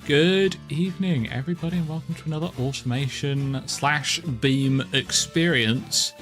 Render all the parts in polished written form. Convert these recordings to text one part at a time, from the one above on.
Good evening, everybody, and welcome to another automation / beam experience.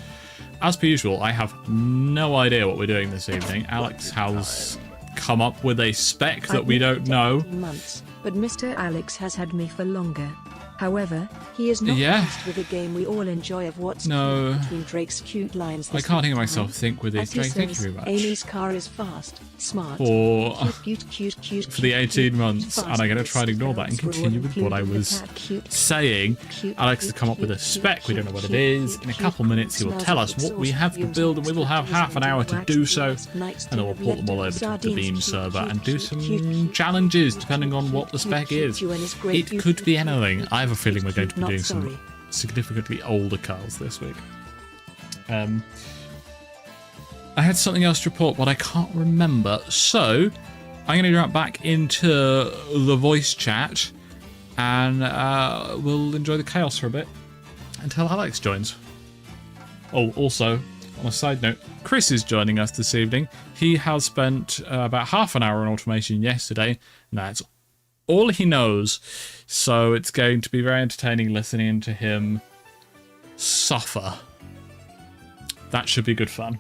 As per usual, I have no idea what we're doing this evening. Alex has come up with a spec that we don't know. Months, but Mr. Alex has had me for longer. However, he is not pleased with a game we all enjoy of what's cute between Drake's cute lines. I can't hear myself think with these. Drake, thank you very much. Amy's car is fast, smart, for cute, the 18 months, and I'm going to try and ignore that and continue with what I was saying. Alex has come up with a spec. We don't know what it is. In a couple minutes, he will tell us what we have to build, and we will have half an hour to do so, and then we'll port them all over to the Beam server and do some challenges depending on what the spec is. It could be anything. I have a feeling we're going to be doing some significantly older cars this week. I had something else to report, but I can't remember. So I'm going to jump back into the voice chat, and we'll enjoy the chaos for a bit until Alex joins. Oh, also, on a side note, Chris is joining us this evening. He has spent about half an hour on automation yesterday, and that's all he knows, so it's going to be very entertaining listening to him suffer. That should be good fun.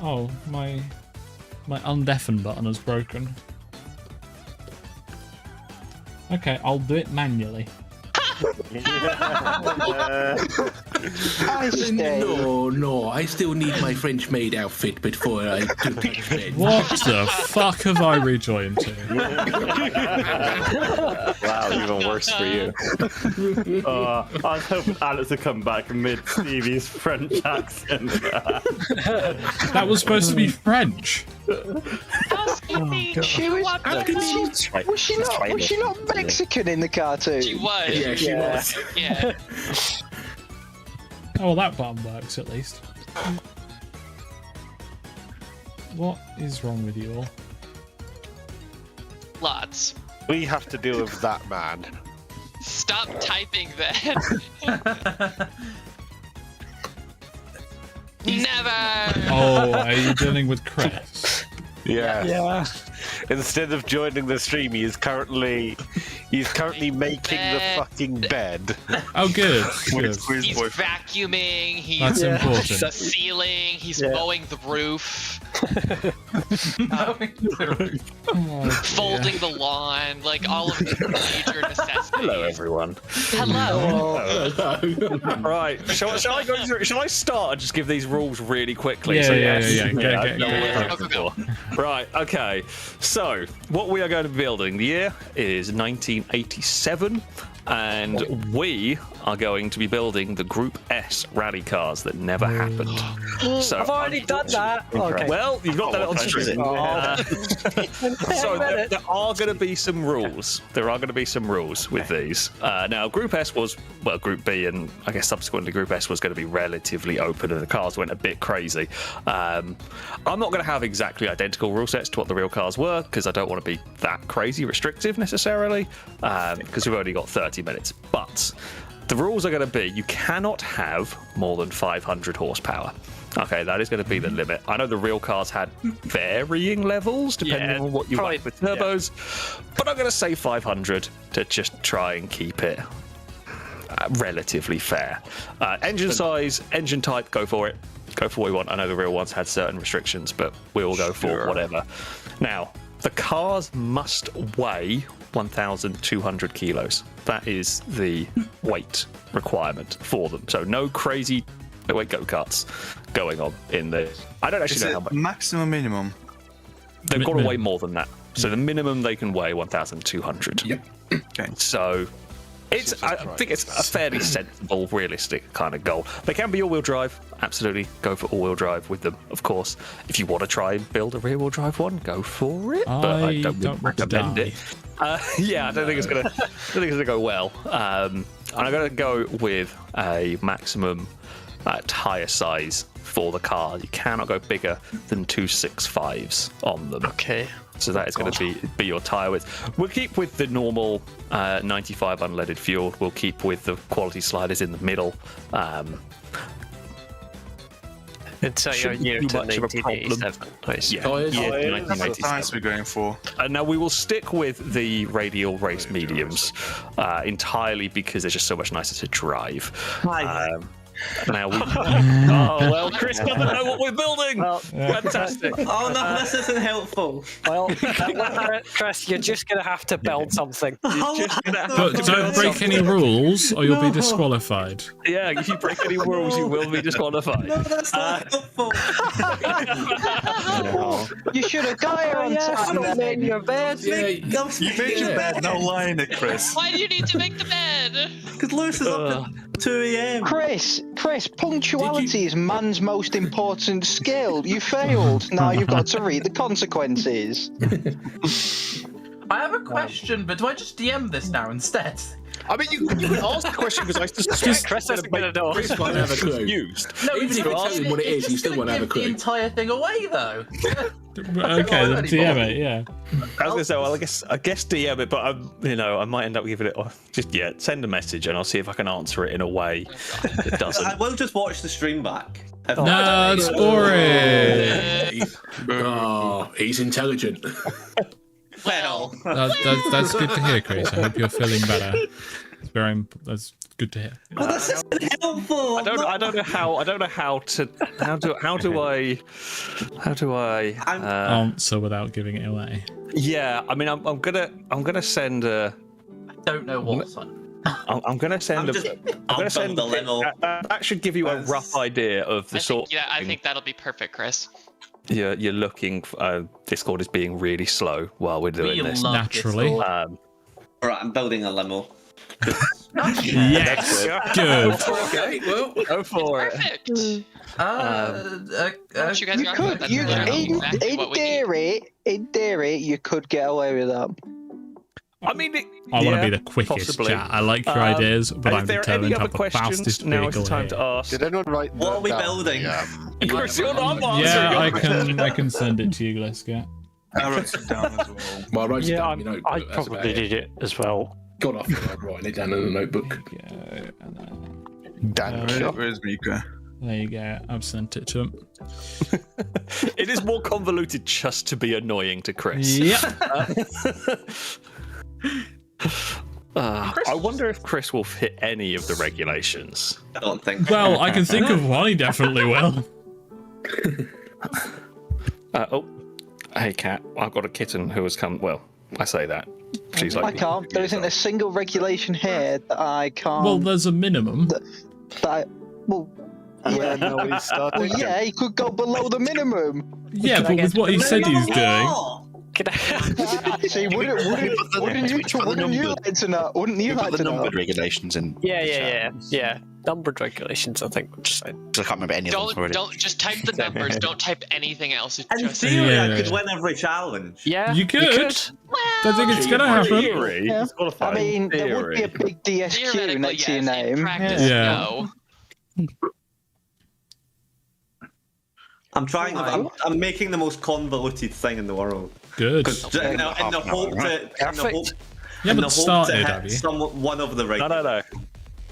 Oh, my undeafen button is broken. Okay, I'll do it manually. No, I still need my French maid outfit before I do pitch bed. What the fuck have I rejoined to? Wow, even worse for you. I was hoping Alex would come back mid Stevie's French accent. That was supposed to be French. She was she not Mexican in the cartoon? She was. Yeah, she was. Yeah. Oh, well, that button works at least. What is wrong with you all? Lots. We have to deal with that man. Stop typing that. Never. Oh, are you dealing with Chris? Yeah. Instead of joining the stream, he's currently making the fucking bed. Oh, good. He's vacuuming. He's That's important. sealing. He's mowing the roof. Folding the lawn, like all of these major necessities. Hello, everyone. Hello. Right, shall I go through? Shall I start and just give these rules really quickly? Yeah. Go. Right, okay. So, what we are going to be building, the year is 1987, and we are going to be building the Group S rally cars that never happened. So, I've already done that. Okay. Well, you've not done it on stream. So there are going to be some rules. There are going to be some rules with these. Now, Group S was, well, Group B and I guess subsequently Group S was going to be relatively open and the cars went a bit crazy. I'm not going to have exactly identical rule sets to what the real cars were because I don't want to be that crazy restrictive necessarily because we've only got 30 minutes. But the rules are going to be you cannot have more than 500 horsepower. Okay, that is going to be the limit. I know the real cars had varying levels depending on what you like with turbos, but I'm going to say 500 to just try and keep it relatively fair. Engine size, engine type, go for it. Go for what you want. I know the real ones had certain restrictions, but we will go for whatever. Now, the cars must weigh 1,200 kilos. That is the weight requirement for them. So no crazy weight go-karts going on in there. I don't actually know how much. Maximum, minimum? They've got to weigh more than that. So the minimum they can weigh 1,200. Yep. Okay. So I think it's a fairly sensible, realistic kind of goal. They can be all-wheel drive. Absolutely, go for all-wheel drive with them, of course. If you want to try and build a rear-wheel drive one, go for it. But I don't recommend it. I don't think it's gonna go well. And I'm gonna go with a maximum tyre size for the car. You cannot go bigger than 265s on them. Okay. So that is going to be your tyre width. We'll keep with the normal 95 unleaded fuel. We'll keep with the quality sliders in the middle. Until you're year to 1987. Yeah, Tires? That's the science we're going for. And now we will stick with the radial race mediums entirely because they're just so much nicer to drive. Now we... Oh, well, Chris doesn't know what we're building! Well, fantastic. Oh, no, this isn't helpful. Well, Chris, you're just going to have to build something. But don't break any rules or you'll be disqualified. Yeah, if you break any rules, you will be disqualified. No, that's not helpful. You should have got her on time. Made your bed. Yeah, You made your bed, no lie in it, Chris. Why do you need to make the bed? Because Lewis is up at 2 a.m. Chris, punctuality is man's most important skill. You failed. Now you've got to read the consequences. I have a question, but do I just DM this now instead? I mean, you can ask the question because I suspect Chris isn't going to know. Chris won't have a clue. Confused. No, Even if you tell him what it is, you still won't have a give the clue. entire thing away, though. Okay, then DM it, yeah. I was gonna say, well, I guess DM it, but I might end up giving it. Send a message, and I'll see if I can answer it in a way that doesn't. I will just watch the stream back. No, it's boring. Oh, he's intelligent. Well, That's good to hear, Chris. I hope you're feeling better. That's good to hear. Well, this isn't helpful. I don't know how do I Answer without giving it away. Yeah, I mean, I'm gonna send a. I don't know what's on. I'm gonna send the level. That should give you a rough idea of the sort. Yeah, I think that'll be perfect, Chris. You're looking. Discord is being really slow while we're doing this. Naturally. Alright, I'm building a limo. Yes, good. Okay, well, Go for it. Perfect. You could, in theory, you could get away with that. I mean, I want to be the quickest, possibly. chat. I like your ideas, but I'm determined to have the fastest now is the vehicle time here. to ask. Did anyone write What are we building? Chris, you're not answering. Yeah, I can send it to you, Gleska. I wrote it down as well. well, I wrote it down in my notebook. I That's probably about it. did it as well. God, I feel like writing it down in a notebook. Where's Mika? There you go. I've sent it to him. It is more convoluted just to be annoying to Chris. Yep. I wonder if Chris will fit any of the regulations. I don't think. Well, I can think of one. He definitely will. Hey, Cat. I've got a kitten who has come. Well, I say that. She's like. I can't. There isn't a single regulation here that I can't. Well, there's a minimum. Yeah, he could go below the minimum. Yeah, but with what he said he's doing. See, wouldn't you like to know? Wouldn't you like to know? Regulations and Yeah. Numbered regulations, I think. Just saying. I can't remember any of them already. Don't just type the numbers. Don't type anything else. It's In just theory, I could win every challenge. Yeah, You could. I think it's gonna happen. Yeah. I mean, there would be a big DSQ theoretically, next to your yes. In name. practice, Yeah. no. I'm making the most convoluted thing in the world. Good. In the hope You haven't started, have you? one of the regulars. No.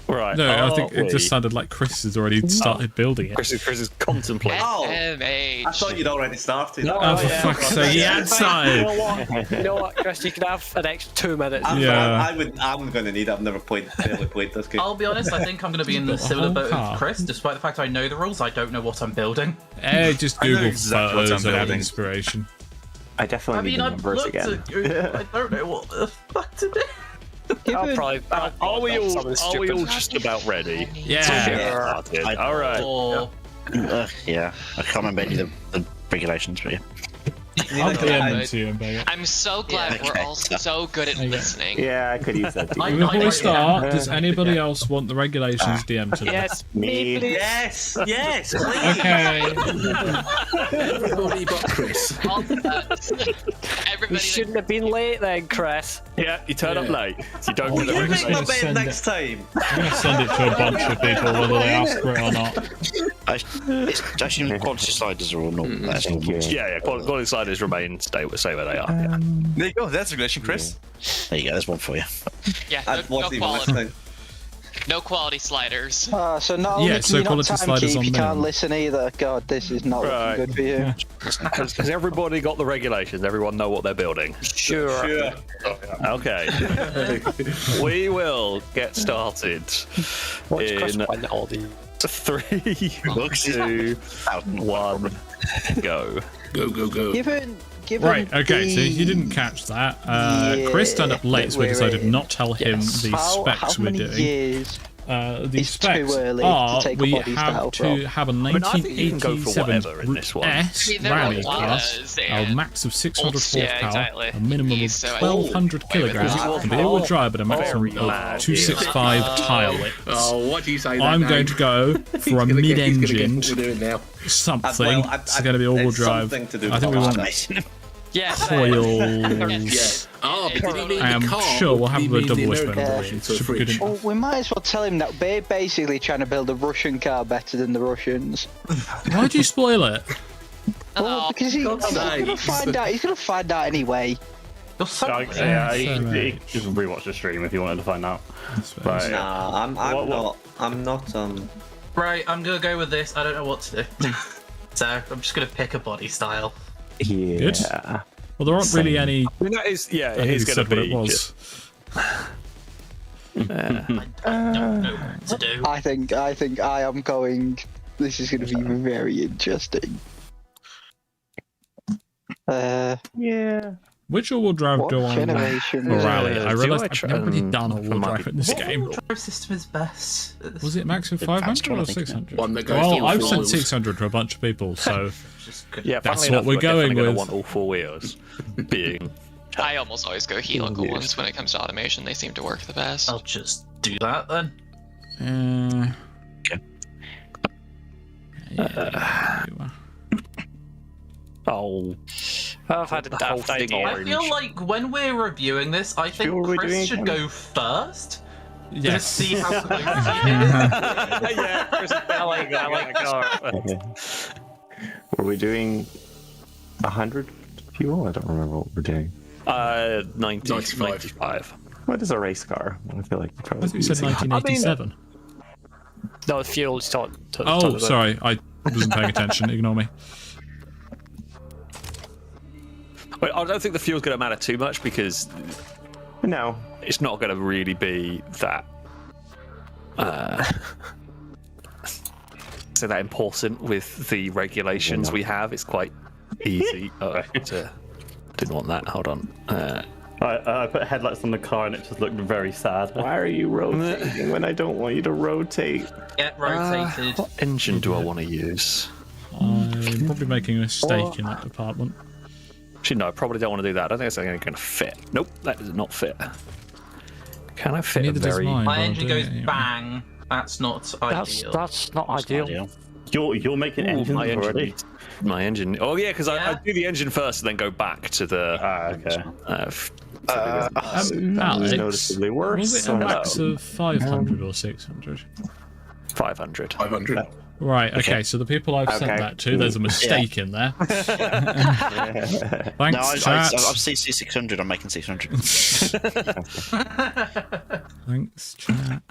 Right. No, I think it just sounded like Chris has already started building it. Chris is contemplating. I thought you'd already started. Oh, for fuck's sake, he had started. You know what, Chris? You can have an extra 2 minutes. I'm going to need it. I've never played this game. I'll be honest, I think I'm going to be in the similar boat as Chris, despite the fact I know the rules, I don't know what I'm building. Just Google photos and have inspiration. I definitely need the numbers again. I don't know what the fuck to do. Are we all just about ready? Yeah. All right. Yeah, I can't remember any of the regulations, but yeah. I'll DM them to you, Beggar. I'm so glad we're all so good at listening. Yeah, I could use that. Before we start, does anybody else want the regulations DM to them? Yes, me. Yes, please. Okay. Everybody but Chris. You shouldn't have been late then, Chris. Yeah, you turn up late. You don't get You the make my regulations. bed next time. I'm going to send it to a bunch of people, whether they ask for it or not. It's actually quality sliders are all normal. Yeah, quality sliders remain stay where they are. There you go. That's regulation, Chris. There you go. There's one for you. Yeah, I've no watched even quality. listening. No quality sliders. So not only can you not time keep, you can't listen either. God, this is not looking good for you. Has everybody got the regulations? Everyone know what they're building? Sure. Okay. We will get started in 3, 2, 1, go. Go. Right, okay, so you didn't catch that. Chris turned up late, so we decided not to tell him the specs we're doing. The specs are we have to have a 1987 S rally class, a max of 600 horsepower, a minimum of 1200 kilograms, and be able to drive at a maximum of 265 tile widths. Oh, what do you say? I'm going to go for a mid-engine something. Well, It's going to be all-wheel drive. I think we want coils. I am sure we'll have a double wishbone. Well, we might as well tell him that we're basically trying to build a Russian car better than the Russians. Why'd you spoil it? Well, because he's gonna find out. He's gonna find out anyway. You can rewatch the stream if you wanted to find out. Right. Nah, I'm not. Right, I'm gonna go with this. I don't know what to do, so I'm just gonna pick a body style. Yeah. Good. Well, there aren't really any. I mean, that is, it is going to be. It was. I don't know what to do. I think I am going. This is going to be very interesting. Yeah. Which all-wheel drive do on rally? I realised I've never really done all-wheel drive in this game. What drive system is best? Was it max of 500 or 600? One that goes well, I've said 600 to a bunch of people, so yeah, that's what we're going with. I want all 4 wheels being. I almost always go helical ones when it comes to automation. They seem to work the best. I'll just do that then. I've had a daft idea. I feel like when we're reviewing this, I think Chris should go first. Yes. To see how close he is. Yeah, Chris, I like that. Were we doing 100 fuel? I don't remember what we're doing. 95. What is a race car? I feel like I think you said 1987. No, fuel is Oh, sorry, I wasn't paying attention. Ignore me. Wait, I don't think the fuel's going to matter too much because it's not going to really be that that important with the regulations we have. It's quite easy to. Didn't want that. Hold on. I put headlights on the car and it just looked very sad. Why are you rotating when I don't want you to rotate? Get rotated. What engine do I want to use? I'm probably making a mistake in that department. Actually, no, I probably don't want to do that. I don't think it's going to fit. Nope, that does not fit. Can I fit a very... My engine goes bang. That's not ideal. That's not ideal. You're making engines already? My engine. Oh, yeah, because I do the engine first and then go back to the... Alex, noticeably worse. Was it a max of 500 or 600? 500. 500. Right, okay, so the people I've sent that to, there's a mistake in there. Thanks, chat. I'm CC 600, I'm making 600. Thanks, chat.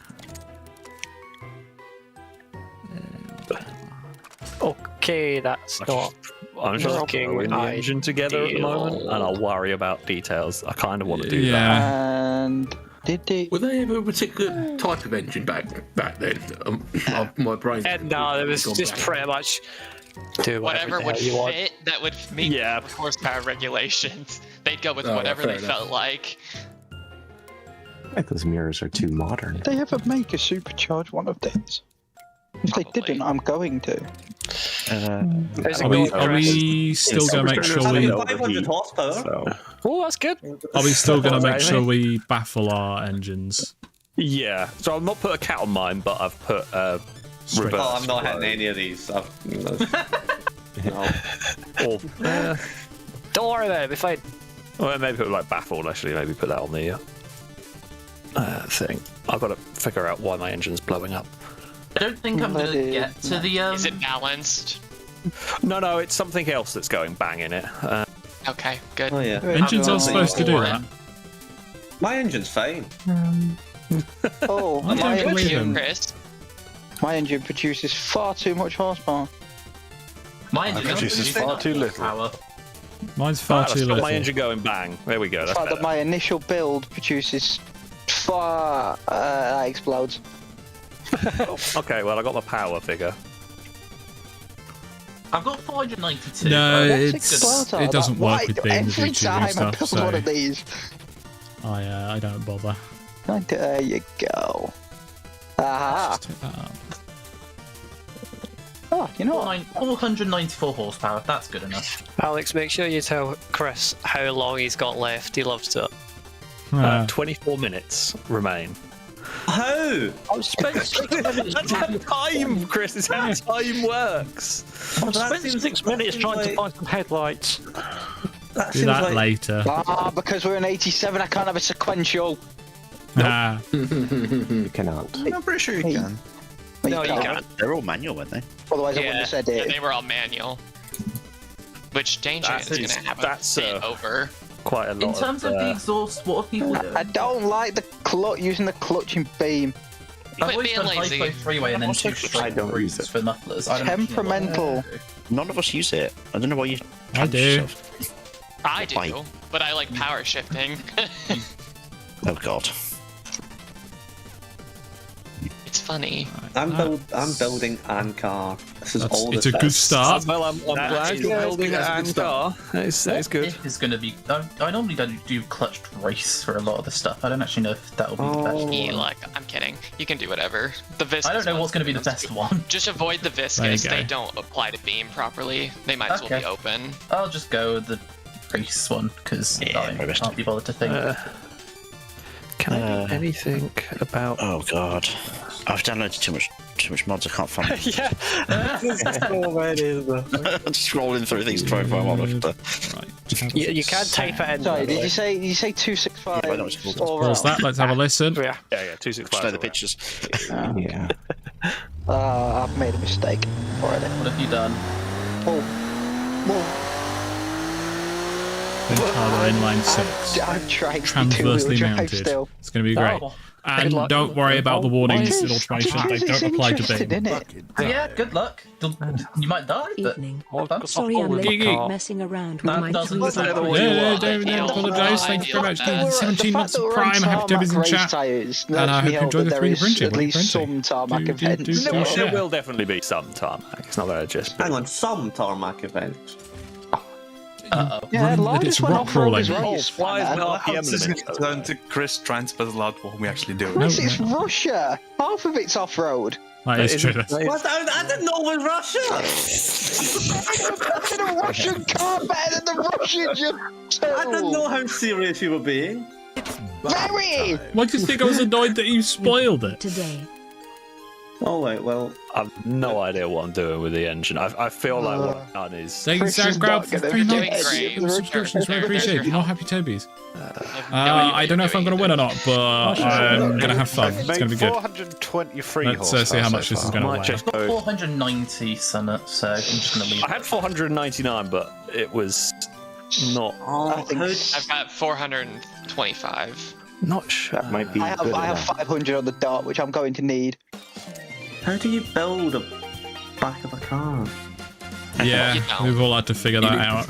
Okay, that's not. I'm just looking the engine together at the moment, and I'll worry about details. I kind of want to do that. And were they ever a particular type of engine back then? My brain. No, it was just pretty much do whatever would you want. fit that would meet horsepower regulations. They'd go with whatever they felt like. I think those mirrors are too modern. Did they ever make a supercharged one of these? If they didn't, I'm going to. Are we still going to make sure we... 500 horsepower. Oh, that's good. Are we still going to make sure we baffle our engines? Yeah. So I've not put a cat on mine, but I've put reverse. Oh, I'm not hitting any of these. Don't worry about it, be fine. Well, maybe put like baffled, actually. Maybe put that on the thing. I've got to figure out why my engine's blowing up. I don't think I'm going to get to the... Is it balanced? No, it's something else that's going bang in it. Okay, good. Oh, yeah. Engines are supposed to do that. My engine's fine. Oh, I my don't believe him. my engine produces far too much horsepower. My engine produces far too little. Power. Mine's far Let's too got little. my engine going bang. There we go. The That's fact that better. my initial build produces far that explodes. Okay, well I got my power figure. I've got 492. No, Good. it doesn't work with being Every the time I stuff, build so one of these. I don't bother. There you go. Aha. Just take that up. Oh, you know what? 494 horsepower. That's good enough. Alex, make sure you tell Chris how long he's got left. He loves it. 24 minutes remain. How? I've spent 6 minutes. That's how time, Chris. It's how time works. I've spent 6 minutes trying to find some headlights. Do that later. Ah, because we're in 87, I can't have a sequential. Ah. You cannot. I'm pretty sure you can. No, you can't. They're all manual, weren't they? Otherwise, I wouldn't have said it. They were all manual. Which Danger is going to have that's a bit over. Quite a lot. In terms of the exhaust, what are people doing? I don't like the using the clutch in beam. I've always being done lazy. hypo freeway and then two straight throughs for mufflers. I don't actually know Temperamental. None of us use it. I don't know why you. I do. yourself. I do, Why? but I like power shifting. Oh God. It's funny. I'm building an car. This is all It's the a good best. start. Well, I'm glad you're building a car. It's good. Is going to be. I normally don't do clutched race for a lot of the stuff. I don't actually know if that'll be the best. Yeah, like, I'm kidding. You can do whatever. The viscous. I don't know one's what's going to be the best one. Just avoid the There viscous. you go. They don't apply to beam properly. They might as well Okay. be open. I'll just go with the race one because I can't be bothered to think. Can I do anything about? Oh God. I've downloaded too much mods. I can't find them. Yeah. So many, isn't there? I'm just scrolling through these profile mod. You can type it in. Sorry, did you say 265? Yeah, I know what it's called. Pause that. Let's have a listen. Yeah. Yeah, 265. Show the pictures. Yeah. I've made a mistake already. What have you done? Turbo inline 6. I'm trying to Transversely do-wheel drive mounted. still. It's going to be great. Oh. And luck. don't worry about the warnings in It's automation. They don't apply to interesting, beam. isn't it? Yeah, good luck. You might die, but Evening. fun. Sorry I'm late Gigi. for messing around with That my doesn't tweezers. sound No, what you are. don't apologise. Thank you very much. The 17 The months fact of that Prime. we're on Happy to have in tarmac chat. race tyres And I lets hope me you hope enjoy that the there 3D is printing. at What are you least printing? some tarmac Do events. share. There will definitely be some tarmac. It's not going to just be. Hang on, some tarmac events. Uh-oh. Yeah, Run that Lord it's just went rock off-road crawling. as well, you Why is spanner. not How the this is emblem? going to turn to Chris trying to spell loud when we actually do it? Chris, it's Russia. Half of it's off-road. That is true. What? I didn't know it was Russia! That's in a Russian car better than the Russians, you I didn't know how serious you were being. Very! Why do you think I was annoyed that you spoiled it? Today. Oh, wait, well. I've no idea what I'm doing with the engine. I feel like what I've done is. Thank you, Chris Zach is Grab, not for gonna 3 do months it. of subscriptions. Very appreciated. Not happy Tobies. No, I don't know if I'm going to win or not, but I'm going to have fun. It's going to be good. 423 Let's see how much this is going to Might weigh. just I've got go. 490 summit, so I'm just going to leave I had 499, but it was not. I think I've got 425. Not sure. That might be I good have enough. 500 on the dot, which I'm going to need. How do you build a back of a car? Yeah, You don't. we've all had to figure that out.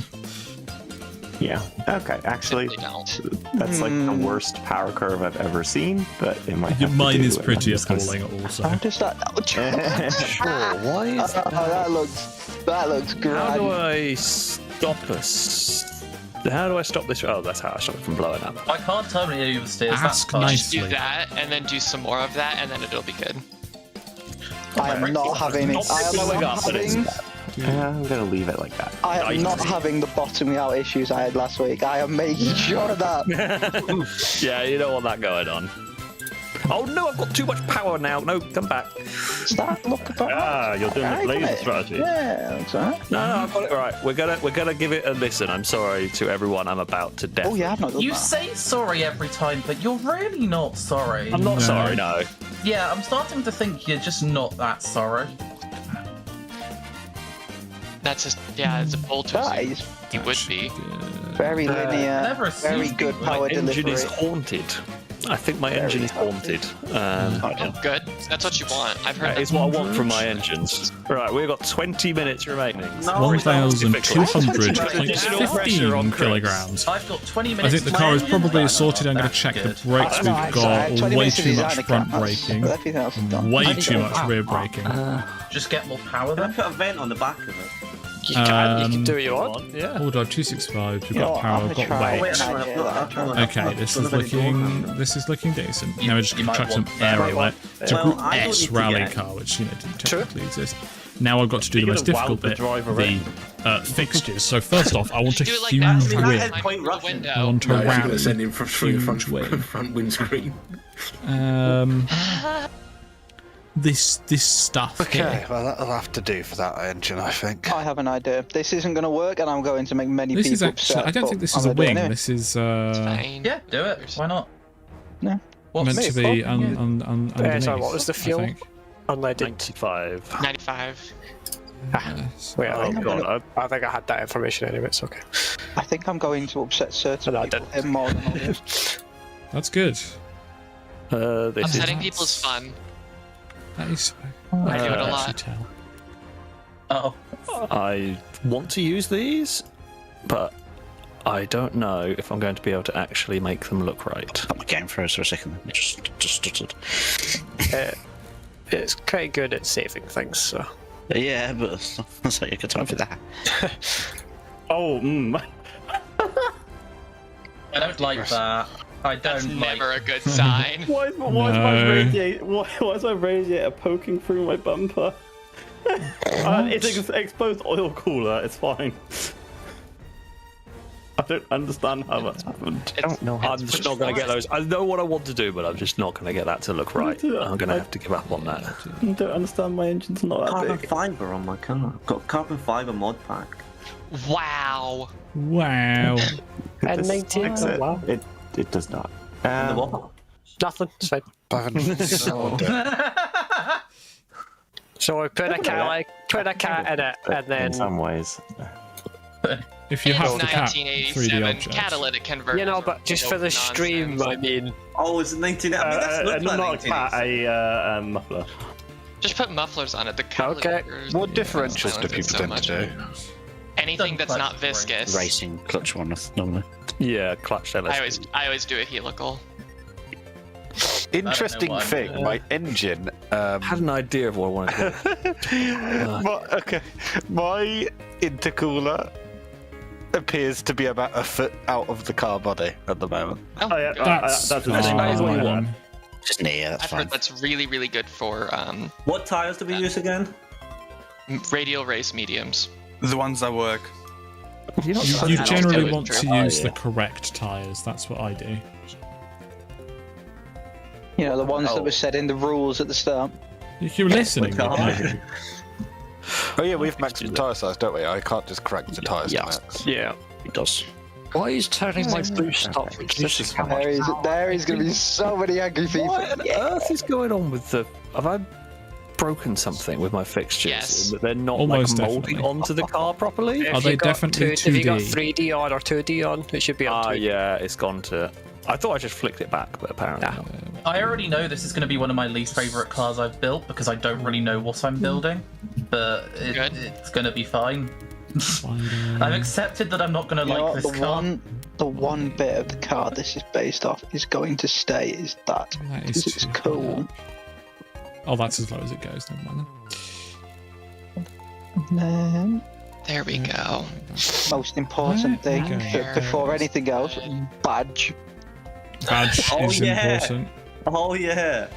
Yeah. Okay. Actually, Simply don't. that's like the worst power curve I've ever seen, but it might. Your have to mine do is with pretty this one. appalling also. How does that? Why is that looks How grand. do I stop us? How do I stop this? Oh, that's how I stop it from blowing up. I can't terminate oversteers. That's Ask fine. nicely. Do that, and then do some more of that, and then it'll be good. I am not having it. I am blowing not up, but it's- having. Yeah, I'm gonna leave it like that. I am not having the bottoming out issues I had last week. I am making sure of that. Yeah, you don't want that going on. Oh no, I've got too much power now. No, come back. Start look about. Ah, you're doing the laser strategy. Yeah, that's right. No, I've got it right. We're gonna give it a listen. I'm sorry to everyone I'm about to death. Oh yeah, I've not done You that. say sorry every time, but you're really not sorry. I'm not No. sorry, no. Yeah, I'm starting to think you're just not that sorry. That's just, yeah, it's a bold That twist. is He would be. very linear, Never very assumed good people power My engine delivery. is haunted. I think my engine is haunted. Oh, good. That's what you want. I've heard That is what I want from my engines. Right, we've got 20 minutes remaining. 1,200, like 15 kilograms. I've got 20 minutes. I think the car is probably sorted. I'm going to check the brakes. We've got way too much front braking, and way too much rear braking. Just get more power then. Put a vent on the back of it. You can do what you want. Yeah. All drive 265. We've got power. We've got weight. Okay, this is looking decent. Now we just chuck some air on it. It's a Group S rally car, which didn't technically exist. Now I've got to do the most difficult bit, the fixtures. So first off, I want a huge win. I want a round send him through the front windscreen. This stuff. Okay, well that'll have to do for that engine, I think. I have an idea. This isn't going to work, and I'm going to make many This people is actually. upset. I don't think this is a wing. This is. Yeah, do it. Why not? No. Meant to be underneath. So what was the fuel? I think. Unleaded. 95. 95. Wait, I think I had that information anyway. It's okay. I think I'm going to upset certain people here more than others. That's good. Upsetting people is fun. That is. I do it a lot. Uh-oh. I want to use these, but I don't know if I'm going to be able to actually make them look right. My game froze for a second. It just stuttered. It's quite good at saving things, so. Yeah, but it's like a good time for that. Oh, I don't like that. I don't That's like. never a good sign. Why is my radiator poking through my bumper? It's an exposed oil cooler. It's fine. I don't understand how that's happened. I'm just not going to get those. I know what I want to do, but I'm just not going to get that to look right. I'm going to have to give up on that. I don't understand. My engine's not that Carbon big. fiber on my car. Got carbon fiber mod pack. Wow. Wow. And 19. Wow. It does not. Nothing. It's fine. So I put a cat in it, and then in some ways. If you have to cat 3D 1987 objects. catalytic converter. you know, but just for the stream, I mean. Oh, it's 19. I mean, that's looked like not a cat, a muffler. Just put mufflers on it. The catalytic Okay. converters What don't differentials do silence it people so tend much. to do? Anything that's not viscous. Racing clutch one normally. Yeah, clutch LSD. I always do a helical. Interesting thing, my engine. Had an idea of what I wanted to do. My intercooler appears to be about a foot out of the car body at the moment. Oh, yeah, That's that is what you want. Just near, that's I've fine. heard that's really, really good for What tires do we use again? radial race mediums. The ones that work. You generally want to use the correct tyres. That's what I do. You know, the ones that were said in the rules at the start. If you're listening, maybe. Oh yeah, we've maxed the tyre size, don't we? I can't just crank the tyres to max. Yeah, it does. Why is turning my boost up? There is going to be so many angry people. What on earth is going on with the... Have I broken something with my fixtures? Yes. That they're not Almost like molding definitely. onto the car properly? Are they definitely If you got 2D? 3D on or 2D on, it should be on 2D. Yeah, it's gone to... I thought I just flicked it back, but apparently not. I already know this is going to be one of my least favourite cars I've built because I don't really know what I'm building, but it's going to be fine. I've accepted that I'm not going to like this car. The one bit of the car this is based off is going to stay is that. That is cool. Oh, that's as low as it goes. Never mind. Then, there we go. Most important thing before anything else, badge. Badge is important. Oh yeah.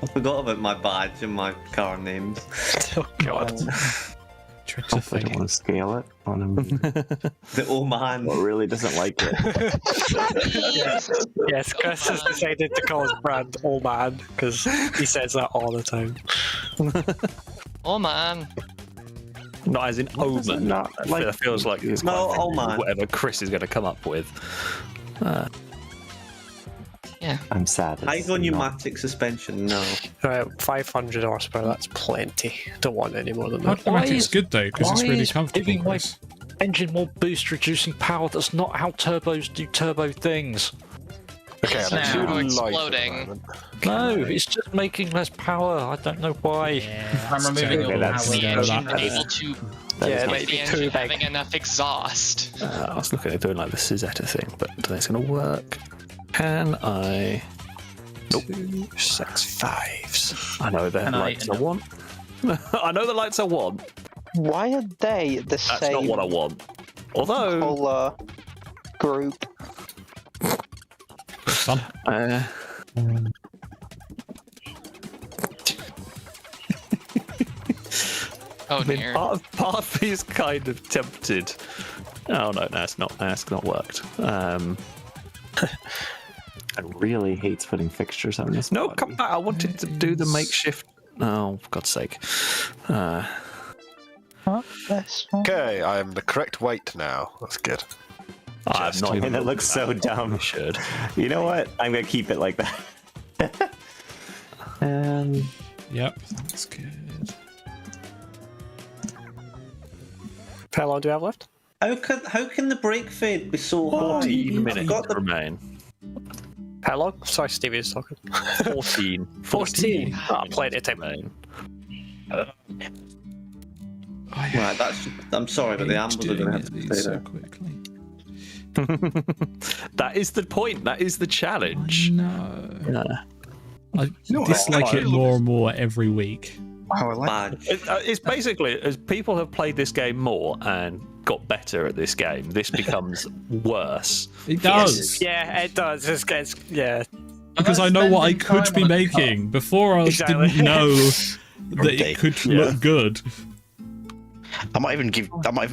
I forgot about my badge and my car names. Oh god. I don't want to scale it on him. The old man really doesn't like it. Yes, Chris has decided to call his brand Old Man because he says that all the time. Oh man. Not as in Omen. It feels like it's quite whatever Chris is going to come up with. Yeah. I'm sad. Hydro pneumatic suspension, no. Right, 500 horsepower, that's plenty. Don't want any more than that. Automatic's good though, because it's really comfortable. Giving my Chris. engine more boost, reducing power. That's not how turbos do turbo things. It's now exploding. No, it's just making less power. I don't know why. I'm removing all the power. The engine able to Yeah, make the engine having enough exhaust. I was looking at doing like the Suzetta thing, but do that's going to work? Can I? Nope. 6 5s. I know the lights I want. I know the lights I want. Why are they the same? That's not what I want. Although colour group. Fun. Oh dear. Part of me is kind of tempted. Oh no, that's not worked. I really hates putting fixtures on this. No, come back. I wanted to do the makeshift. Oh, for God's sake. Okay, I am the correct weight now. That's good. I'm not even. And it looks so dumb. Should. You know what? I'm gonna keep it like that. Yep, that's good. How long do we have left? How can the break fade be so hard? 14 minutes got the... remain. How long? Sorry, Stevie was talking. 14. 14. Oh, plenty of time. Right, that's. I'm sorry, but the ambulance are going to have to stay there. Quickly. That is the point. That is the challenge. No. I dislike it more and more every week. Oh, I like it. It's basically, as people have played this game more and got better at this game, this becomes worse. It does. Yeah, it does. This gets, yeah. Because I know what I could be making. Before I didn't know that it could look good. I might even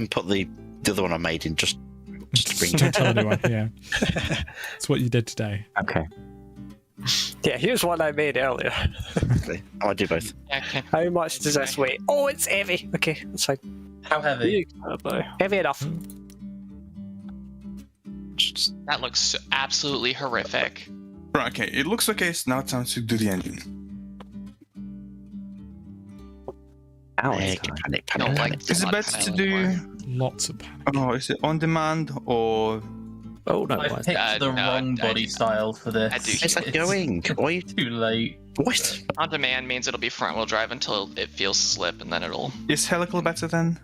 put the other one I made in just to bring. Don't tell anyone. Yeah, that's what you did today. Okay. Yeah, here's one I made earlier. I do both. Okay. How much does this weigh? Oh, it's heavy. Okay, that's fine. How heavy? Heavy enough. That looks absolutely horrific. Right, okay, it looks okay. It's now time to do the engine. Panic. Is it better to do? Lots of panic. Oh, is it on demand or? Oh no! I picked the wrong body style for this. Where's that going? Why are you too late? What? On demand means it'll be front wheel drive until it feels slip, and then it'll. Is helical better then?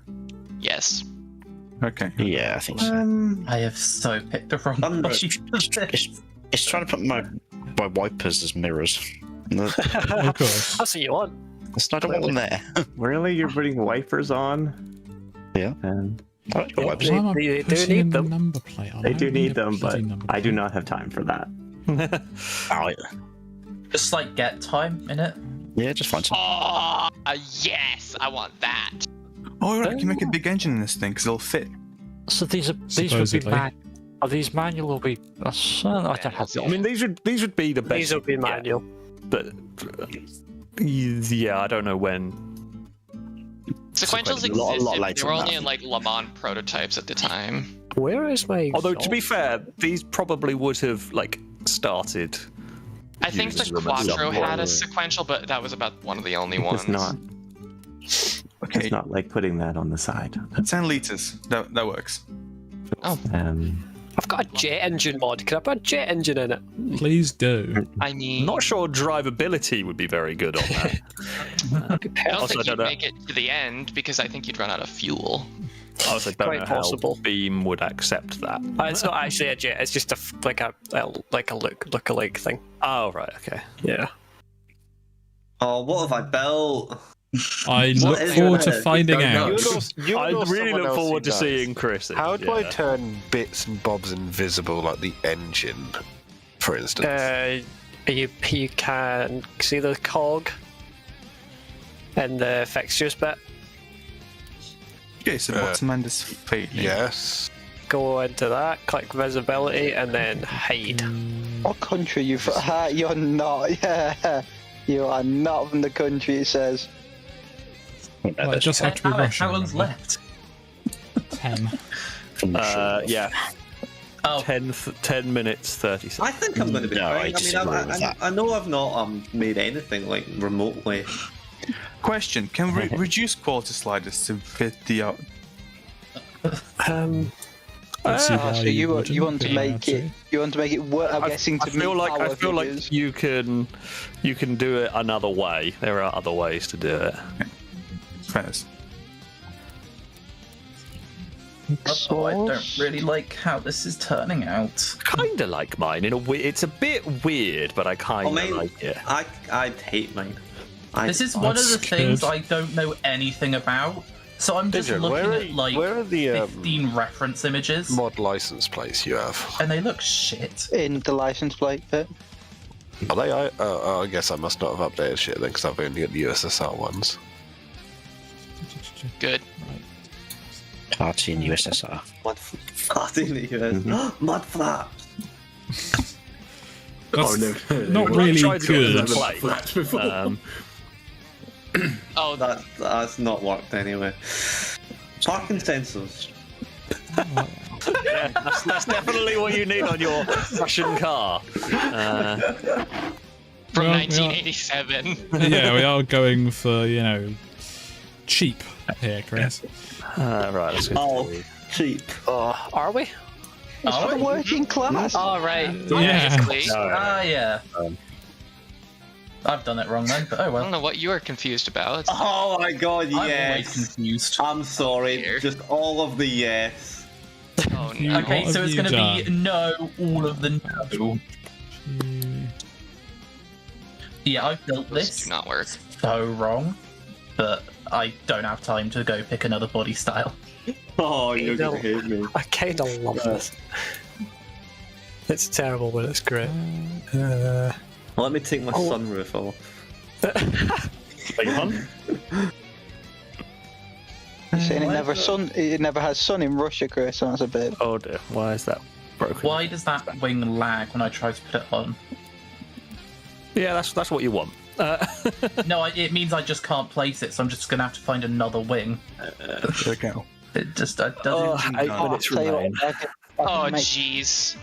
Yes. Okay. Yeah, I think so. I have so picked the wrong body. It's trying to put my wipers as mirrors. Of course. I'll see you on. I don't want them there. Really? You're putting wipers on? Yeah. They do need them. Number plate on. They do need them, but I do not have time for that. Just like get time in it. Yeah, just find some. Oh, yes, I want that. Oh, right, I can make a big engine in this thing because it'll fit. So these would be are these manual or be? I don't have. I mean, these would be the best. These would be manual, but yeah, I don't know when. Sequentials existed. They were only in like Le Mans prototypes at the time. Where is my? Although to be fair, these probably would have like started. I think the Quattro had a sequential, but that was about one of the only ones. It's not. Okay. It's not like putting that on the side. 10 liters. That works. Oh. I've got a jet engine mod. Can I put a jet engine in it? Please do. I mean, not sure drivability would be very good on that. I don't think you'd make it to the end because I think you'd run out of fuel. I also don't know how Beam would accept that. It's not actually a jet. It's just like a look-alike thing. Oh right, okay. Yeah. Oh, what have I built? I look forward to finding out. I really look forward to seeing Chris. How do I turn bits and bobs invisible, like the engine, for instance? You can see the cog and the fixtures bit. Okay, so what's Amanda's failing? Yes. Go into that, click visibility, and then hide. What country are you from? You're not. Yeah, you are not from the country. It says. Well, it just have to be Russian. How long's left? 10. Yeah. Oh. 10 minutes 30 seconds. I think I'm going to be fine. I know I've not made anything like remotely. Question: can we reduce quality sliders to fit the out? So you want to make it? You want to make it work? I'm guessing to I feel like figures. you can do it another way. There are other ways to do it. First. Oh, I don't really like how this is turning out. Kinda like mine in a way. It's a bit weird, but I kinda like it. I hate mine. This is one of the things I don't know anything about. So I'm just looking at like where are the 15 reference images. Mod license plates you have? And they look shit. In the license plate bit. Are they? I guess I must not have updated shit then, because I've only got the USSR ones. Good. Cartoon USSR. Cartoon US. Mud flaps. That's not really good. Oh, that's not worked anyway. Parking sensors. Yeah, that's definitely what you need on your Russian car. From 1987. Yeah, we are going for, cheap here, Chris. Right, let's go. Cheap. Are we? It's for the working class. All right. Yeah. Yeah. I've done it wrong then, but oh I well. don't know what you are confused about. Oh my god, I'm always yes. confused. I'm sorry. Just all of the yes. Oh no. Okay, What so have it's you going to be done? no, all of the no. Yeah, I built this. Do not work. So wrong, but I don't have time to go pick another body style. Oh, you're going to hate me. I kind of love this. It's terrible, but it's great. Let me take my sunroof off. Beg your pardon? You're saying it never has sun in Russia, Chris. That's a bit. Oh dear, why is that broken? Why does that wing lag when I try to put it on? Yeah, that's what you want. No, it means I just can't place it, so I'm just gonna have to find another wing. There we go. It just doesn't. 8 minutes remain. Oh jeez.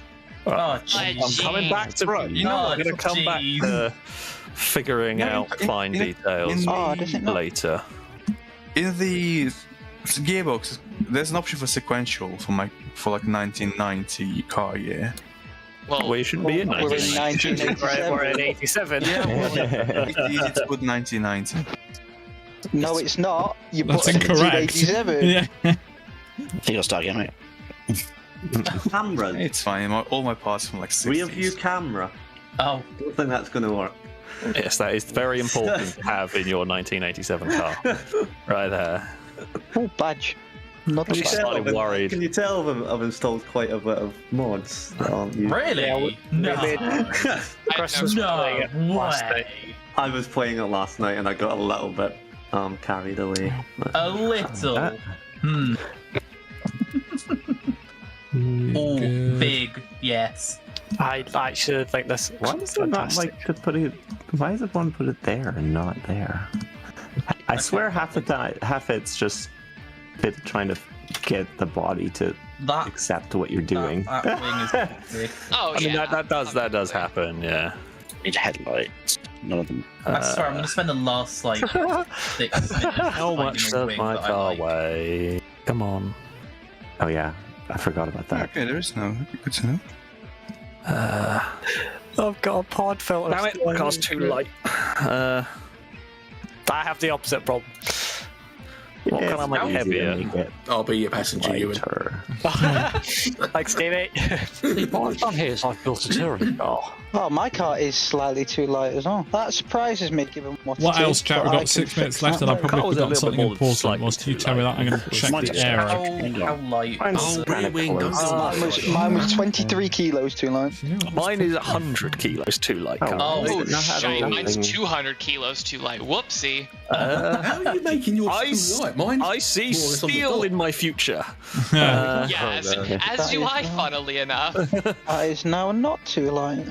I'm jeez. coming back to I'm going to come back to figuring out fine details later. In the gearbox, there's an option for sequential for like 1990 car year. Well, you shouldn't be in We're in 1987. We're in 87. Yeah, it's easy to put 1990. No, it's not. You That's put incorrect. 1987. Yeah. I think I'll start again, mate. Camera. It's fine. All my parts from like 60s. Rear view camera. Oh, I don't think that's going to work. Yes, that is very important to have in your 1987 car. Right there. Oh, badge. Not I'm slightly worried. Can you tell I've installed quite a bit of mods? Really? No. No way. I was playing it last night and I got a little bit carried away. A little. Oh, big yes. I actually think this. Why does it not like to put it? Why does everyone put it there and not there? I swear half the time, it's just trying to get the body to accept what you're doing. That wing is big. Oh I mean, yeah. that does happen. Yeah. Need headlights. None of them. I swear, I'm going to spend the last like 6 minutes. How much finding a does wing my that I car like. weigh? Come on. Oh yeah, I forgot about that. Okay, there is no. Good to know. I've got a pod filter. Damn it, my car's too light. I have the opposite problem. What can I make heavier? I'll be your passenger, Ewan. Thanks, Stevie. What I've done here is I've built a touring car. Oh, my car is slightly too light as well. That surprises me, given what What it else, is, chat? but We've I got can 6 minutes fix left, that. and I probably Car was a forgot little something bit more important. slightly Whilst you too tell me that, I'm going to check Mine's the just air. How light? Mine's rear wing, don't do Mine was 23 kilos too light. Mine is 100 kilos too light. Oh, shite. Mine's 200 kilos too light. Whoopsie. How are you making yours too light? Mine's I see more or less on the steel top. in my future. Yes, as do I, funnily enough. That is now not too light.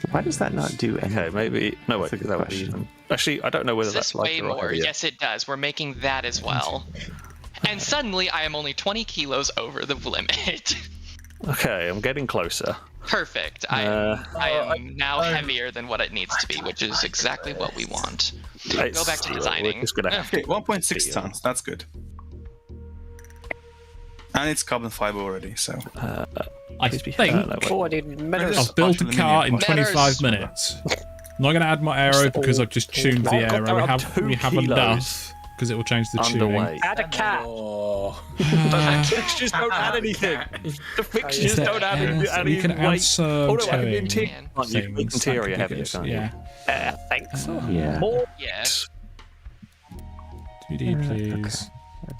Why does that not do anything? Okay, maybe. No, wait. That's a That good would be. question. Actually, I don't know whether Is that's this way lighter or more? heavier. Yes, it does. We're making that as well. And suddenly, I am only 20 kilos over the limit. Okay, I'm getting closer. Perfect. I am now heavier than what it needs to be, which is exactly what we want. Go back to designing. We're just gonna have Okay, 1.6 tons. That's good. And it's carbon fiber already, so. I think Oh, I need minerals. I've built a car in 25 minutes. I'm not going to add my aero because I've just tuned the aero. We have enough because it will change the tuning. Add a cat. The fixtures don't add anything. The fixtures don't add any. You can add some towing interior heavy. Yeah. I think so. Yeah. More. Yeah. 2D, please.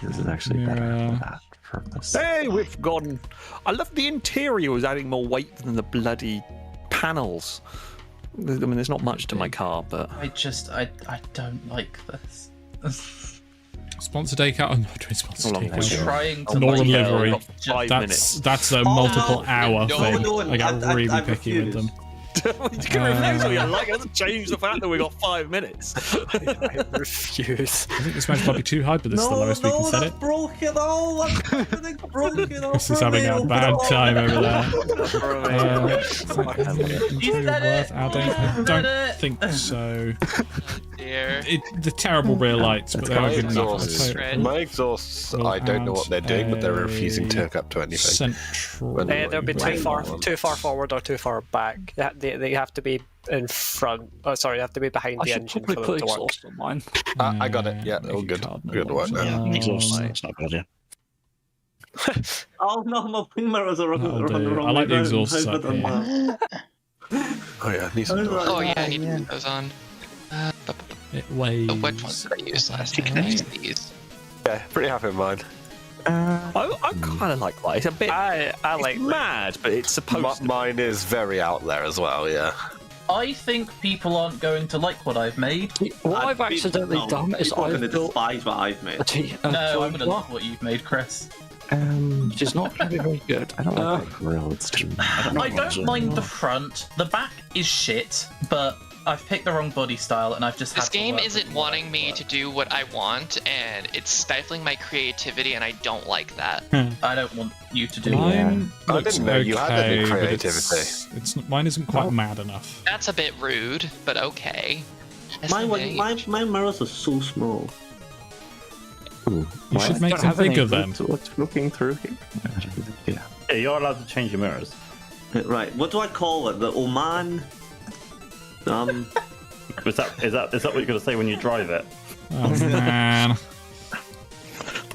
This is actually better for that purpose. Hey, we've gone. I love the interior was adding more weight than the bloody panels. I mean, there's not much to my car, but I don't like this. Sponsor day cat. I'm not doing sponsor day We're trying to Northern like, livery. 5 minutes. That's a multiple hour No, thing. no, I get really I picky with them. You can refuse what you like. It doesn't change the fact that we got 5 minutes. I refuse. I think this match might be too high, but this is the lowest we can set it. Broken. Oh, everything broken. This is having a bad time over there. I don't think so. The terrible rear lights, but they're good enough. My exhausts, I don't know what they're doing, but they're refusing to hook up to anything. They'll be too far forward or too far back. They have to be in front. Oh, sorry, they have to be behind the engine for them to work. Mine. I got it. Yeah, all good. Good work now. Exhaust. That's not a good idea. Oh no, my wing mirrors are on the wrong I like the way exhausts round. up here. Oh yeah, need some. Oh yeah, I need to put those on. It weighs. Oh, which ones did I use last time? I used these. Yeah, pretty happy with mine. I kind of like that. It's a bit. I like mad, but it's supposed. Mine is very out there as well. Yeah. I think people aren't going to like what I've made. What I've accidentally done is I'm going to I've built despise what I've made. No, I'm going to love what you've made, Chris. which is not very good. I don't like the grill. It's too. I don't mind the front. The back is shit, but I've picked the wrong body style, and I've just had This to game work isn't with wanting me to do what I want, and it's stifling my creativity, and I don't like that. I don't want you to do Mine I looks didn't know you had any okay, but creativity. it's mine isn't quite mad enough. That's a bit rude, but okay. My mirrors are so small. You should make them bigger then. What's looking through here? Yeah, you're allowed to change your mirrors. Right. What do I call it? The Oman. Is that what you're gonna say when you drive it? Oh man.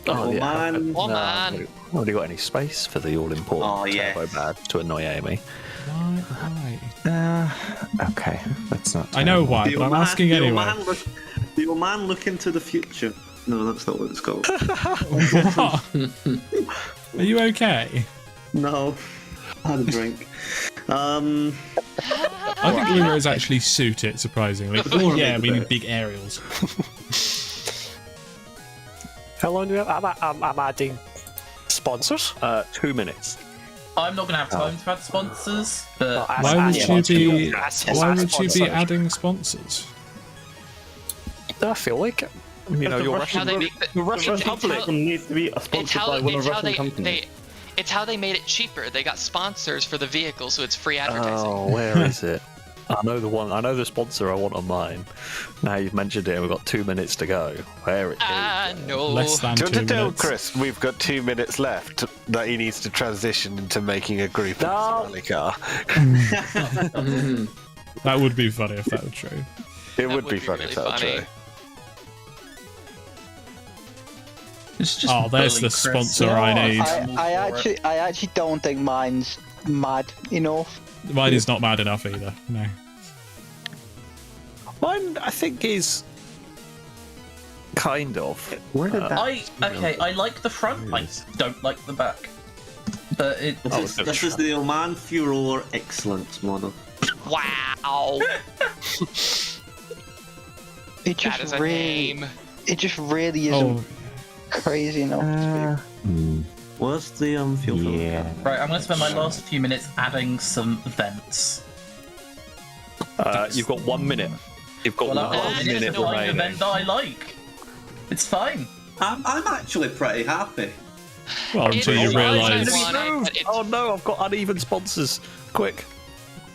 Oh, yeah. Oman. Oh man. I've already got any space for the all-important turbo badge to annoy Amy. Okay, that's not. I know why, but I'm asking anyway. The Oman look into the future. No, that's not what it's called. What? Are you okay? No, I had a drink. I think the mirrors actually suit it, surprisingly. Yeah, we need big aerials. How long do we have? I'm adding sponsors. 2 minutes. I'm not gonna have time to add sponsors, but Why would you be adding sponsors? I feel like it. You know, your Russian, the Russian public needs to be sponsored by one of the Russian companies. It's how they made it cheaper. They got sponsors for the vehicle, so it's free advertising. Oh, where is it? I know the one. I know the sponsor I want on mine. Now you've mentioned it, and we've got 2 minutes to go. Where it is? No. Less than Do you 2 want to tell minutes. Chris we've got 2 minutes left that he needs to transition into making a group of rally car? That would be funny if that were true. It would be funny if that were true. Oh, there's the sponsor I need. I actually don't think mine's mad enough. Mine is not mad enough either. No. Mine, I think, is kind of. Where did that? I like the front. I don't like the back. But this is the Oman Furor Excellence model. Wow. It just That is a really, name. it just really isn't crazy enough. Where's the fuel filter? Yeah. Right, I'm gonna spend my last few minutes adding some vents. You've got 1 minute. You've got I've got 1 a minute minute to find a remaining. vent that I like. It's fine. I'm actually pretty happy. Well, until you realise. Oh no, I've got uneven sponsors. Quick.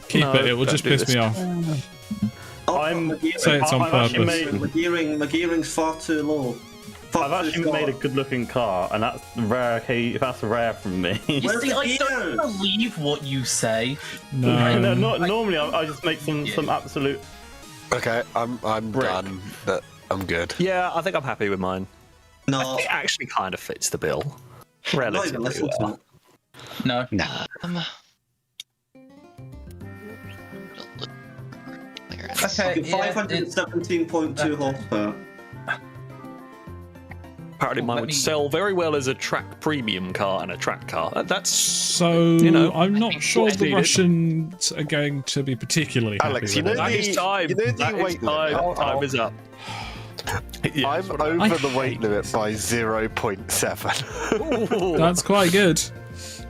Keep No, it, it will don't just do piss this. me off. I'm Say it's on I've actually purpose. my gearing's far too low. I've actually made a good-looking car, and that's rare. Okay, that's rare from me. You see, I don't believe what you say. No, not normally. I just make some absolute. Okay, I'm done. But I'm good. Yeah, I think I'm happy with mine. No, it actually kind of fits the bill relatively well. No. Okay, 517.2 horsepower. Apparently, mine would sell very well as a track premium car and a track car. That's so. I'm not sure the Russians are going to be particularly happy Alex, with you it. know the weight limit. Time is up. Yeah, I'm over the weight limit by 0.7. That's quite good.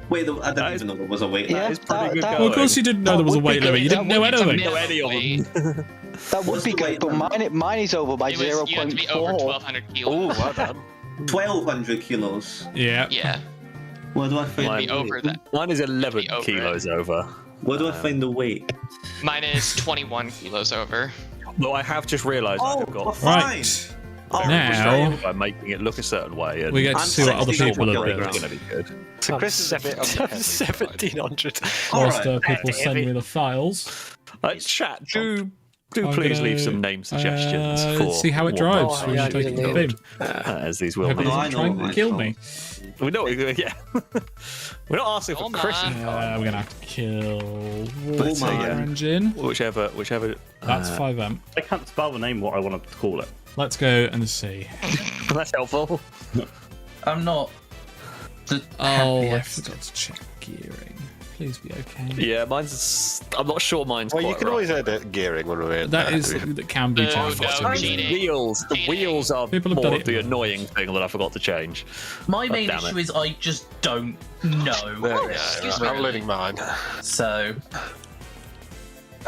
Wait, I don't even know there was a weight limit. Yeah, It's pretty good. Well, of course you didn't know there was a weight limit. You didn't know anything. That would be good, but mine is over by 0.4. You have to be over 1,200 kilos. Oh, well done. 1,200 kilos. Yeah. Yeah. Where do I find Mine, over that. Mine is 11 kilos over. Where do I find the weight? Mine is 21 kilos over. Though I have just realised I've got Right. Now by making it look a certain way. And we get to see what other people have going built. to be good. So Chris is a bit on the heavy side. 1,700. Whilst people send me the files. Chat, do please leave some name suggestions for see how it drives when you take it to the beam. As these will Hope it be. doesn't try and kill me. We know, yeah. We're not asking for Chris. We're gonna have to kill Let's say, water engine. Whichever. That's 5M. I can't spell the name. What I want to call it. Let's go and see. That's helpful. I'm not. I forgot to check gearing. Please be okay. Yeah, mine's. I'm not sure mine's. Well, quite you can right. always edit gearing when we're in. That is something that can be changed. The wheels are People have more done of it. the annoying thing that I forgot to change. My But main damn issue it. is I just don't know. There we go. I'm learning mine. So.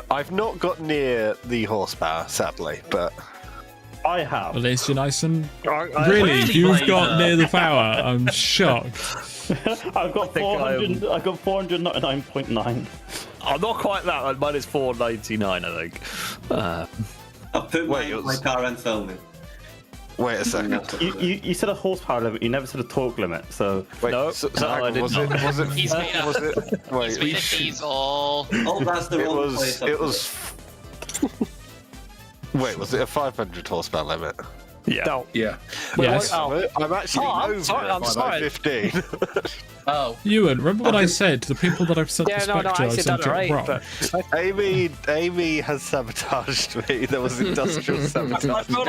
I've not got near the horsepower, sadly, but I have. At least you're nice and I really, really you've like got that. near the power. I'm shocked. I've got 400. I got 499.9. I'm not quite that. Mine is 499, I think. I'll put my car and film it. Wait a second. You said a horsepower limit. You never said a torque limit. So Wait, no, hang on, was it? He's made up. Was it? Wait, He's made a diesel. Oh, that's the wrong place. It was. Wait, was it a 500 horsepower limit? Yeah. No. Yeah. Yes. I'm actually over I'm by sorry. 15. Oh. Ewan, remember what I said to the people that I've sent the Yeah, spec no, to? I I said sent that it right, wrong. but Amy has sabotaged me. There was industrial sabotage. I feel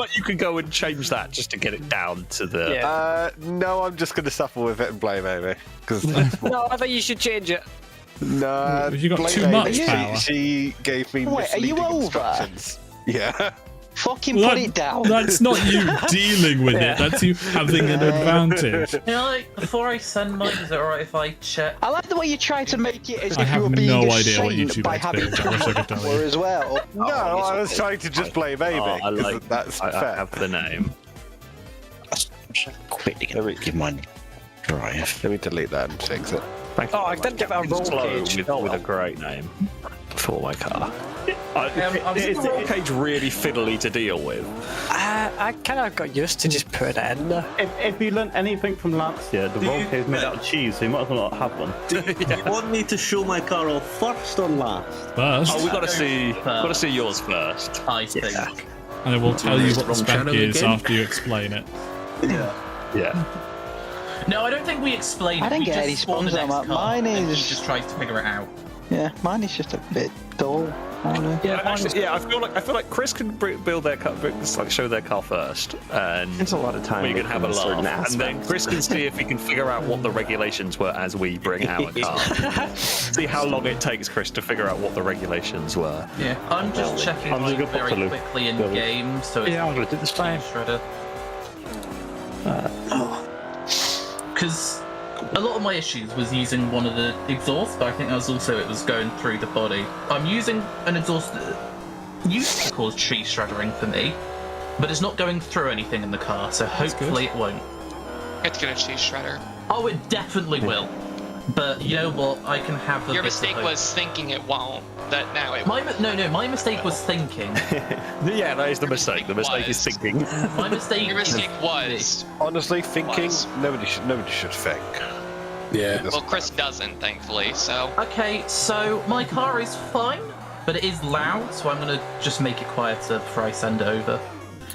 like you could go and change that just to get it down to the. No, I'm just going to suffer with it and blame Amy. no, I think you should change it. Nah, You got blame too Amy. much power. She gave me Wait, are you misleading over? instructions. Yeah. Fucking Well, put it down. That's not you dealing with it. That's you having an advantage. You know, like, before I send mine, is it alright if I check? I like the way you try to make it as I if you have were being no a idea what saint YouTube by experience having is. I wish I could tell power you. as well. No, I was trying to just blame Amy. I 'cause like. that's I fair. have the name. Quickly give mine drive. Let me delete that and fix it. Oh, I didn't give it a roll cage. With a great name for my car. I'm Is the roll cage really fiddly to deal with? I kind of got used to just putting it in there. If you learned anything from last year, the roll cage is made out of cheese, so you might as well not have one. Do you want me to show my car off first or last? First, Oh, we got to see yours first. I think. and I will tell you what the Wrong spec channel is again. after you explain it. Yeah. No, I don't think we explained. I didn't we get just any spawn the spawns on next that. car, Mine and he is- just tries to figure it out. Yeah, mine is just a bit dull. I feel like Chris can build their car, show their car first, and There's a lot of time we can have a in certain laugh, and then aspects. Chris can see if he can figure out what the regulations were as we bring our car. See how long it takes Chris to figure out what the regulations were. Yeah, I'm just checking I'm just mine gonna put very the loop. quickly in The loop. game, so it's Yeah, I'm gonna do this time. shredder. Because a lot of my issues was using one of the exhausts, but I think that was also it was going through the body. I'm using an exhaust that used to cause tree shreddering for me, but it's not going through anything in the car, so hopefully it won't. It's gonna cheese shredder. Oh, it definitely will. But you know what? I can have. Your mistake was thinking it won't. That now it. My mistake was thinking. Yeah, that is the mistake. The mistake is thinking. My mistake. Your mistake was. Honestly, thinking. Nobody should think. Yeah. Well, Chris doesn't, thankfully. So. Okay, so my car is fine, but it is loud, so I'm gonna just make it quieter before I send it over.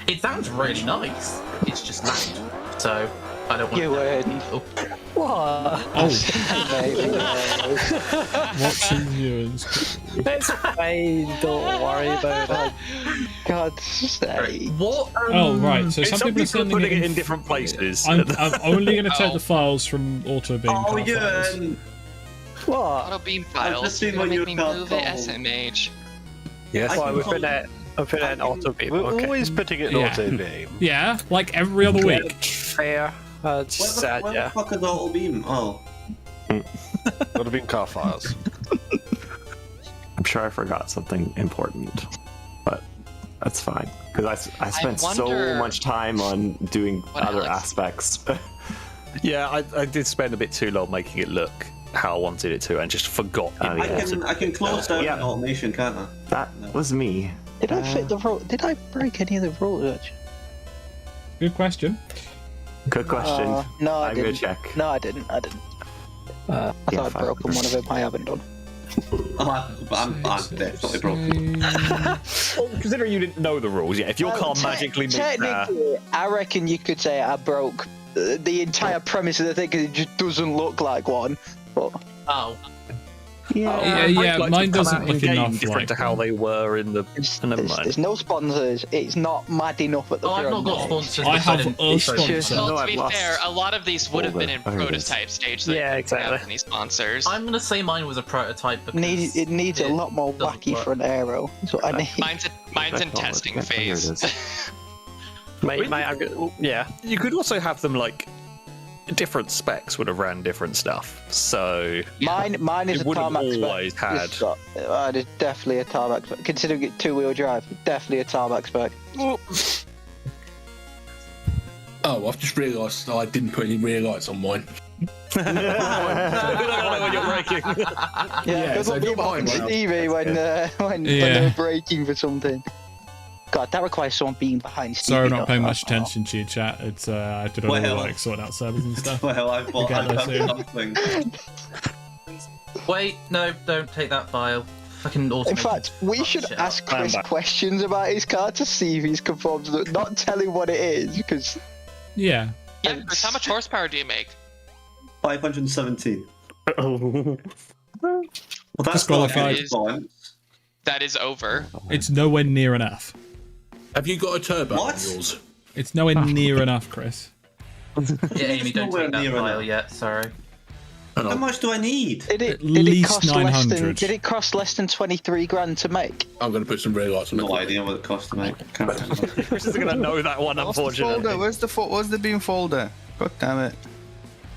It sounds really nice. It's just loud, so I don't want. You win. What? What's in yours? It's fine, don't worry about it. God's sake. What? Oh, right. So some people are sending putting it in different places. I'm only going to take the files from Auto Beam. Oh, yeah. What? Auto beam files. just seen You're gonna what make you me move it, got. SMH. Yes. Why we put it? I put it in auto beam. We're Okay. always putting it in auto beam. Yeah, like every other week. Fair. Just sad, Where yeah. the fuck is auto beam? Oh. Auto beam car files. I'm sure I forgot something important, but that's fine because I spent so wonder much time on doing what other Alex- aspects. Yeah, I did spend a bit too long making it look how I wanted it to, and just forgot. Oh, yeah. I can close down Yeah. an automation, can't I? That was me. Did I fit the roll? Did I break any of the rules? Good question. Good question. No, I I'm didn't. gonna check. No, I didn't. I thought I'd broken one of them. I haven't done. I'm definitely broken. Well, considering you didn't know the rules, yeah. If your car magically meets that, Technically, I reckon you could say I broke the entire premise of the thing because it just doesn't look like one. But oh. Yeah, mine doesn't look enough different like to how they were in the. Never mind. there's no sponsors. It's not mad enough at the Oh, I've front. not got sponsors. I have didn't- a sorry. sponsor. Well, to I've be lost fair, a lot of these would have been in There it is. prototype stage. So Yeah, they didn't exactly. have any sponsors. I'm gonna say mine was a prototype because It needs a lot more doesn't wacky work. front aero. That's what I need. Mine's in testing phase. Yeah. You could also have them like different specs would have ran different stuff. So Mine is it a would have tarmac spec. always had. It's definitely a tarmac spec. Considering it two-wheel drive, definitely a tarmac spec. Oh, I've just realised I didn't put any rear lights on mine. when you're braking. Yeah, good so luck you're being behind, behind well. Stevie when they're braking for something. God, that requires someone being behind Stevie. Sorry, I'm not paying though. much attention to your chat. It's I did all Well. like sorting out servers and stuff. Well, I bought Get there soon. something. Wait, no, don't take that file. Fucking automation. In fact, we should shit ask up. Chris questions about his car to see if he's conformed to it, not tell him what it is, because... Yeah. Yeah, Chris, how much horsepower do you make? 517. Well, that's Disqualified. That is over. It's nowhere near enough. Have you got a turbo What? on yours? It's nowhere near enough, Chris. Yeah, Amy, don't nowhere take that near file enough. yet. Sorry. How much do I need? Did it, At did it least cost less than 900. Did it cost less than 23 grand to make? I'm going to put some rear lights on it. No idea what it cost to make. Can't remember. Chris isn't going to know that one, unfortunately. Where's the beam folder? God damn it.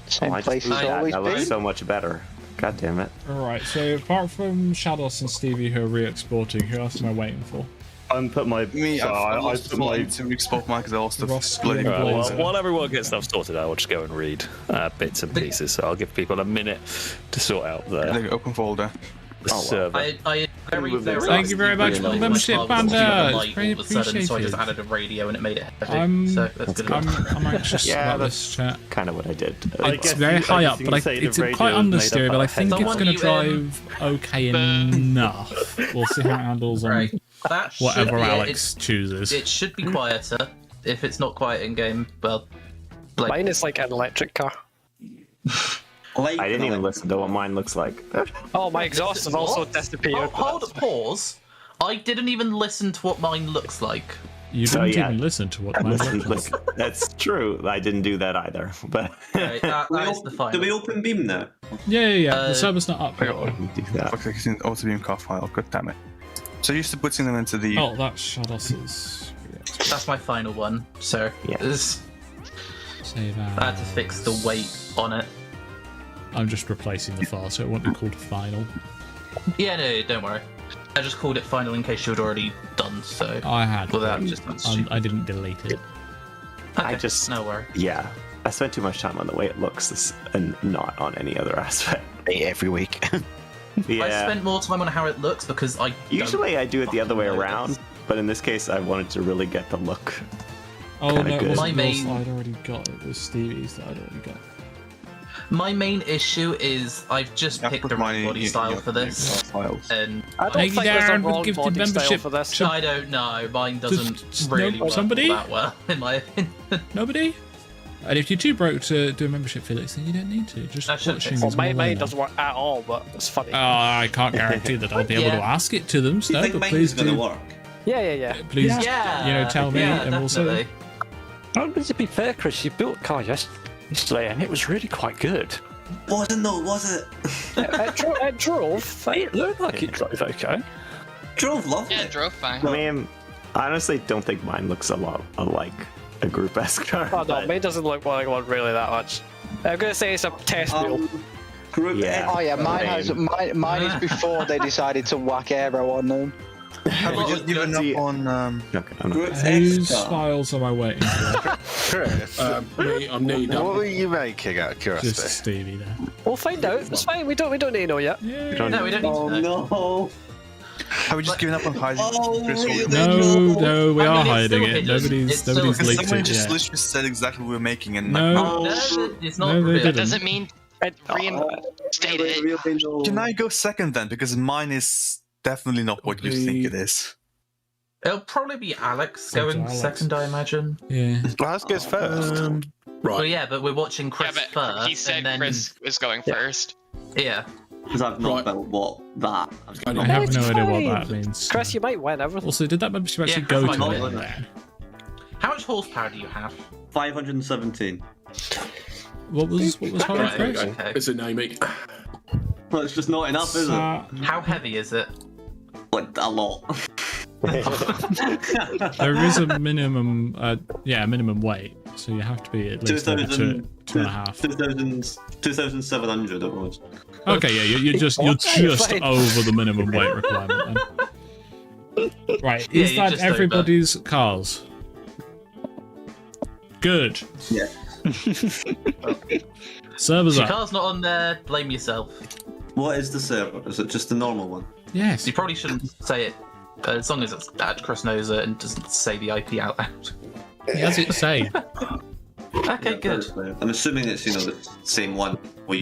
Same I just place blew it's that. always That looks been. so much better. God damn it. Alright, so apart from Shadows and Stevie who are re-exporting, who else am I waiting for? I'm put my. Me, so I I lost put my. to export my exhaust of Ross bloody Blazer. Right, blazer. well, while everyone gets stuff sorted out, I'll just go and read bits and pieces. So I'll give people a minute to sort out The open folder. the server. I very, very Thank you very much for the membership, Panda. It's very all of a sudden, so I just appreciated. added a radio and it made it heavy. I'm, so that's good. I'm anxious Yeah, about that's this chat. kind of what I did. It's very high up, but it's quite understeery, but I think it's Someone going to you, drive okay enough. We'll see how it handles on Right. That should- whatever yeah, Alex chooses. It should be quieter. If it's not quiet in game, well, like, Mine is like an electric car. Like, I didn't even listen to what mine looks like. Oh, my exhaust has also disappeared. Pause. I didn't even listen to what mine looks like. You So, didn't yeah. even listen to what mine looked like. Listen, that's true. I didn't do that either. But Right, that is the final. Do we open beam now? Yeah. The server's not up yet. do that. Fuck, it's an auto beam car file. God damn it. So used to putting them into the. Oh, that's Shadows's. That's my final one. So Yeah. Save as. I had to fix the weight on it. I'm just replacing the file, so it won't be called final. Yeah, no, don't worry. I just called it final in case you had already done so. I had. Well, that but just sounds stupid. I didn't delete it. Okay, I just. no worry. Yeah. I spent too much time on the way it looks and not on any other aspect. Every week. I spent more time on how it looks because Usually I do it the other way around, but in this case I wanted to really get the look. Oh no, it good. wasn't yours that I'd already got. It was Stevie's that I'd already got. My main issue is I've just picked the wrong body style for this, and I don't think there's a wrong body style for this. I don't know. Mine doesn't really work somebody? that well, in my opinion. Nobody? And if you're too broke to do a membership, Felix, then you don't need to. Just watching Well, is mine more doesn't work at all, but it's funny. I can't guarantee that I'll be able to ask it to them, so but please do. Yeah. Please, tell me, and we'll see. Oh, but to be fair, Chris, you built a car yesterday, and it was really quite good. Wasn't though, was it? It drove. It looked like it drove okay. Drove lovely. Yeah, it drove fine. I mean, I honestly don't think mine looks a lot like a Group S car. Oh no, mine doesn't look like one really that much. I'm gonna say it's a test wheel. Oh yeah, mine is before they decided to whack aero on them. Have you just given up on Whose files am I waiting for? Chris, I'm needing. What were you making out of curiosity? Just Stevie there. We'll find out. It's fine. We don't need to know yet. No, we don't need to know. No. Have we just given up on hiding? No, we are hiding it. Nobody's leaked Someone it just yet. literally said exactly what we were making, and No. It's not. No, they That didn't. doesn't mean reinstate it. Can I go second then? Because mine is definitely not what you think it is. It'll probably be Alex going second, I imagine. Yeah. Alex goes first. Right. Well, yeah, but we're watching Chris first. He said and then... Chris was going first. Yeah. Because I've not built what that. I have no idea what that means. Chris, you might win everything. Also, did that membership actually Yeah, go Chris to might it? win. How much horsepower do you have? 517. What was hard, Right, Chris? okay. It's a name. Well, it's just not enough, is it? How heavy is it? Like, a lot. There is a minimum, minimum weight, so you have to be at least over 2.5. 2,700 it was. Okay, yeah, you're just over the minimum weight requirement. Then. Right, Yeah, is you're that just everybody's cars? Good. Yeah. Servers If your up. car's not on there, blame yourself. What is the server? Is it just the normal one? Yes. You probably shouldn't say it, as long as it's Chris knows it and doesn't say the IP out loud. As it say. Okay, Yeah, good. I'm assuming it's the same one I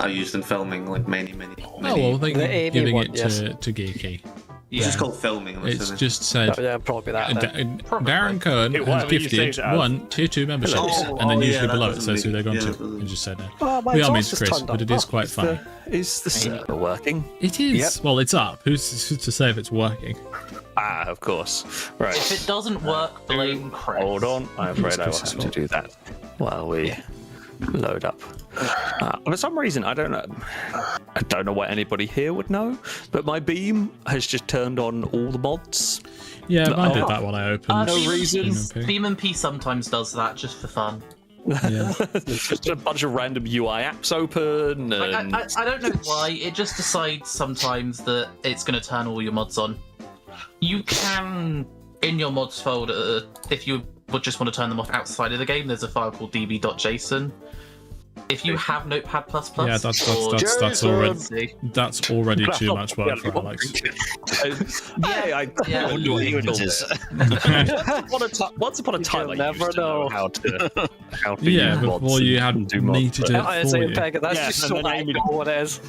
used in filming like many. Oh well, thank you for giving it to Geeky. It's just called filming. I'm It's assuming. just said. Yeah, probably that. Darren Cohen has whatever you gifted say it as. 1 tier 2 memberships, and then usually below it says who they're going to. And just said that. Oh, my We are mean exhaust to has Chris, turned but it on. is quite funny. Is the server working? It is. Well, it's up. Who's to say if it's working? Ah, of course. Right. If it doesn't work, blame Chris. Hold on. I'm afraid I will Chris's have to do that while we load up. For some reason, I don't know what anybody here would know, but my Beam has just turned on all the mods. Yeah, mine did that when I opened. BeamNG sometimes does that just for fun. Yeah. There's just a bunch of random UI apps open. And... I don't know why. It just decides sometimes that it's going to turn all your mods on. You can, in your mods folder, if you would just want to turn them off outside of the game, there's a file called db.json. If you have Notepad++, Yeah, that's already too much work for Alex. Yeah. Once upon a time, I used to know how to Yeah, use mods before you and had do me mods, to do but- it for you. That's just so I know what it is.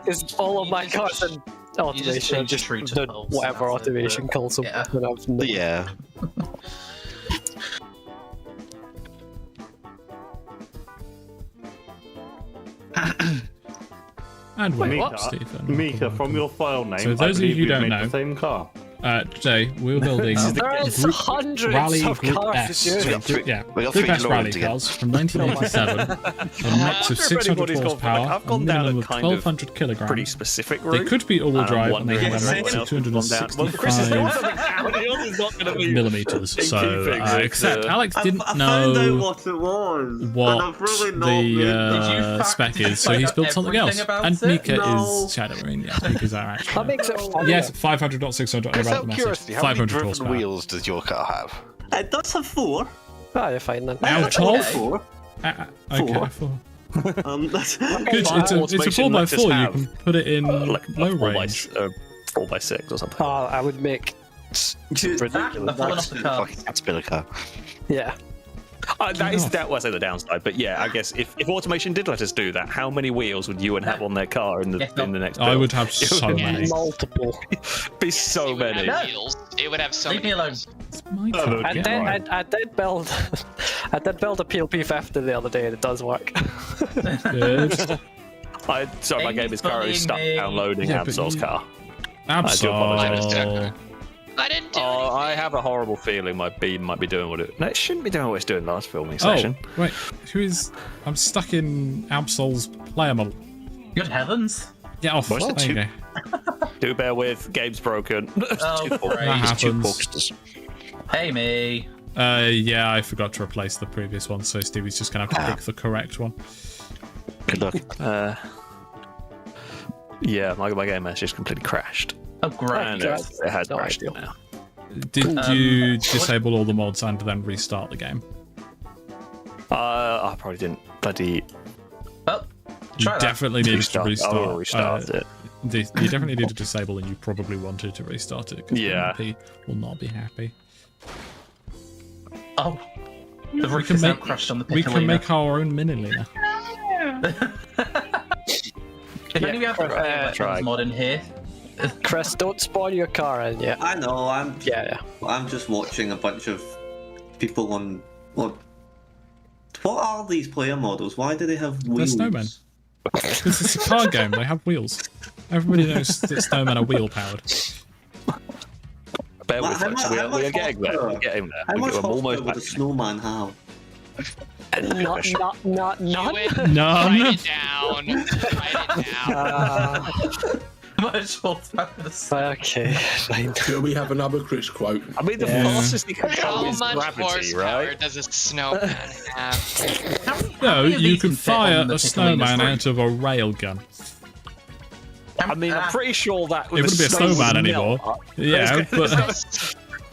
It's all of my cars and automation, just whatever automation calls them. Yeah. And Wait, wait, what? Stephen. Mika, from your file name, So those I of you believe who you've don't made know, the same car. Today we're building There's Group hundreds Rally of Group cars S. to choose from. Yeah, We got Group three S DeLoreans rally again. cars from 1987. A mix of 600 everybody's gone for horsepower, I've gone a down minimum a of kind of 1,200 kilograms. pretty specific They route. could be all-wheel drive, and wondering they have a whether max of anyone else has gone down. Well, Chris is not going to be millimeters. in So, keeping with, except Alex didn't I found out know what it was. and what I've really not made the spec is, so he's built something else. And Mika No. is Shadow Marine. Yeah, Mika's our actual. That makes it fun. Yes, 500, not 600. I Chris, read out the of message. curiosity, how many 500 driven horsepower. wheels does your car have? It does have 4. Ah, you're fine then. Out of? Four. Okay, 4. That's Good, it's a 4x4. You can put it in low range. 4x6 or something. Oh, I would make ridiculous. I've fallen off the car. Fucking caterpillar car. Yeah. That is I say the downside, but yeah, I guess if automation did let us do that, how many wheels would you and have on their car in the next build? I would have so many. Multiple. Be so many. It would have so Leave many. me alone. I did build a PLP 50 the other day and it does work. Good. Sorry, my game is currently stuck downloading Absol's car. Absol. I didn't do I have a horrible feeling my Beam might be doing what it. No, it shouldn't be doing what it's doing last filming session. Oh, wait. Who is. I'm stuck in Absol's player model. Good heavens. Get off. What's There you go. Do bear with. Game's broken. Oh, That great. happens. Hey, me. Yeah, I forgot to replace the previous one, so Stevie's just gonna have to pick the correct one. Good luck. Yeah, my game has just completely crashed. Oh, great. And it has crashed now. Did you disable all the mods and then restart the game? I probably didn't. Bloody. Well, you definitely needed to restart. I will restart it. You definitely needed to disable, and you probably wanted to restart it. Yeah. The MP will not be happy. Oh. The roof is now crushed on the We can Piccolina. make our own mini-lina. If only we have a mod in here. Chris, don't spawn your car in yet. I know. I'm I'm just watching a bunch of people on. What are these player models? Why do they have They're wheels? snowmen. Because it's a car game. They have wheels. Everybody knows that snowmen are wheel powered. Bear with How us. much We're getting there. We're getting there. How much We're almost horsepower would back. a snowman have? Not none. None. Write it down. Write it down. Much horsepower. Okay, fine. Here we have another Chris quote. I mean, the fastest you can go How is much gravity, horsepower right? does a snowman have? No, many of you these can can fit fire on the a Piccolina's snowman roof? out of a railgun. I mean, I'm pretty sure that It wouldn't be a snowman anymore. Yeah, but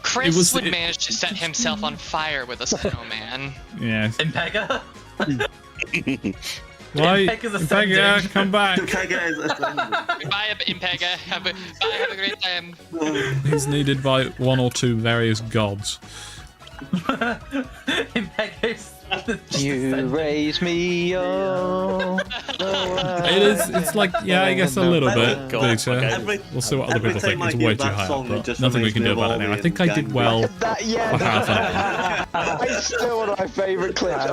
Chris would manage to set himself on fire with a snowman. yeah. Impega? Why? Impega's Impega, ascending. come back. Bye, Impega. Have a great time. He's needed by one or two various gods. Impega's You raise me up. It's like, yeah, I guess a little bit. God, We'll see what other people think. time I It's hear way too that high song, up, it but just nothing we reminds can me do of about it all now. the I think I did gang well. That, it's still one of my favourite clips.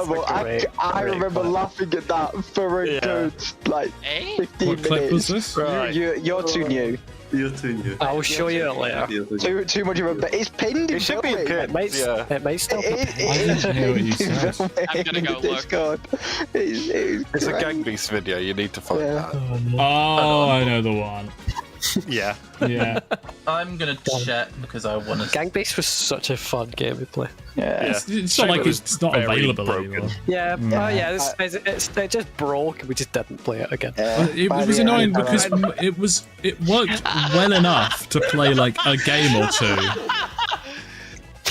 I remember laughing at that for a good, like, 15 What clip was minutes. this? You're too new. You're too new. I'll show you it later. Too much of a bit. It's pinned in It should be filming. pinned. It might still be. I didn't hear what you said. I'm gonna go look. Discord. It's a Gang Beast video. You need to find that. Oh, I know the one. Yeah. Yeah. I'm gonna check because I want to. Gang Beast was such a fun game to play. Yeah. It's not like it's not available anymore. Yeah, it just broke and we just didn't play it again. It was annoying because it worked well enough to play like a game or two,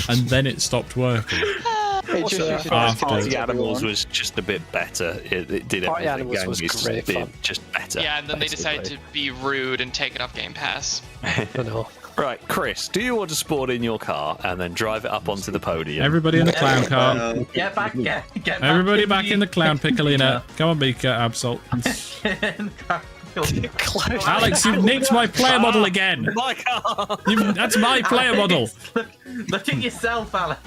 and then it stopped working. Party Animals was just a bit better. It did Party everything. Animals was Gang Beast great did fun. just better. Yeah, and then they decided to be rude and take it off Game Pass. I know. Right, Chris, do you want to spawn in your car and then drive it up onto the podium? Everybody in the clown car. Get back, get back. Everybody back in the clown Piccolina. Come on, Beaker, Absol. Alex, you've nicked my player model again. My car. That's my player model. Look at yourself, Alex.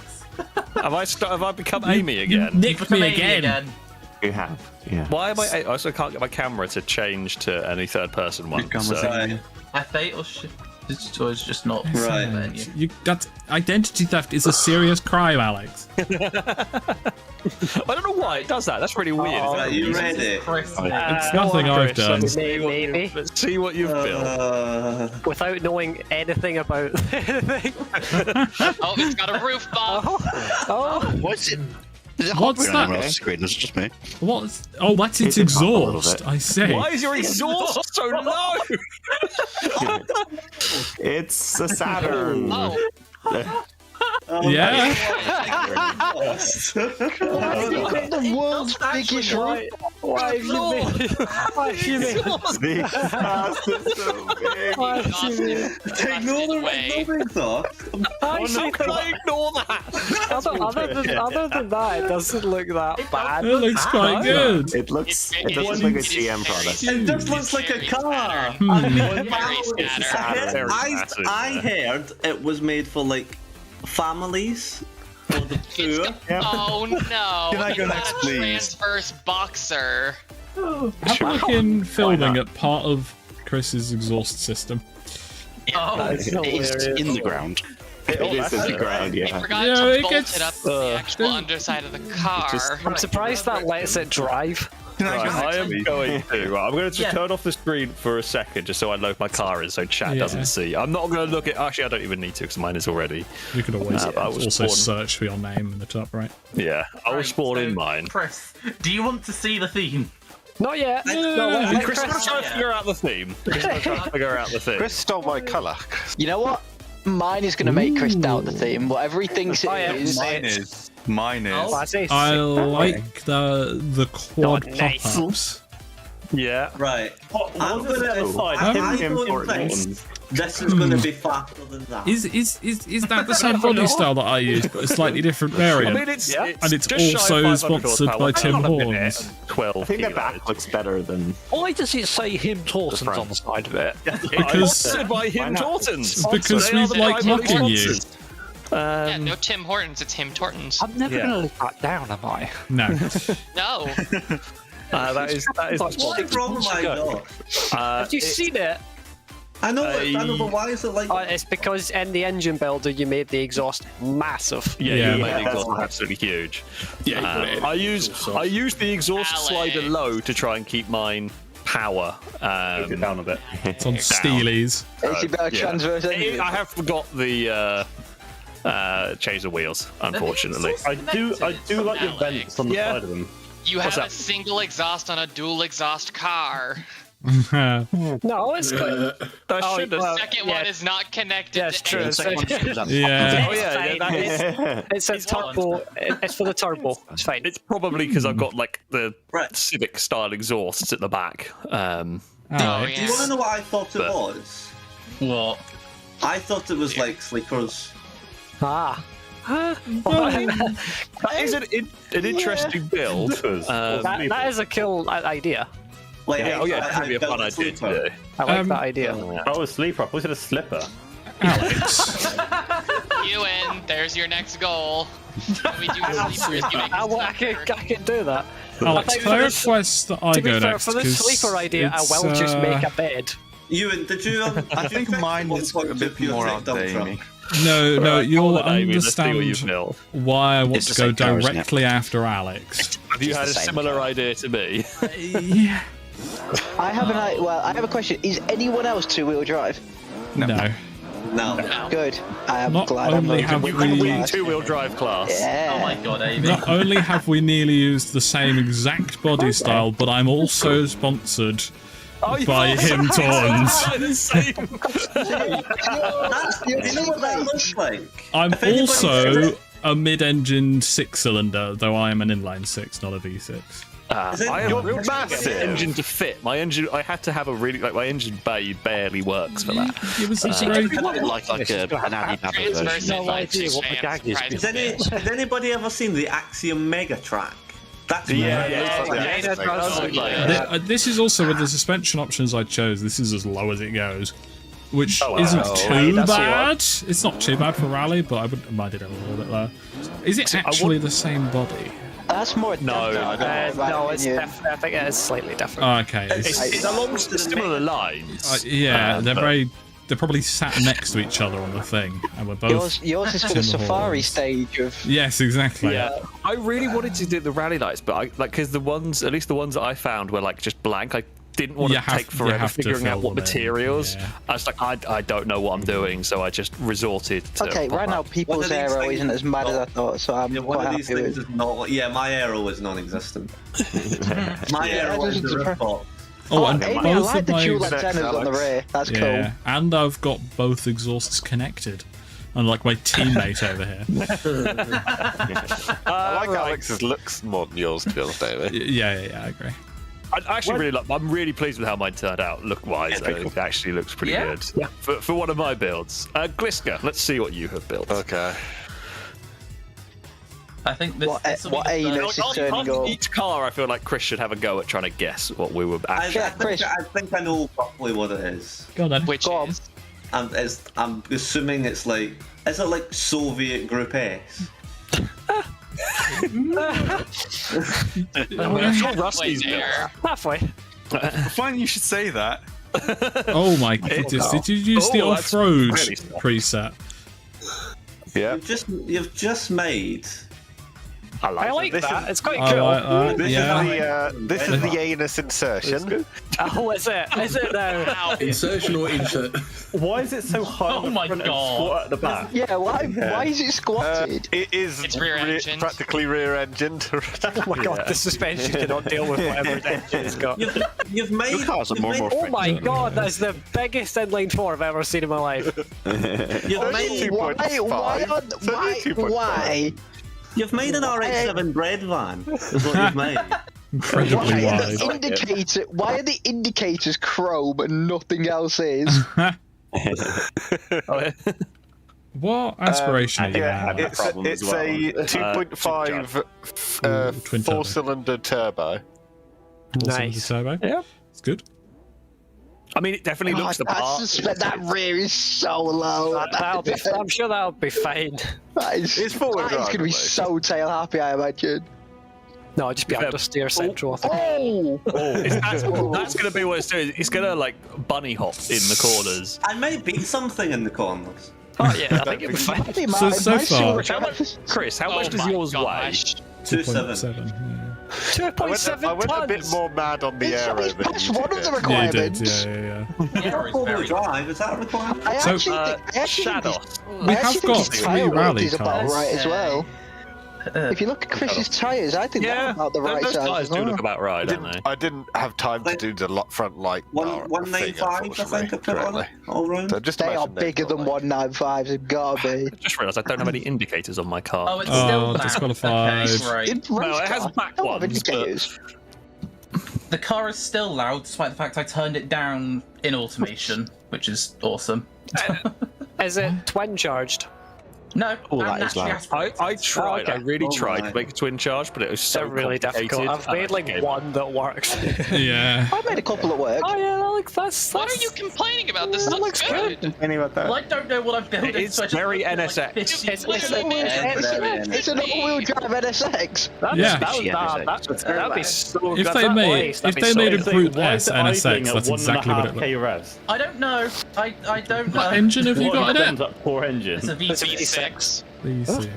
Have I become Amy again? You nicked me again. You have, yeah. Why am I also can't get my camera to change to any third person one? So. F8 or shit. Or it's just not Right. That's identity theft is a serious crime, Alex. I don't know why it does that. That's really weird. Are you ready? It's nothing I've done. Maybe. Let's see what you've built. Without knowing anything about anything. Oh, it's got a roof bomb. What's it? Is it What's hovering on that? anyone else's screen? It's just me. What's? Oh, that's its It's up a little exhaust. bit. I see. Why is your exhaust so low? It's a Saturn. Oh. Yeah. The world's biggest room. Why have you made? Why have you made? Why have you made? Ignore the exhaust. How can I ignore that? Other than that, it doesn't look that bad. It looks quite good. It looks like a GM product. It just looks like a car. I heard it was made for like families. For the poor. Oh no! Can I go it's next, not a please? transverse boxer. Have we been filming at part of Chris's exhaust system? It's in the ground. It is in the ground, I yeah. forgot Yeah, to it bolt gets- it up to the actual underside of the car. I'm surprised that lets it drive. Right, I am going to. I'm going to turn off the screen for a second just so I load my car in so chat doesn't see. I'm not going to look at. Actually, I don't even need to because mine is already. You could always I was also spawn- search for your name in the top right. Yeah, I will spawn in mine. Chris, do you want to see the theme? Not yet. Chris is trying to figure out the theme. Chris is trying to figure out the theme. Chris stole my colour. You know what? Mine is going to make Chris doubt the theme. Whatever he thinks it is. Mine is. I like the quad nice. pop-ups. Yeah. Right. I'm Wasn't it gonna. fine? I Him don't think this is going to be faster than that. Is that the same body style that I use, but a slightly different variant? I mean, it's and it's just shy also of 500 sponsored by horsepower. Tim Hang on a minute. Hortons. 12 I think the kilos. back looks better than. Why does it say him Tortons on the side of it? Because Sponsored by him Tortons. because They we are the like primary mocking you. sponsors. Yeah, no Tim Hortons, it's Him Tortons. I'm never going to live that down, am I? No. No. That is What is wrong with my dog? Have you seen it? I know, but why is it like? It's because in the engine builder you made the exhaust massive. Yeah, you made the exhaust absolutely huge. Yeah, I use the exhaust slider low to try and keep mine power down a bit. It's on Steelies. Is it better transverse engine? I have forgot the chaser wheels, unfortunately. I do like the vents on the side of them. You have a single exhaust on a dual exhaust car. No, it's good. The second one is not connected. That's true. Yeah. Oh yeah, It's a turbo. It's for the turbo. It's fine. It's probably because I've got like the Civic style exhausts at the back. Do you want to know what I thought it was? What? I thought it was like Sleeper's. Ah. That is an interesting build. That is a cool idea. Like, yeah, that could be a fun idea to do. I like that idea. Oh, a sleeper. I thought it was a slipper. Alex. You win. There's your next goal. When we do sleepers, you make I can do that. Alex, can I request that I To be go fair, next? for the 'cause sleeper idea, I it's, will just make a bed. Ewan, did you? I think mine is a bit more out there, Amy. No, you'll Let's see what you've understand built. why I want It's to the go same car, isn't it? directly after Alex. Have you had a similar idea to me? Yeah. I have I have a question. Is anyone else two-wheel drive? No. No. Good. I am Not glad I'm only not have in we- the Winning class. two-wheel drive class. Yeah. Oh my god, Amy. Not only have we nearly used the same exact body style, but I'm also sponsored by Him Torns. You know what that looks like? I'm If anybody- also a mid-engine 6-cylinder, though I am an inline 6, not a V6. I am You're massive engine to fit. My engine, I had to have a really my engine bay barely works for that. It was It's very a bit like an Alibaba version. No idea what the gag is. Has anybody ever seen the Axiom Mega Track? That's This is also with the suspension options I chose. This is as low as it goes, which isn't Hey, too that's bad. It's not too bad for rally, but I wouldn't mind it a little bit lower. Is it actually the same body? That's more. No, No, it's I think it is slightly different. Oh, okay. It's along similar lines. Yeah, they're probably sat next to each other on the thing, and we're both. Yours is for the Tim safari Hortons. stage of. Yes, exactly. Yeah, I really wanted to do the rally lights, but because the ones, at least the ones that I found, were like just blank. I didn't want to take forever figuring out what materials. Yeah. I was like, I don't know what I'm doing, so I just resorted to. Okay, right now people's aero isn't as mad as I thought, so I'm one quite of these happy things with. is not. Yeah, my arrow is non-existent. My arrow is the ripple. Oh, and Amy, I both like of the my dual antennas on the rear. That's yeah, cool. and I've got both exhausts connected. unlike my teammate over here. I like Alex's looks more than yours, to be honest, David. Yeah, I agree. I actually really like. I'm really pleased with how mine turned out, look-wise. It actually looks pretty good. Yeah. For one of my builds, Gliska, let's see what you have built. Okay. I think this. What anus is turning up? Each car, I feel like Chris should have a go at trying to guess what we were actually. I think I know probably what it is. Go on then. Which is? I'm assuming it's like. Is it like Soviet Group S? Halfway. Fine, you should say that. Oh my goodness! Did you use the off-road preset? Yeah. You've just made. I like that. It's quite cool. This is the anus insertion. Oh, is it? Is it now? Insertion or insert? Why is it so high? Oh my god! Squat at the back. Yeah, why is it squatted? It is practically rear-engined. Oh my god, the suspension cannot deal with whatever the engine's got. You've made. Oh my god, that's the biggest inline 4 I've ever seen in my life. Why? You've made an RX-7 bread van. Is what you've made. Incredibly wide. Why are the indicators chrome and nothing else is? What aspiration are you at? It's a 2.5 four-cylinder turbo. Nice. Turbo? Yeah. It's good. I mean, it definitely looks the part. I suspect that rear is so low. I'm sure that'll be fine. It's going to be so tail happy, I imagine. No, I'll just be understeer central. That's going to be what it's doing. It's going to like bunny hop in the corners. I may beat something in the corners. Oh yeah, I think it'll be fine. So far, Chris, how much does yours weigh? 2.7. 2.7 I went a bit more mad on the aero than That's you one of the did. requirements. Yeah. Four-wheel drive, is that a requirement? I So, actually think we have got 3 rally is about cars. right as well. If you look at Chris's tyres, I think they're about the right those size. tyres do look about right, don't they? I didn't have time to do the front light bar 195, I think I put on it. All round. So just They are imagine bigger than 195s, they've got to be. I just realised I don't have any indicators on my car. Oh, it's still back. disqualified. Okay, right. Well, it has back ones, indicators. The car is still loud, despite the fact I turned it down in automation, which is awesome. Is it twin charged? No, that is loud. I tried. I really tried to make a twin charge, but it was so really difficult. I've made like one that works. Yeah. I made a couple at work. Oh yeah, that's. What are you complaining about? This looks good. Complaining about that. Well, I don't know what I've built. It's very NSX. It's an all-wheel drive NSX. That'd be so good. If they made a Group S NSX, that's exactly what it looks like. I don't know. I don't know. What engine have you got in it? Poor engine. It's a V6. V6.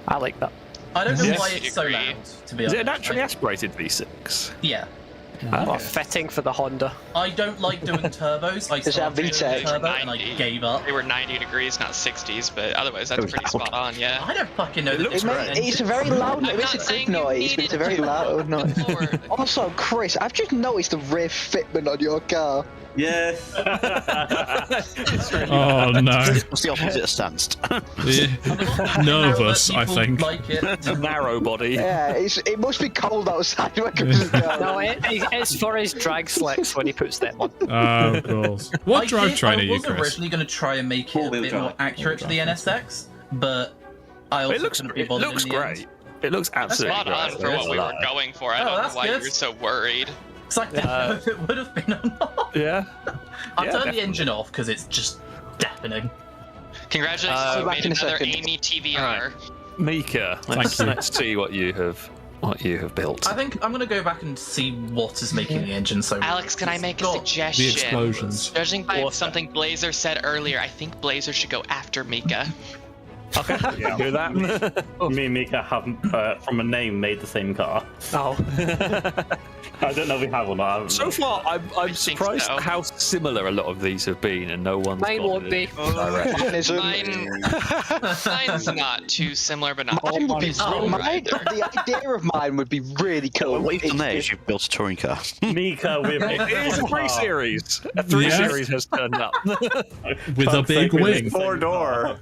I like that. I don't know why it's so loud, to be Is honest. it a naturally aspirated V6? Yeah. Oh, fitting for the Honda. I don't like doing turbos. I started doing turbo and I gave up. They were 90 degrees, not 60s, but otherwise that's pretty spot on, yeah. I don't fucking know. It's a very loud noise. It's a good noise, but it's a very loud noise. Also, Chris, I've just noticed the rear fitment on your car. Yeah. Oh no. What's the opposite of stanced? Nervous, I think. Like it. A narrow body. Yeah, it must be cold outside when Chris is going. No, it's for his drag slicks when he puts them on. Oh, of course. What drivetrain are you, I was Chris? originally going to try and make it a bit more accurate to the NSX, but I also couldn't be bothered. It looks great. It looks absolutely spot on for what we were going for. I don't know why you're so worried. It's like if it would have been or not. Yeah. I turned the engine off because it's just deafening. Congratulations, you made another Amy TVR. Mika, let's see what you have built. I think I'm gonna go back and see what is making the engine so. Alex, can I make a suggestion? The explosions. Judging by something Blazer said earlier, I think Blazer should go after Mika. Okay, yeah. Do that. Me and Mika have, from a name, made the same car. Oh. I don't know if we have or not. So far, I'm surprised how similar a lot of these have been, and no one's. Mine won't be. Mine's not too similar, but not Mine would be the idea of mine would be really cool. What you've done there is you've built a touring car. Mika with it is a 3 Series. A 3 Series has turned up with a big wing. 4-door.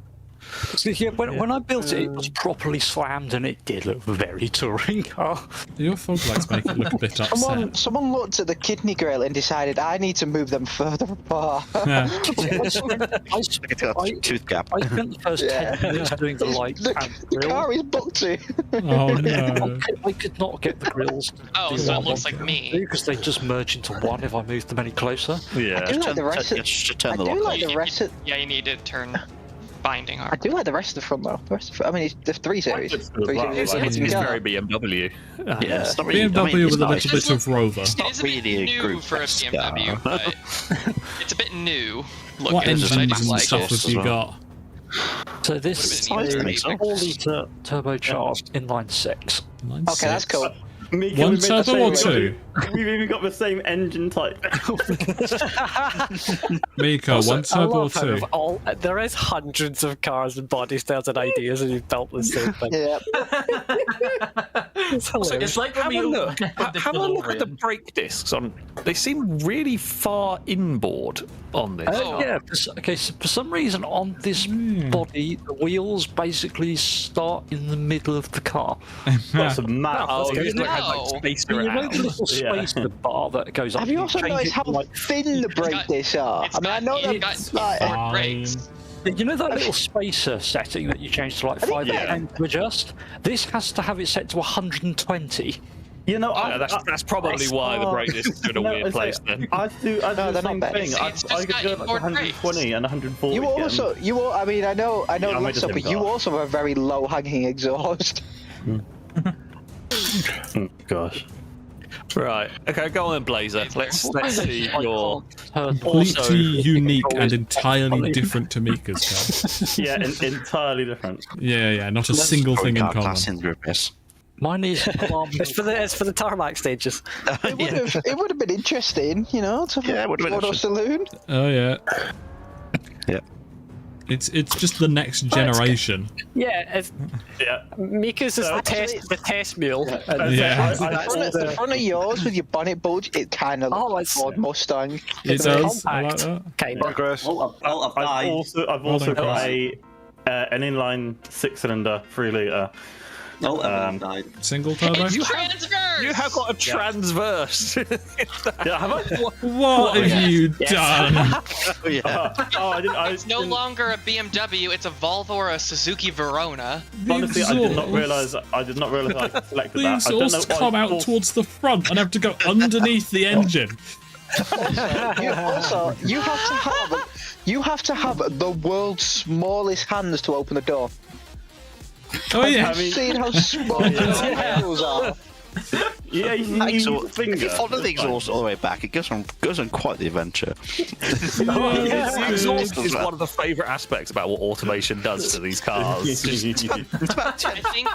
Yeah, when I built it, it was properly slammed, and it did look very touring car. Your fog lights make it look a bit upset. Someone looked at the kidney grill and decided I need to move them further apart. Yeah. I spent the first 10 minutes doing the lights and The grill. car is bugsy. Oh no. I could not get the grills. Oh, so it looks like me. Because they just merge into one if I move them any closer. I do like the rest of Yeah, you need to turn binding arm. I do like the rest of the front though. I mean, it's the 3 Series. It's very BMW. Yeah, it's not BMW really, with a little nice. bit of Rover. It is a bit new for a BMW, but it's a bit new looking. What engines I and just like stuff have you got? So this is a 4-litre turbocharged inline 6. Okay, that's cool. Mika, One we made the turbo or same- two? We've even got the same engine type. Mika, Also, one turbo I or love how two? of there is hundreds of cars and body styles and ideas, and you've built the same thing. Yeah. It's hilarious. It's like when Have we a all look. did the Have a look at the DeLorean. brake discs on. They seem really far inboard on this. Yeah, okay, so for some reason on this body, the wheels basically start in the middle of the car. Got some maps. Oh, That's it's good. like, like spacer You know the out. little spacer bar that goes up? Have you also change noticed it how to, like, thin the brake discs are? I mean, I know It's that. got Like, four brakes. You know that little spacer setting that you change to like 5 or 10 to adjust? This has to have it set to 120. You know, That's probably why the brake disc is in a weird place then. I do the they're same not bad. thing. I could go like 120 and 140. you also, I mean, I know, Yeah, I made less the so, same but you car. also have a very low hanging exhaust. Oh, gosh. Right. Okay, go on then, Blazer. Let's see your Completely unique and entirely different to Mika's car. Yeah, entirely different. Yeah, not a single thing in common. Mine is it's for the tarmac stages. It would have been interesting, you know, to have a photo saloon. Oh yeah. Yeah. It's just the next generation. Yeah, Mika's is the test mule. Yeah. The front of yours with your bonnet bulge, it kind of looks like a Ford Mustang. It does. I like that. Kind of. Progress. I've also got an inline 6-cylinder 3-litre. Single turbo. You have got a transverse. Yeah, have I? What have you done? I didn't. It's no longer a BMW, it's a Volvo or a Suzuki Verona. Honestly, I did not realise. I selected The that. I don't exhausts know come out towards the front and have to go underneath the engine. You have to have the world's smallest hands to open the door. Oh yeah. Have you seen how small the wheels are? Yeah, if you follow the exhaust all the way back, it goes on quite the adventure. The exhaust is one of the favourite aspects about what automation does to these cars. I think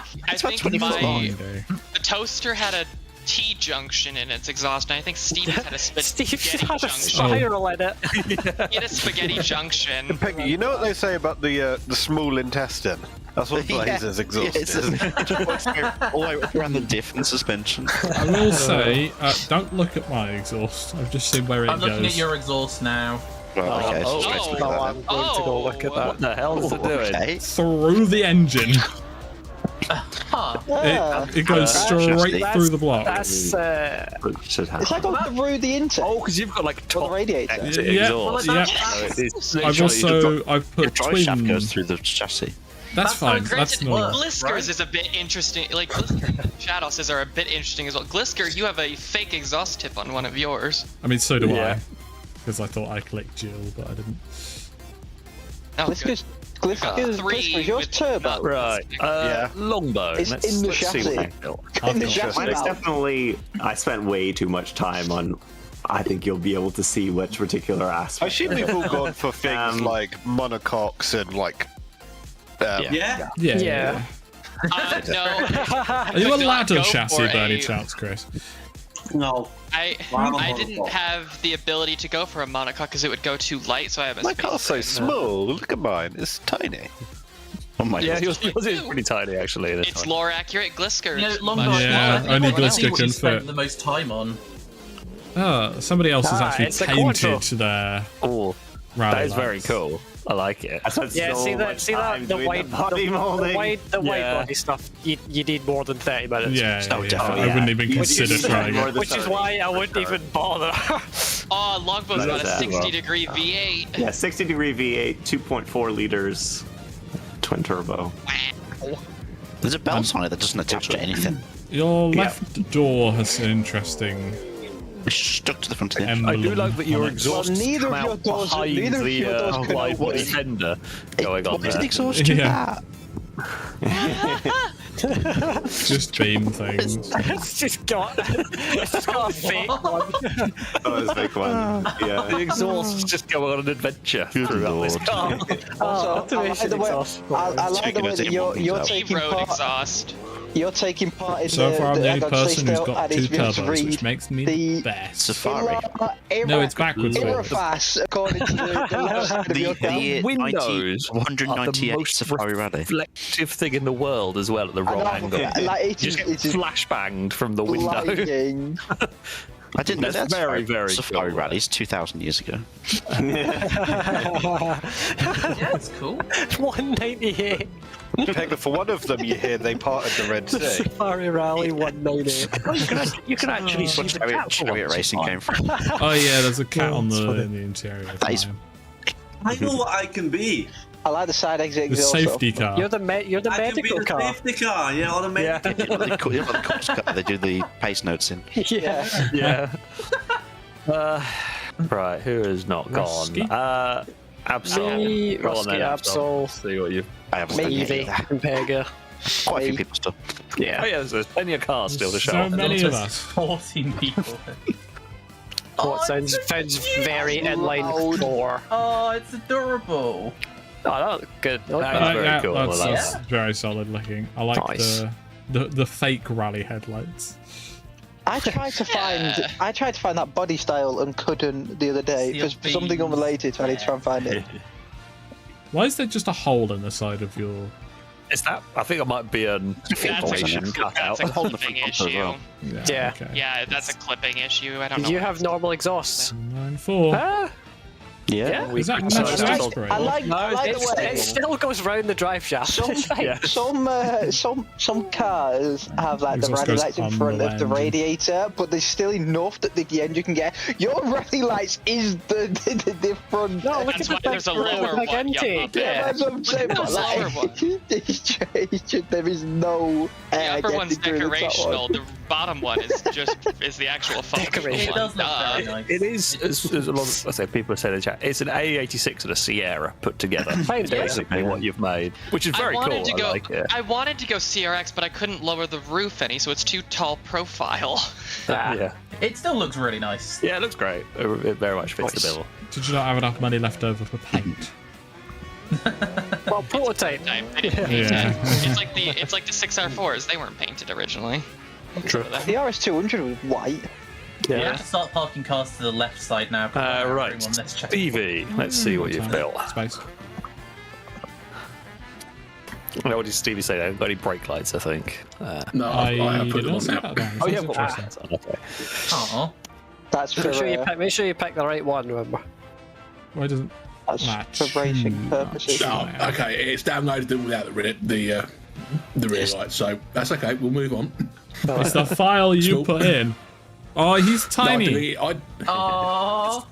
the toaster had a T junction in its exhaust, and I think Steve's had a spaghetti had a junction. spiral in it. He had a spaghetti junction. Peggy, you know what they say about the small intestine? That's what Blazer's exhaust is. All the way around the diff and suspension. I will say, don't look at my exhaust. I've just seen where it I'm goes. looking at your exhaust now. Right, okay. I'm going to go look at that. What the hell is it doing? Okay. Through the engine. It goes straight through the block. That's It's like going through the intake. Oh, because you've got like top radiator. exhaust. I've put Drive shaft twin. goes through the chassis. That's fine. That's Granted, normal. Glisker's is a bit interesting. Like Glisker and Shadow says are a bit interesting as well. Glisker, you have a fake exhaust tip on one of yours. I mean, so do Yeah. I. Because I thought I clicked Jill, but I didn't. Glisker's yours turbo. Right. Longbow. It's in the chassis. In the chassis Mine's valve. definitely. I spent way too much time on. I think you'll be able to see which particular aspect. I assume we've all gone for things like monocoques and like. Yeah. No. Are you a ladder chassis by any chance, Chris? No. I didn't have the ability to go for a monocoque because it would go too light, so I have a My space car's so brake. small. Look at mine. It's tiny. Oh my Yeah, God. yours is pretty tiny actually. It's lore accurate. Glisker. You know, long much Yeah, more. only What else Glisker do you can spend fit. the most time on? Somebody else has it's a actually quattro. painted their rally That is very lights. cool. I like it. Yeah, see that the wide body stuff. You need more than 30 minutes. Yeah, Oh, yeah, definitely. I wouldn't even consider trying it. Which is why I wouldn't even bother. Oh, Longbow's got a 60-degree V8. Yeah, 60-degree V8, 2.4 liters, twin turbo. There's a belt on it that doesn't attach to anything. Your left door has an interesting. It's stuck to the front of the emblem I do like that your on it. exhaust come out behind the wide body fender going on Why is there. the exhaust do Yeah. that? Just beam things. It's just got a fake one. Oh, it's fake one. Yeah. The exhaust is just going on an adventure throughout this car. Also, I like the way that you're taking road part. exhaust. You're taking part in So far, I'm the only person who's still, got and two it's been to turbos, which read makes me the best. Safari. No, it's backwards. Irafas, according to the left side of your car. Windows 198 are the most Safari Rally. reflective thing in the world as well at the wrong angle. Like, You just get flashbanged from the window. Lighting. I didn't know That's that's very, very Safari cool. Rallies 2,000 years ago. Yeah, it's cool. 198. Pegler, for one of them, you hear they parted the Red Sea. Safari Rally 198. You can actually see the Chariot racing came from. Oh yeah, there's a cat on in the interior. That is- I know what I can be. I like the side exit The exhaust. safety car. You're the I can be medical the car. safety car, yeah, or the medical You know what the cops car, they do the pace notes in. Yeah. Yeah. Right, who has not Rusky? gone? Absol. Go on Rusky, then, Absol. See what you. I haven't done Maybe any of that. and Pega. Quite a few people still. Yeah. Oh yeah, there's plenty of cars still to show. So off. many of us. 14 people. Oh, it sounds very in line with 4. Oh, it's adorable. Oh, that looks good. That is very cool. That's, I like that's very solid looking. I like Nice. the fake rally headlights. I tried to find that body style and couldn't the other day for something unrelated. So I need to try and find it. Why is there just a hole in the side of your? Is that? I think it might be an information cutout. That's a clipping issue. Yeah. Okay. Yeah, that's a clipping issue. I don't know. You have normal exhaust. 9.4. Huh? Yeah. Is that So that's that's great? I like the way It still goes round the drive shaft. Some cars have like the Exhaust rally goes lights in on front the of the engine. radiator, but there's still enough that the engine can get. Your rally lights is the front. No, look That's at why the there's a lower one. intake. Yeah, that's what I'm saying. But There's a lower like, one. there is no. The upper one's getting through the top decorational. one. The bottom one is the actual functional It one. does look very nice. It is, as a lot of I say, people have said in chat, it's an A86 and a Sierra put together. Kind of, Basically, what you've made, which is very cool. I like it. I wanted to go CRX, but I couldn't lower the roof any, so it's too tall profile. Yeah, It still looks really nice. yeah, it looks great. It very much fits the bill. Did you not have enough money left over for paint? Well, prototype. They didn't paint Yeah. it. It's like the 6R4s. They weren't painted originally. True. The RS200 was white. You have to start parking cars to the left side now. Right, Everyone, let's check. Stevie, let's see what you've built. Space. What did Stevie say? They haven't got any brake lights, I think. No, I have put them on now. Oh, yeah, okay. Aw. That's for Make sure you pick the right one. Remember. Why doesn't that's match? for racing purposes. Oh, okay, it's downloaded them without the rear lights, so that's okay. We'll move on. It's the file you put in. Oh, he's tiny. Oh.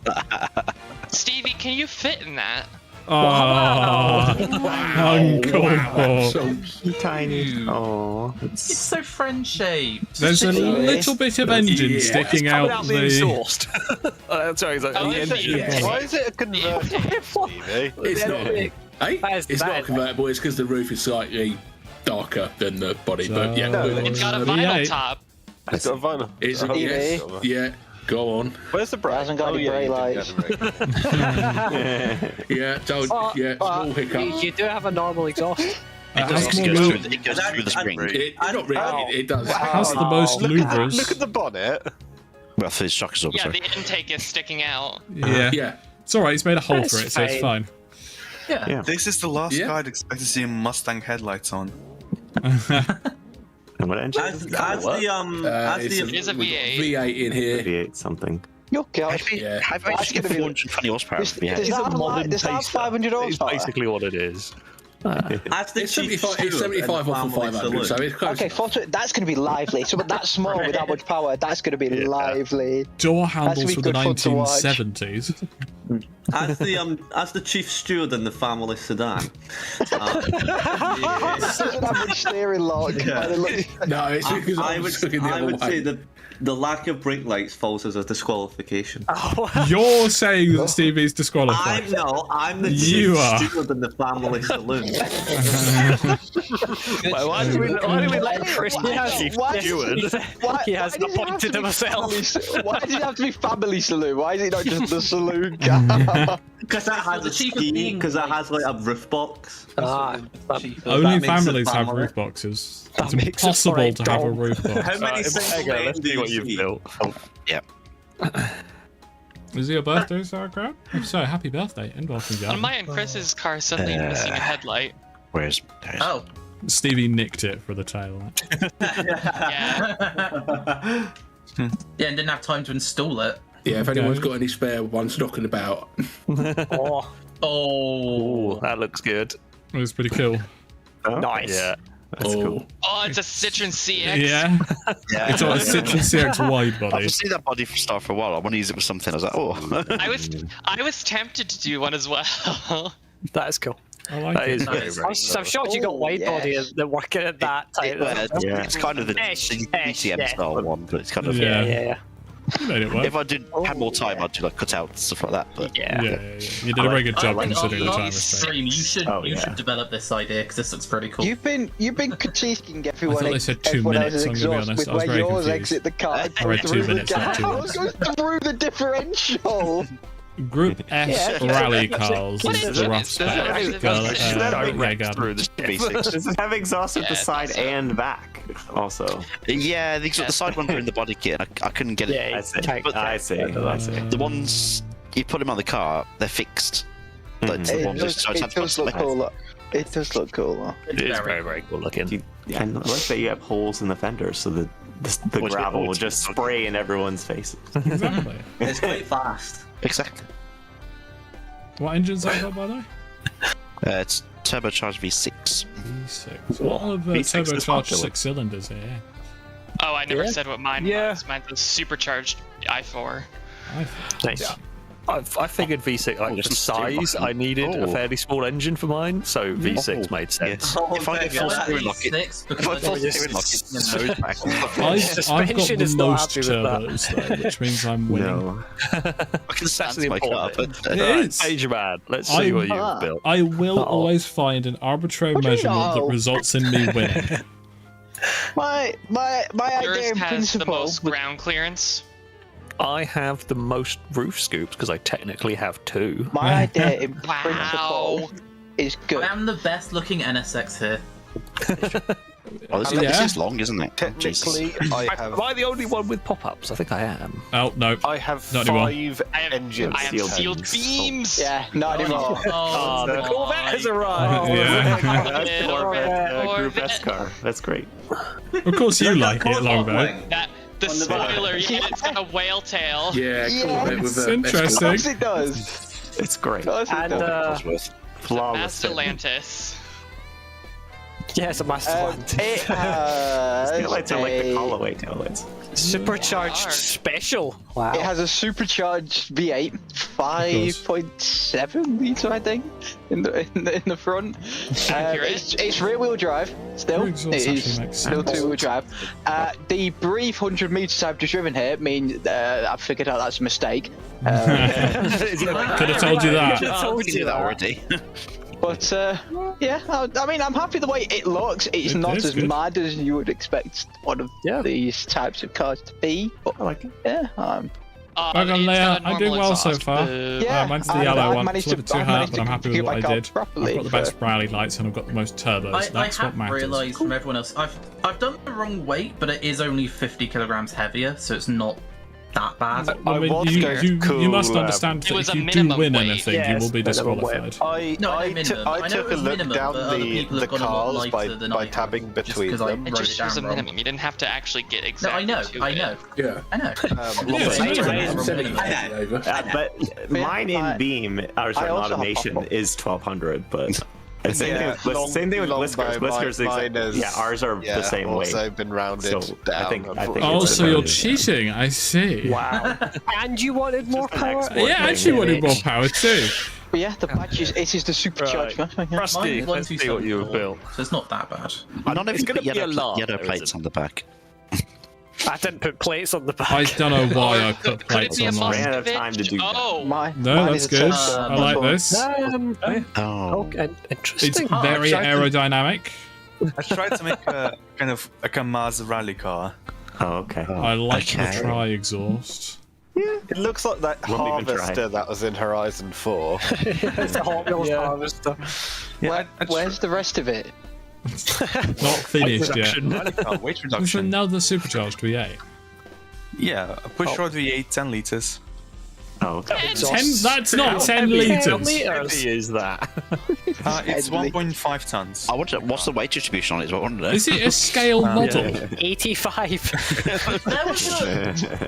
Stevie, can you fit in that? Oh, uncalled for. Tiny. Oh, It's so friend-shaped. There's a little bit of engine Yeah. sticking It's out coming out the. the exhaust. Sorry, it's like, Why is it a convertible, Stevie? It's not. Hey, That it's not is- convertible. It's because the roof is slightly darker than the body. But yeah, It's got a vinyl V8. top. It's got a vinyl. Is it? Oh, Yes. yes. Yeah. Go on. Where's the brake? Hasn't got any brake lights. Yeah. Don't. Yeah. Small hiccup. You do have a normal exhaust. It goes through the spring. Not really. It does. It has the most louvers. Look at the bonnet. Well, for his shock absorber, Yeah, sorry. the intake is sticking out. Yeah. Yeah. It's alright, he's made a hole That's for it, so it's fine. Yeah. This is the last Yeah. car I'd expect to see Mustang headlights on. And what engine? As It's the It is a we've got V8. V8 in here. V8 something. You're God. Yeah. I've actually got 420 horsepower. Does that have 500 horsepower? It's basically what it is. It's 75 off of 500, so it's close. Okay, that's going to be lively. So that small with that much power, that's going to be lively. Door handles from the 1970s. As the chief steward in the family sedan. It doesn't have much steering lock. No, it's because I would say that the lack of brake lights falls as a disqualification. You're saying that Stevie's disqualified. I'm the chief steward in the family saloon. Why do we let Chris be chief steward? He has appointed himself. Why does it have to be family saloon? Why is it not just the saloon car? Because that has a ski. Because that has like a roof box. Only families have roof boxes. It's impossible to have a roof box. How many Let's see what you've built. Yeah. Is it your birthday, Sauerkraut? If so, happy birthday and welcome, On my and Chris's car suddenly missing a headlight. Where's? Oh. Stevie nicked it for the tail light. Yeah, and didn't have time to install it. Yeah, if anyone's got any spare ones knocking about. Oh, that looks good. It was pretty cool. Nice. Yeah. That's cool. Oh, it's a Citroen CX. Yeah. It's on a Citroen CX wide body. I've seen that body start for a while. I want to use it with something. I was like, oh. I was tempted to do one as well. That is cool. I like That it. is very, very I'm shocked you got wide body and working at that type. It's kind of the BTM style one, but it's kind of Yeah. You made it work. If I had more time, I'd do like cutouts and stuff like that. But Yeah. You did a very good job considering the time restraint. Stream, you should develop this idea because this looks pretty cool. You've been critiquing I everyone. thought they said 2 everyone minutes, else's I'm gonna be exhaust honest. with I was where very yours confused. exit the car. I read 2 minutes, not 2 What's going through the differential? Group S rally cars is the rough spec. Does it have exhaust at the side and back also? Yeah, the side ones are in the body kit. I couldn't get it. I see. The ones you put them on the car, they're fixed. Like, the ones It does look cool. It does look cool though. It is very, very cool looking. And I like that you have holes in the fenders so that the gravel will just spray in everyone's faces. Exactly. It's quite fast. Exactly. What engine's that got, by the way? It's turbocharged V6. V6. What are the turbocharged 6 cylinders here? Oh, I never said what mine was. Mine was supercharged i4. Nice. Yeah. I figured V6, like the size, I needed a fairly small engine for mine, so V6 made sense. If I get full steering lock, I've got the most turbos, though, which means I'm winning. I can stand my car, but it is. Major man, let's see what you've built. I will always find an arbitrary measurement that results in me winning. My idea Yours in has principle. the most ground clearance. I have the most roof scoops because I technically have 2. My idea in principle is good. I am the best looking NSX here. Oh, this is long, isn't it? Technically, Am I the only one with pop-ups? I think I am. Oh, no. I have not 5 engines. I have sealed beams. Yeah, not anymore. The Corvette has arrived. Group S car. That's great. Of course you like it, Longbow. The spoiler, it's got a whale tail. Yeah, it's interesting. Of course it does. It's great. And flawless. Mastellantis. Yes, a Mastellantis. It has Taillights are like the Callaway taillights. Supercharged special. Wow. It has a supercharged V8, 5.7 litre, I think, in the front. It's rear wheel drive. Still, it is still 2-wheel drive. The brief 100 meters I've just driven here mean I've figured out that's a mistake. Could have told you that. I told you that already. But yeah, I mean, I'm happy the way it looks. It's not as mad as you would expect one of these types of cars to be. But I like it. Yeah. Well done, Leia. I'm doing well so far. Mine's the yellow one. It's a little bit too hard, but I'm happy with what I did. I've got the best Briley lights and I've got the most turbos. That's I what have matters. realised from everyone else, I've done the wrong weight, but it is only 50 kilograms heavier, so it's not that bad. I mean, you must understand that if you do win anything, you will be disqualified. I took a look down the cars by tabbing between them. It just was a minimum. You didn't have to actually get exactly. No, I know. Yeah. I know. But mine in Beam, or sorry, automation is 1200, but. Same thing with Whiskers. Whiskers, ours are the same way. Also been rounded down. I think oh, so you're cheating? I see. Wow. And you wanted more power? Yeah, I actually wanted more power too. But yeah, the badge is the supercharged matchmaking. Rusty, let's see what you've built. So it's not that bad. I don't know if It's you gonna put be a lot, yellow plates on the back. I didn't put plates on the back. I don't know why I put plates on mine. Ran out of time to do that. No, that's good. I like this. Okay, interesting. It's very aerodynamic. I tried to make a kind of a Kamaz rally car. Oh, okay. I like the tri-exhaust. Yeah, it looks like that harvester that was in Horizon 4. It's a Hot Wheels harvester. Yeah, where's the rest of it? Not finished yet. Weight There's reduction. another supercharged V8. Yeah, a pushrod V8, 10 liters. Oh, okay. That's not 10 liters. Is that? It's 1.5 tons. I wonder what's the weight distribution on it. Is what I want to know. Is it a scale model? 85.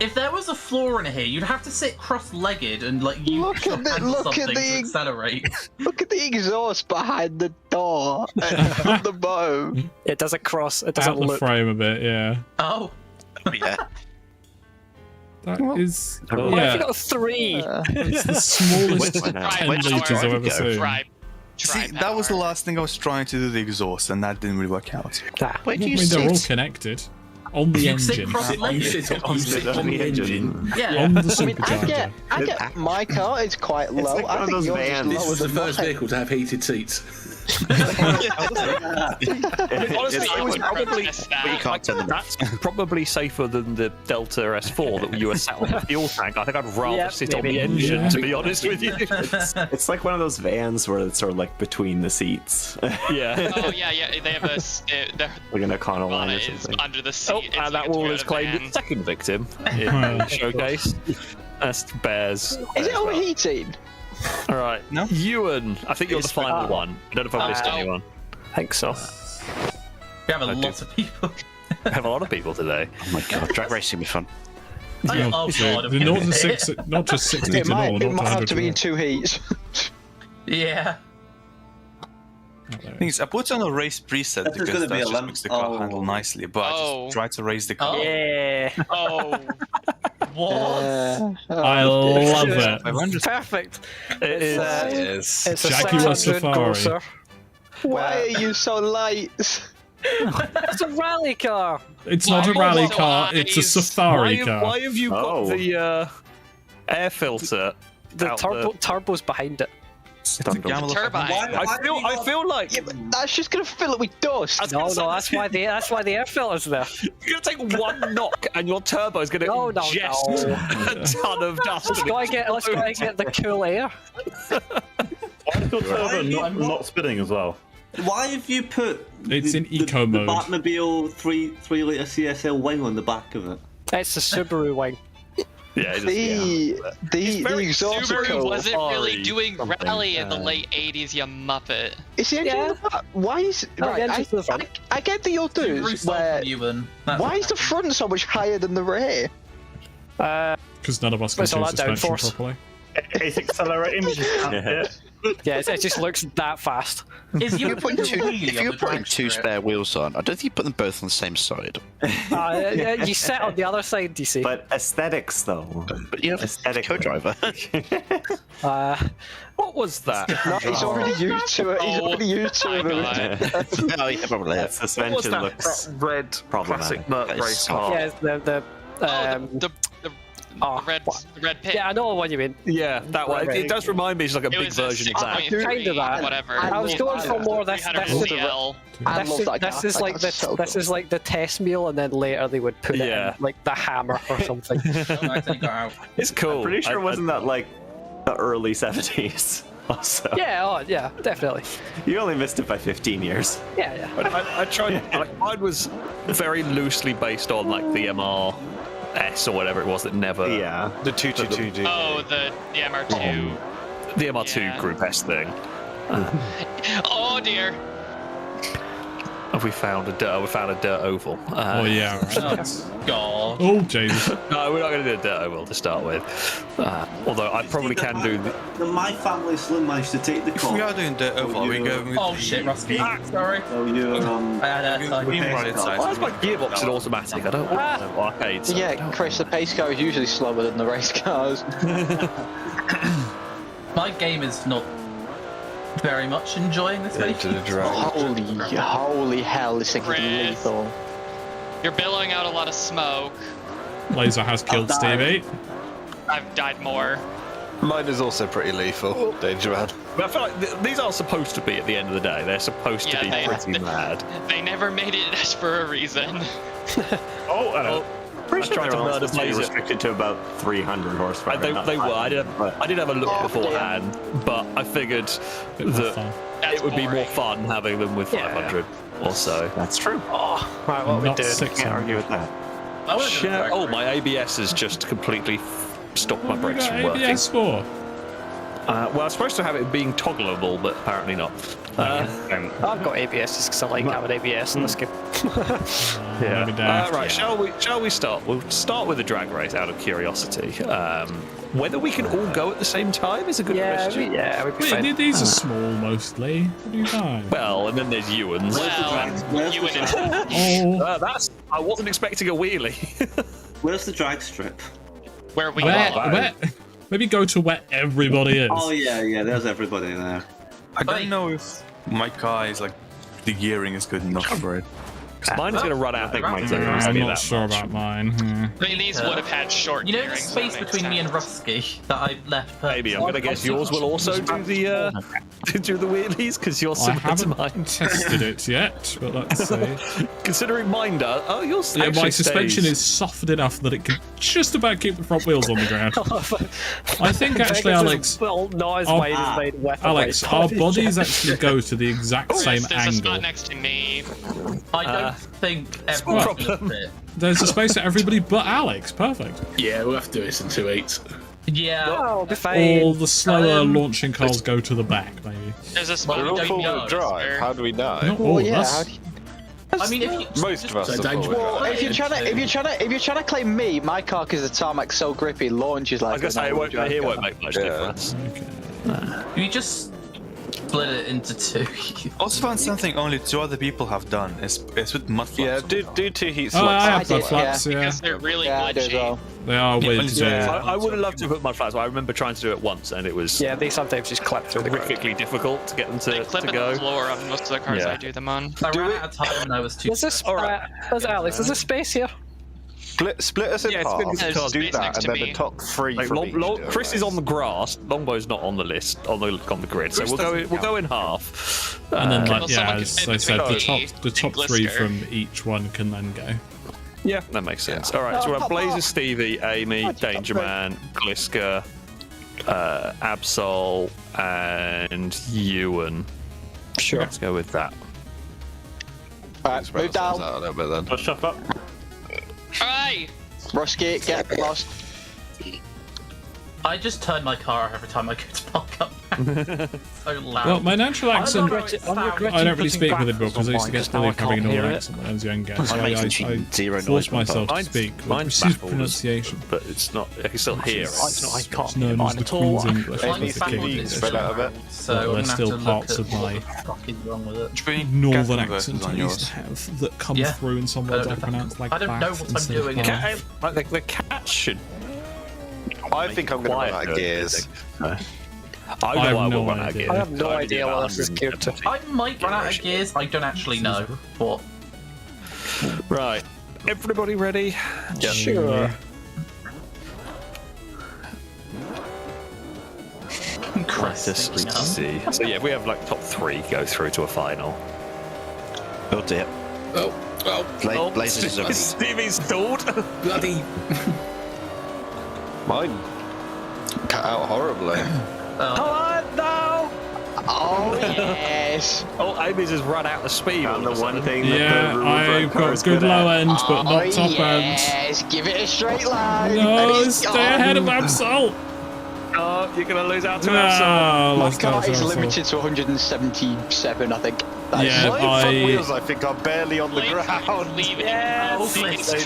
If there was a floor in here, you'd have to sit cross-legged and look at to accelerate. Look at the exhaust behind the door on the bow. It doesn't cross. It doesn't Out the look. frame a bit, yeah. Oh. Yeah. That is. Why have you got 3? It's the smallest 10 liters I've ever seen. See, that was the last thing I was trying to do, the exhaust, and that didn't really work out. Where do you They're all connected. On the engine. You sit on the engine. Yeah. On the I mean, supercharger. I get my car is quite low. like I one of think those yours is vans. lower This was the than first mine. vehicle to have heated seats. Honestly, it was probably that's probably safer than the Delta S4 that you were sat on the fuel tank. I think I'd rather sit on the engine, to be honest with you. It's like one of those vans where it's sort of like between the seats. Yeah. Oh yeah. They have a. Like an Econoline or bonnet is something. under the seat. Oh, It's and like that a wall Toyota has claimed van. its second victim in Showcase. That's Bears. Is it overheating? All right. No. Ewan, I think you're the final one. I don't know if I've missed anyone. I think so. We have a lot of people. We have a lot of people today. Oh my god, drag racing will be fun. Yeah, Oh god. the 0 to 6, not just 60 It to 0, might, not it to might have 100 to be in to 2 heats. Yeah. Thing is, I put on a race preset This is because gonna be that a just lamp. makes the car Oh. handle nicely, but I just tried to raise the car. Yeah. Oh. What? I love it. Perfect. It It's a Jackie was 600 Safari. Corsair. Why are you so light? It's a rally car. It's not a rally car, it's a safari car. Why have you got the air filter? The turbo's behind it. Turbine. I feel like That's just gonna fill it with dust. No, that's why the air filter's there. you're gonna take one knock and your turbo's gonna ingest a ton of dust. Let's go and get the cool air. Why is your turbo not spinning as well? Why have you put It's in eco the mode. Batmobile 3 litre CSL wing on the back of it? It's the Subaru wing. Yeah, The exhaust Subaru wasn't really Sorry. doing rally in the late 80s, you muppet. Is the engine on the back? Why is right? I get the others where. Why is the front so much higher than the rear? Because none of us can It's all choose that suspension downforce. properly. It's accelerating. We just can't hit it. Yeah, it just looks that fast. If you're putting two spare wheels on, I don't think you put them both on the same side. You sit on the other side, DC. But aesthetics, though. But you have aesthetic co-driver. What was that? No, he's already used to it. He's already used to it. Oh, yeah, probably. That suspension looks red problematic. classic Mert race car? Yeah, the red pit. Yeah, I know what you mean. Yeah, that one. It does remind me it's like a It big was version of that. Kind of that. Whatever. I was going for more this. This is like the test meal, and then later they would put it in like the hammer or something. It's cool. I'm pretty sure wasn't that like the early 70s? Also. Yeah, yeah, definitely. You only missed it by 15 years. Yeah. I tried. Like, mine was very loosely based on like the MR S or whatever it was that never. Yeah. The 222D. Oh, the MR2. The MR2 Group S thing. Oh dear. We found a dirt oval. Oh yeah. Right. Oh God. Oh Jesus. No, we're not going to do a dirt oval to start with. Although I probably can do. My family slim managed to take the call. If we are doing dirt oval, are we going with Oh shit, Rusty. Sorry. Oh, you I had a Why is my gearbox in automatic? I don't want arcades. Yeah, Chris, the pace car is usually slower than the race cars. My game is not very much enjoying this many Holy hell, this thing is lethal. You're billowing out a lot of smoke. Laser has killed Stevie. I've died more. Mine is also pretty lethal, Danger Man. But I feel like these are supposed to be at the end of the day. They're supposed to be pretty mad. They never made it for a reason. Oh, I know. Pretty sure tried to murder Blazer. Restricted to about 300 horsepower. They were. I did have a look beforehand, but I figured that it would be more fun having them with 500 or so. That's true. Oh, right, what we did. Can't argue with that. Oh, my ABS has just completely stopped my brakes from working. ABS for? Well, I was supposed to have it being toggleable, but apparently not. I've got ABS just because I like having ABS in this game. Yeah. Right. Shall we start? We'll start with the drag race out of curiosity. Whether we can all go at the same time is a good question. Wait, these are small mostly. What do you know? Well, and then there's Ewan's. That's. I wasn't expecting a wheelie. Where's the drag strip? Where we where, maybe go to where everybody is. Oh yeah, there's everybody there. I don't know if my car is like the gearing is good enough for it. Mine is going to run out. I'm not sure about mine. I mean, these would have had short. You know the space between me and Rusky that I left. Maybe I'm going to guess yours will also do the wheelies because you're similar to mine. I haven't tested it yet, but let's see. Considering mine does. Oh, yours. Yeah, my suspension is soft enough that it can just about keep the front wheels on the ground. I think actually, Alex. Alex, our bodies actually go to the exact same There's a spot angle. next to me. I don't think everyone There's a space for everybody but Alex. Perfect. Yeah, we'll have to do this in 2/8. Yeah. All the slower launching cars go to the back, maybe. There's a spot. We're all four-wheel drive. How do we know? Not all of us. I mean, if you, Most of us are four-wheel Well, drive. if you're trying to claim me, my car because the tarmac's so grippy launches like. I was going to say it won't make much difference. you just split it into two. Also found something only 2 other people have done. It's with mud flaps. Yeah, do 2 heat Oh, I selects. have mud flaps, yeah. Because they're really I do as glitchy. well. They are weird to do. I would have loved to put mud flaps. I remember trying to do it once, and it was they sometimes just clip through the ground. horrifically difficult to get them They clip to in go. the floor on most of the cars I do them on. I ran out of time and I was too. There's this, Alex, there's a space here. Split us in half. There's Do space that, next and to then me. the top 3 Like, from each do it. Chris is on the grass. Longbow's not on the list on the grid, so we'll go in half. And then, Well, someone as can I said, fit the top between 3 Glisker. from each one can then go. Yeah, that makes sense. All right, so we're Blazer, Stevie, Amy, Danger Man, Glisker, Absol, and Ewan. Sure. Let's go with that. Alright, move down. A little bit then. Let's shut up. Aye! Rusky, get lost. I just turn my car off every time I go to park up. So loud. Well, my natural accent, I don't really speak with it because I used to get now I bullied for having an can't hear northern it. accent when I was younger. So Mine I makes zero forced noise myself to Mine's- speak with mine's precision baffled. pronunciation. But it's not. I can still hear it. I can't It's hear known as mine the at all. Queen's English. Mine's That's the baffled king. is Spread out a bit. So But we're there's gonna still have to parts look of at my what the fuck is wrong with it. northern Catherine accent versus I on used to yours. have that come Yeah. through in some words I pronounce like I don't know bath what I'm instead of doing. bath. Like the cat should. I think I'm going to run out of gears. I know I have I will no run out of idea. gears. I have no I only idea did what this is geared to. I might run out of gears. I don't actually know. But Right. Everybody ready? Sure. Christ, Let's see. So yeah, if we have like top 3 go through to a final. Oh dear. Blazers is already. Stevie's stalled. Bloody. Mine cut out horribly. Come on, no! Oh yes! Oh, Amy's has run out of speed. Found the one thing. Yeah, I've got good low end, but not top end. Yes, give it a straight line. No, stay ahead of Absol. Oh, you're gonna lose out to No, Absol. My car is limited to 177, I think. Yeah, My front wheels, I think, are barely on the ground. Yes! Laser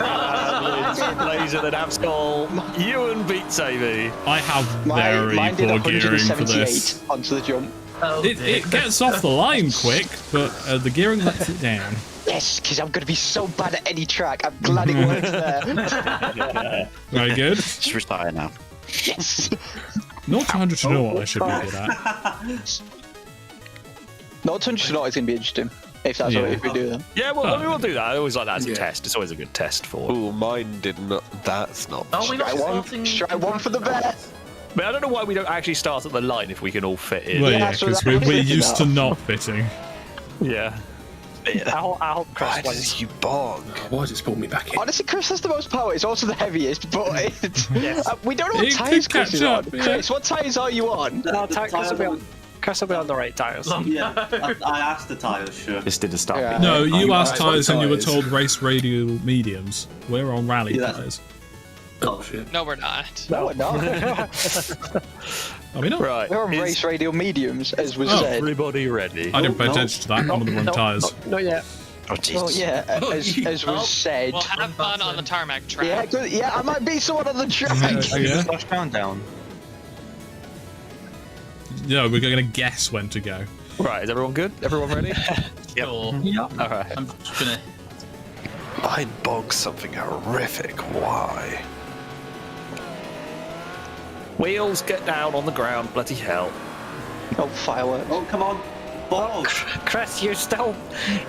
than Absol. You and Beats, Amy. I have very mine did poor gearing for 178 this. onto the jump. It gets off the line quick, but the gearing lets it down. Yes, because I'm going to be so bad at any track. I'm glad it works there. Very good. Just retire now. Yes. Not 100 to know what I should be good at. Not 100 to know is going to be interesting. If that's what if we do that. Yeah, well, we will do that. I always like that as a test. It's always a good test for. Oh, mine did not. That's not. Oh, we're not starting. Try one for the bet. But I don't know why we don't actually start at the line if we can all fit in. Well, yeah, because we're used to not fitting. Yeah. I'll Chris wins. You bog. Why just pull me back in? Honestly, Chris has the most power. It's also the heaviest, but we don't know what It tyres could Chris is catch on. up, yeah. Chris, what tyres are you on? No, Chris will be on the right tyres. Yeah, I asked the tyres, sure. Just did a stop. Yeah. No, you asked tyres and you were tyres. told race radial mediums. We're on rally tyres. Oh shit. No, we're not. No, we're not. Are we not? Right. We're on race radial mediums, as was said. Everybody ready? I didn't pay attention to that. I'm on the wrong tyres. Not yet. Oh, Jesus. Well, yeah, as was said. We'll have fun on the tarmac track. Yeah, good. Yeah, I might be someone on the track. Yeah. Splashdown down. No, we're going to guess when to go. Right, is everyone good? Everyone ready? Sure. Yeah. All right. I'm just gonna. Mine bogs something horrific. Why? Wheels get down on the ground. Bloody hell. Oh, fireworks. Oh, come on. Balls. Chris, you're still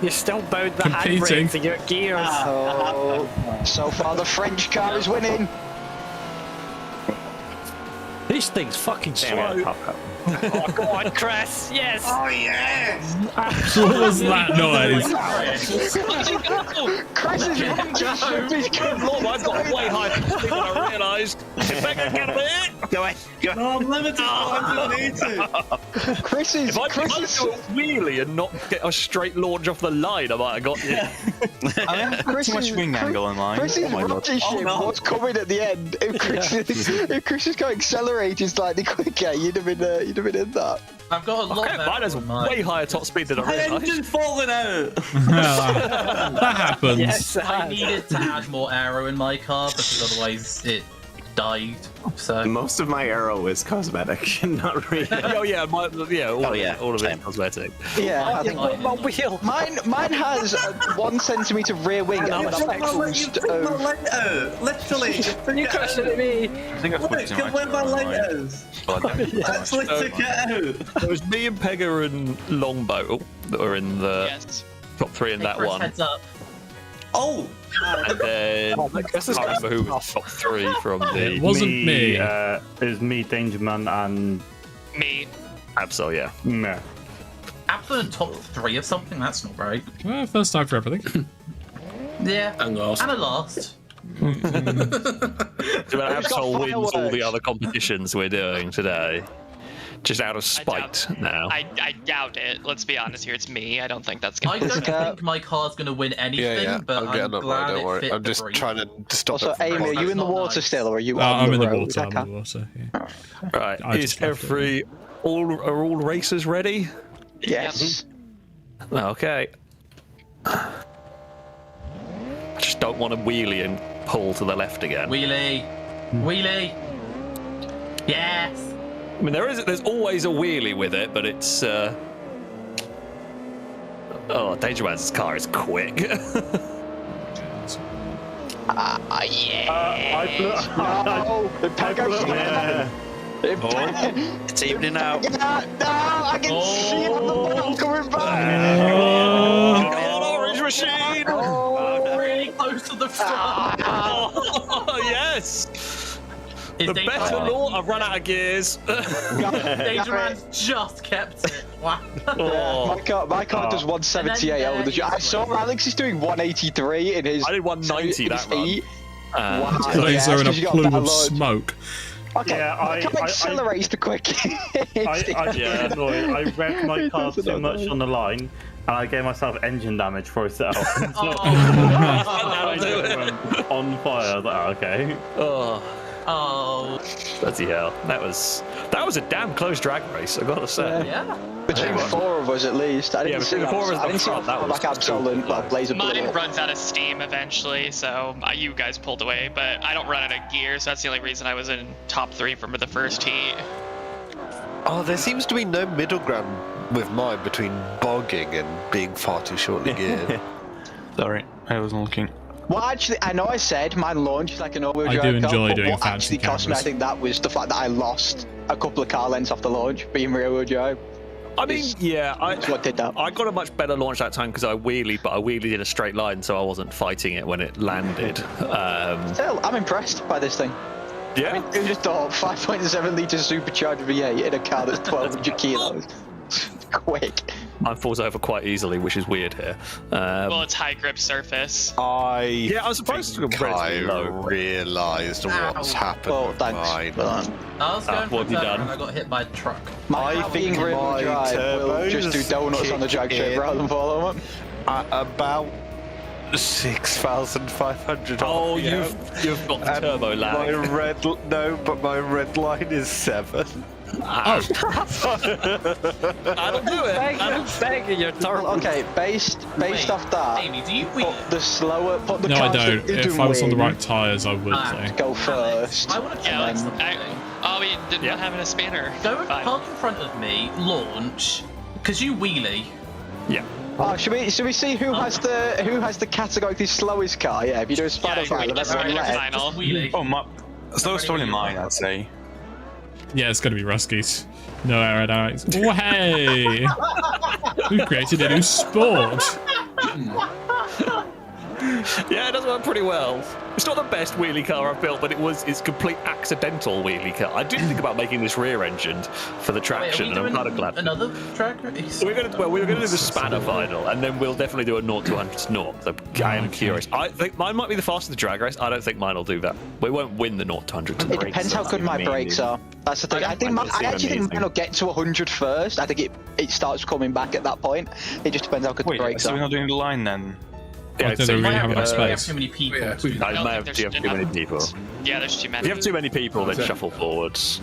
bound the Competing. handbrake to your gears. So far, the French car is winning. This thing's fucking slow. Oh, go on, Chris. Yes. Oh, yes. What was that noise? Chris is running. Good lord, I've got way higher speed than I realised. Get a bit. Go away. Go away. No, I'm limited to 180. Chris is. If I do a wheelie and not get a straight launch off the line, I might have got you. I have too much wing angle in mine. Chris is Oh my God. rocket ship. What's coming at the end? If Chris is going accelerated slightly quicker, you'd have been in that. I've got a lot Okay, of mine has way higher top speed than I My realised. engine's falling out. That happens. Yes, I needed to add more aero in my car because otherwise it died. So Most of my arrow is cosmetic, not real. Oh yeah, all of it cosmetic. Yeah, I think My wheel. mine has a 1 centimeter rear wing and You an took my of. light out. Literally. You questioned me. I think I Look put too at much where my on light mine. is. I actually took it out. It was me and Pegger and Longboat that were in the top 3 in that Chris, one. heads up. Oh. And then I can't remember who was top 3 from the. It wasn't me. It was me, Dangerman, and Me. Absol, yeah. meh. Apple in top 3 of something. That's not right. Well, first time for everything. Yeah. And last. And a last. So Absol wins all the other competitions we're doing today. Just out of spite now. I doubt it. Let's be honest here. It's me. I don't think that's I gonna. don't think my car's gonna win anything, but I'm glad don't it worry. fit I'm the just brief. trying to stop Also, it. from Amy, are falling. you in the water still, or are you? I'm in the road? water. Okay. I'm in the water. Yeah. Right, I is just left it. are all racers ready? Yes. Okay. I just don't want to wheelie and pull to the left again. Wheelie. Wheelie. Yes. I mean, there's always a wheelie with it, but it's. Oh, Dangerman's car is quick. Yes. No, the Pegger's It's evening now. No, I can see it on the bottom coming back. Orange machine! Really close to the front. Oh, yes! The better law, I've run out of gears. Dangerman's just kept it. Wow. My car does 178 over the. I saw Alex is doing 183 in his. I did 190 that run. Wow, Laser in a you got plume that of load. smoke. Okay, I can't accelerate the quick. I wrecked my car too much on the line, and I gave myself engine damage for itself. On fire. Okay. Oh, bloody hell! That was a damn close drag race. I gotta say. Yeah. Between 4 of us at least. I didn't see that like absolute blazer. Mine runs out of steam eventually, so you guys pulled away, but I don't run out of gear, so that's the only reason I was in top 3 from the first heat. Oh, there seems to be no middle ground with mine between bogging and being far too shortly geared. Sorry, I wasn't looking. Well, actually, I know I said my launch is like an all-wheel drive I do enjoy car, doing what fancy actually cost me, I think that was the fact that I lost a couple of car lengths off the launch being rear-wheel drive. I mean, yeah, what did that. I got a much better launch that time because I wheelied, but I wheelied in a straight line, so I wasn't fighting it when it landed. Still, I'm impressed by this thing. Yeah. I mean, who just thought 5.7 litre supercharged V8 in a car that's 1,200 kilos? Quick. Mine falls over quite easily, which is weird here. Well, it's high grip surface. I was supposed to go relatively low. realised what's happened. Oh, with thanks. mine. I was going for what a have you turn done? and I got hit by a truck. I think rear-wheel drive will just do donuts on the drag strip rather than follow them. At about 6,500. Oh, you've got the turbo lag. My red line is 7. That'll do it. Begging your turbo. Okay, based off that, Amy, do you put the No, I cars don't. that didn't If I was on the win, right tyres, I would say. go first. I want to challenge them. We didn't have a spanner. Go and park in front of me, launch, because you wheelie. Yeah. Oh, should we see who has the categorically slowest car? Yeah, if you do a spanner final, that's one left. Oh, my slowest one in mine, I'd say. Yeah, it's gonna be Ruskies. No aerodynamics. Oh, hey! Who created a new sport? Yeah, it does work pretty well. It's not the best wheelie car I've built, but it's complete accidental wheelie car. I did think about making this rear-engined for the traction, and I'm kind of glad. Another drag race? We were going to do the spanner final, and then we'll definitely do a 0 to 100 to 0. So I am curious. I think mine might be the fastest drag race. I don't think mine will do that. We won't win the 0 to 100 to 0. It depends how good my brakes are. That's the thing. I actually think mine will get to 100 first. I think it starts coming back at that point. It just depends how good the brakes so are. we're not doing the line then? Yeah, I don't really have enough space. Too many people. You have too many people. Yeah, there's too many. If you have too many people, then shuffle forwards,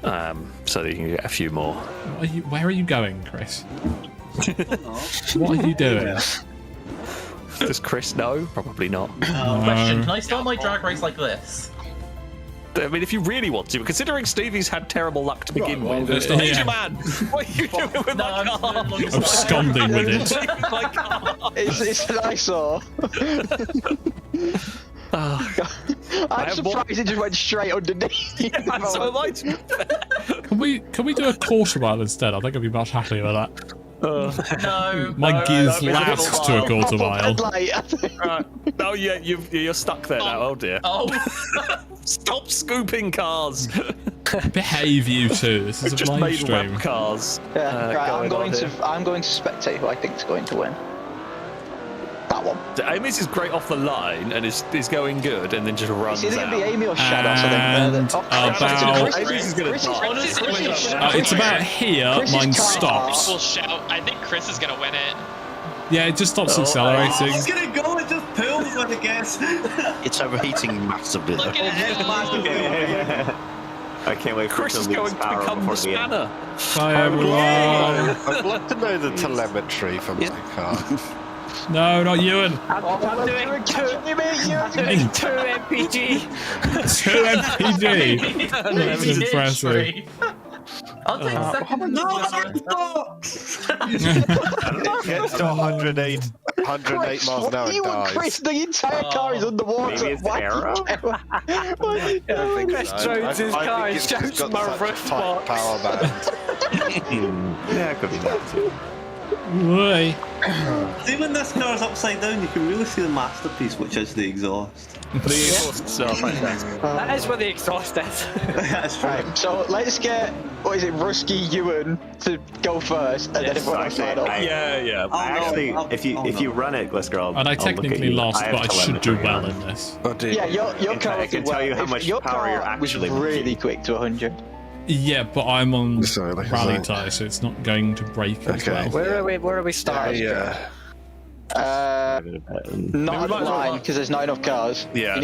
so that you can get a few more. Where are you going, Chris? What are you doing? Does Chris know? Probably not. Question: can I start my drag race like this? I mean, if you really want to, considering Stevie's had terrible luck to begin with. Yeah. Major man, what are you doing with my car? Absconding with it. It's an eyesore. I'm surprised it just went straight underneath. Yeah, so am I. Can we do a quarter mile instead? I think I'd be much happier with that. No. My gears last to a quarter mile. Right. Oh yeah, you're stuck there now. Oh dear. Oh. Stop scooping cars. Behave, you two. This is a just live made stream. web cars. Yeah, right. I'm going to spectate who I think is going to win. That one. Amy's is great off the line and is going good, and then just runs It's either out. going to be Amy or Shadow. It's about here. Mine stops. Will shout. I think Chris is gonna win it. Yeah, it just stops accelerating. He's gonna go and just pulls, I guess. It's overheating massively. Look at I can't wait for Chris is going to become the spanner. Bye, everyone. I'd like to know the telemetry from my car. No, not Ewan. I'm doing 2 MPG. 2 MPG. That's impressive. I'll take second. No, Gets to 108 miles an hour You and and dies. Chris, the entire car is underwater. Maybe it's the Why arrow? Chris drives his car and shouts my roof box. Power band. Yeah, it could be that too. Way. See, when this car is upside down, you can really see the masterpiece, which is the exhaust. The exhaust are fantastic. That is where the exhaust is. That's true. Right, so let's get, what is it, Rusky Ewan to go first, and then everyone else line up. Yeah. Actually, if you run it, Glisker, And I technically lost, but I should do well in this. Oh, dear. Yeah, your car I can tell you how much your power car you're actually was really making. quick to 100. Yeah, but I'm on Sorry, like, rally right. tyre, so it's not going to break as well. Where are we starting? Yeah. Not at the line because there's not enough cars. Yeah, you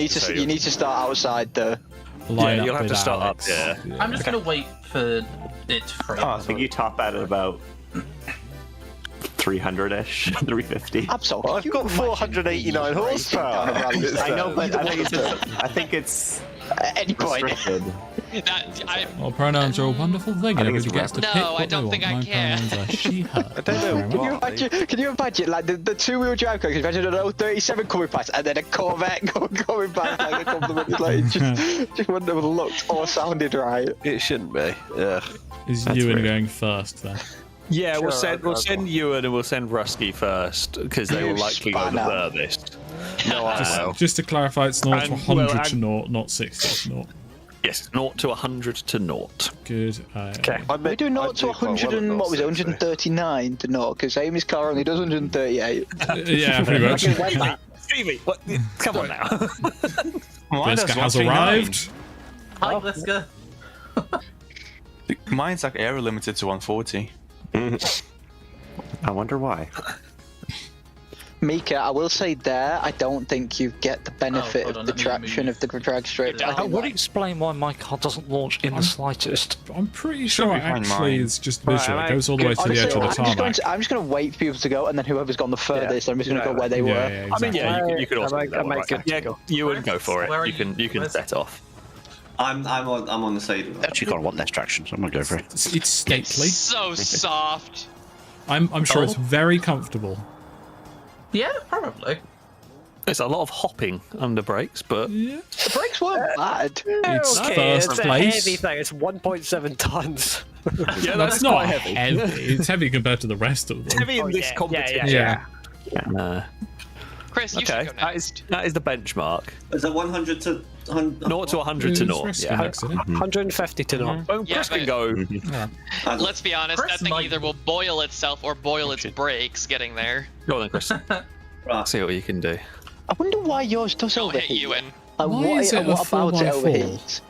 need to start outside the. Line up you'll have with to start Alex. up. Yeah. I'm just gonna wait for it to free. I think you top out at about 300-ish, 350. Absolutely. I've got 489 horsepower. I know, but I think it's at any point. restricted. Well, pronouns are a wonderful thing, and everybody gets to pick No, what I don't they think want. I My can. pronouns are she, her. I don't know. Can you imagine like the two-wheel drive car? Can you imagine an 037 coming past and then a Corvette coming back like a couple of minutes later? Just wouldn't have looked or sounded right. It shouldn't be. Yeah. Is Ewan going first then? Yeah, Sure, we'll send Ewan and we'll send Rusky first because they will likely go the furthest. No, I will. Just to clarify, it's 0 to And- 100 well, to and- 0, not 60 to 0. Yes, 0 to 100 to 0. Good. Okay. We do 0 to 100 and what was it, 139 to 0? Because Amy's car only does 138. Yeah, pretty much. Stevie, what? Come on now. Glisker has arrived. Hi, Glisker. Mine's like aero limited to 140. I wonder why. Mika, I will say there, I don't think you get the benefit of the traction of the drag strip. That would explain why my car doesn't launch in the slightest. I'm pretty sure it actually is just Right, visual. It goes all the way to the honestly, edge of the tarmac. I'm just going to wait for people to go, and then whoever's gone the furthest, I'm just going to go where they were. Yeah, I mean, yeah, you could also. I might get yeah, to go. Ewan, go for Where are it. You can set off. I'm on the side of that. Actually, got a lot less traction, so I'm gonna go for it. It's stately. So soft. I'm sure it's very comfortable. Yeah, probably. There's a lot of hopping under brakes, but yeah. The brakes weren't bad. It's Okay, first it's a place. heavy thing. It's 1.7 tons. yeah, That's not heavy. It's heavy compared to the rest of them. It's heavy in this competition. Yeah. Chris, you Okay, should go next. that is the benchmark. Is it 100 to 100? 0 to 100 to 0. Risky Yeah. next, isn't it? 150 to 0. Well, Yeah, Chris can but- go. Let's be honest, Chris that thing might- either will boil itself or boil its brakes getting there. Go on then, Chris. Right. See what you can do. I wonder why yours does Don't hit overheat. Ewan. Like, Why is it a what about it 4x4? overheats?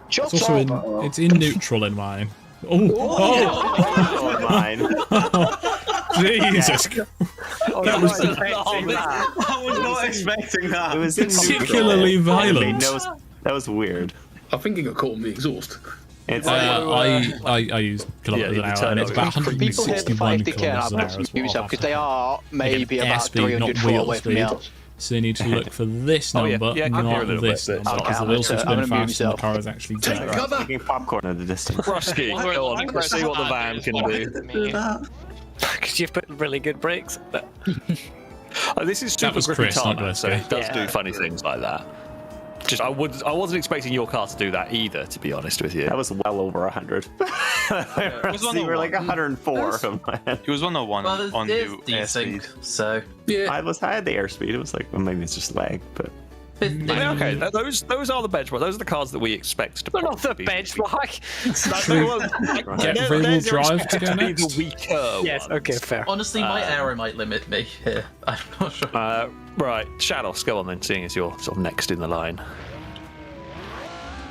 It's also it's in neutral in mine. Oh, mine. Jesus. That was I was not expecting that. It was in particularly neutral. violent. That was weird. I think it got caught on the exhaust. It's I use kilometers an hour, and it's about People hear the 161 5 can kilometers an hour as absolutely well. because they are maybe Again, about airspeed, 300 not feet wheel away from the speed. house. So you need to look for this Oh, yeah. number, Yeah, I can hear a not little this bit, number, but because the I'm wheels will gonna spin mute fast and the myself. car is actually going. Making popcorn in the distance. Rusky, go on. Let's see what the van can do. Because you've put really good brakes. This is That super was grippy Chris, not tarmac, so Rusky. it does do funny things like that. Just I wasn't expecting your car to do that either, to be honest with you. That was well over 100. You were like 104. It was 101 Well, on there's the desync, airspeed. so Yeah. I had the airspeed. It was like, well, maybe it's just lag, but. I mean, okay, those are the benchmark. Those are the cars that we expect to. They're not the be- benchmark. Get rear-wheel drive to go be next. the weaker Yes, one. okay, fair. honestly, my arrow might limit me here. I'm not sure. Right, Shadows, go on then, seeing as you're sort of next in the line.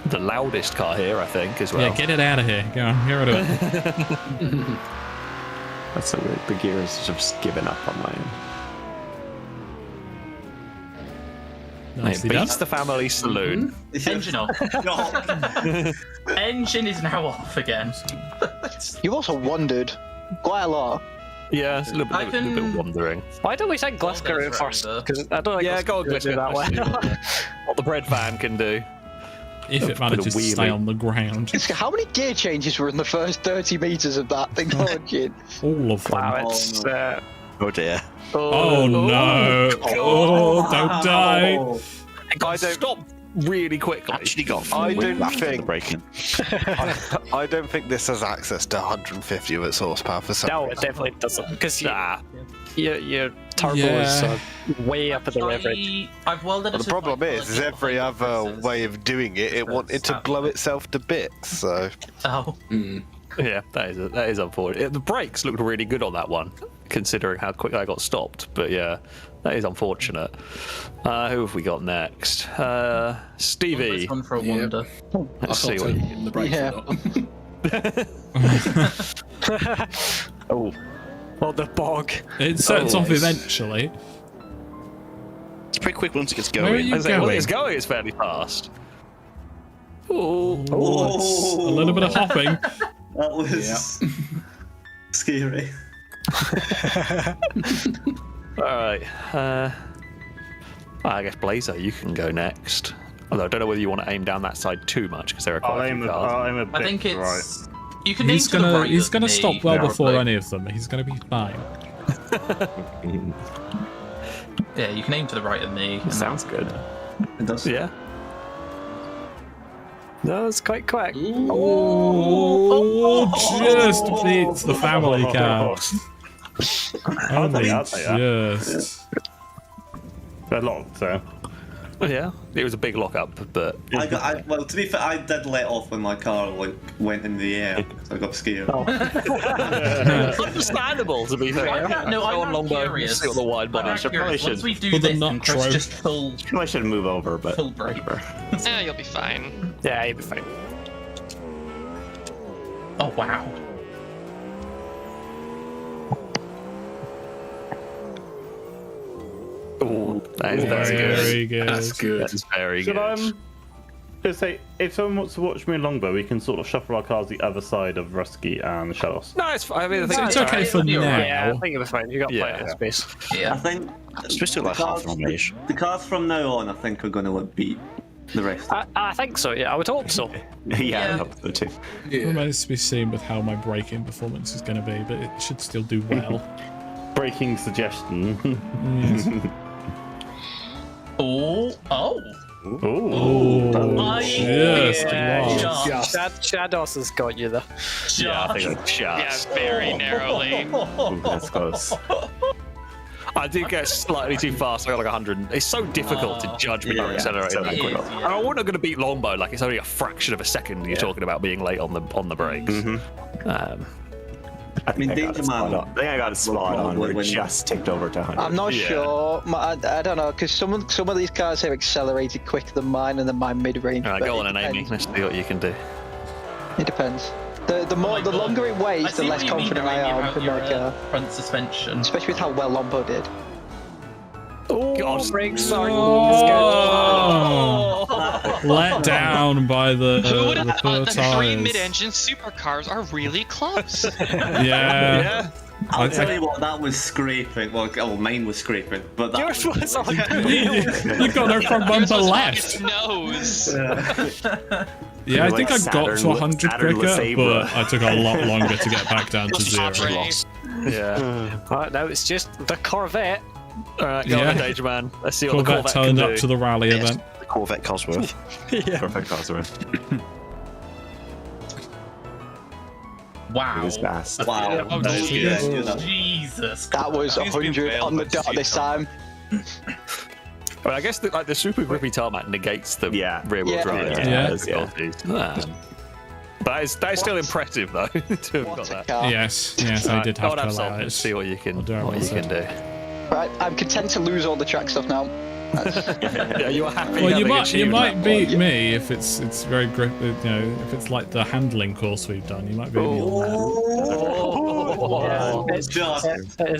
The loudest car here, I think, as well. Yeah, get it out of here. Go on, get rid of it. That's so weird. The gear is just giving up on my end. It Nicely beats done. the family saloon. Engine off. Engine is now off again. You also wandered quite a lot. Yeah, it's a little bit wandering. Why don't we send Glisker in first? Because I don't think Yeah, Glisker go on, can do Glisker. that well. What the bread van can do. If it manages to stay on the ground. How many gear changes were in the first 30 meters of that thing launching? All of them. Wow, it's. Oh dear. Oh no! Oh, don't die! I don't stop really quickly. Actually got I don't think braking. I don't think this has access to 150 of its horsepower for some No, reason. it definitely doesn't. Because your turbo is way up at the leverage. I've welded The problem is every other way of doing it, it wanted to blow itself to bits. So. Oh. Yeah, that is unfortunate. The brakes looked really good on that one, considering how quick I got stopped. But yeah, that is unfortunate. Who have we got next? Stevie. This one for a wonder. Let's see what the brakes Oh. Well, the bog. It sets off eventually. It's pretty quick once it gets going. Where are you going? It's going. It's fairly fast. Oh, it's a little bit of hopping. That was scary. Alright. I guess Blazer, you can go next. Although I don't know whether you want to aim down that side too much because there are quite a few cars. I think it's. Right. You can aim to the right. He's gonna of stop me, well before probably. any of them. He's gonna be fine. Yeah, you can aim to the right of me. Sounds good. It does. Yeah. No, it's quite quick. Oh, just beats the family car. Only just. They're locked, so. Yeah, it was a big lock-up, but... Well, to be fair, I did let off when my car went in the air, so I got scared. Understandable, to be fair. No, I'm not curious. See what the wide body I'm curious. Once we do Put the this, nut and Chris throw. just full I should move over, but break. Yeah, you'll be fine. Yeah, you'll be fine. Oh wow. Oh, that's Very good. good. That's good. That's very Should good. Just say, if someone wants to watch me in longbow, we can sort of shuffle our cars the other side of Rusky and Shadows. No, it's fine. I mean, I think It's okay for now. Yeah, I think it'll be fine. You got plenty of space. Yeah. I think Especially like half an hour-ish. the cars from now on, I think, are going to beat the rest. I think so, yeah. I would hope so. yeah, I hope so too. It remains to be seen with how my braking performance is going to be, but it should still do well. Braking suggestion. Oh. Ooh. Shadows has got you there. Yeah, I think it's just. Yeah, very narrowly. That's close. I did get slightly too fast. I got like 100. It's so difficult to judge when you're accelerating so that quick. And I wasn't going to beat Longbow. Like it's only a fraction of a second. You're talking about being late on the brakes. I mean, Danger Man. I think I got a spot on. We're just ticked over to 100. I'm not sure. I don't know, because some of these cars have accelerated quicker than mine, and then mine mid-range. Alright, go on and Amy. Let's see what you can do. It depends. The longer it weighs, the less confident I am in my car. Front suspension. Especially with how well Lombo did. Oh, God. brakes are Let down by the Who would have thought the that three tires. mid-engine supercars are really close? Yeah. I'll tell you what, that was scraping. Well, mine was scraping, but that Yours was like You got no front bumper left. Nose. Yeah, I Like think I got to 100 Saturn quicker, LeSabre. but I took a lot longer to get back down to zero. Yeah. Right, now it's just the Corvette. Alright, go on, Danger Man. Let's see what the Corvette Corvette turned can up do. to the rally Yes, event. the Corvette Cosworth. Yeah. Perfect Cosworth. Wow. It was fast. Wow. Oh, That was Jesus. good, yeah. Jesus. That was 100 on the dot this time. But I guess the super grippy tarmac negates the rear wheel Yeah. drive. Yeah. Difficulties. That is still impressive though to have got that. Yes, I did have to allow it. Let's see what you can do. Right, I'm content to lose all the track stuff now. Yeah, you are happy. Well, you having might achieved that beat one. me if it's very grip. You know, if it's like the handling course we've done, you might be able It's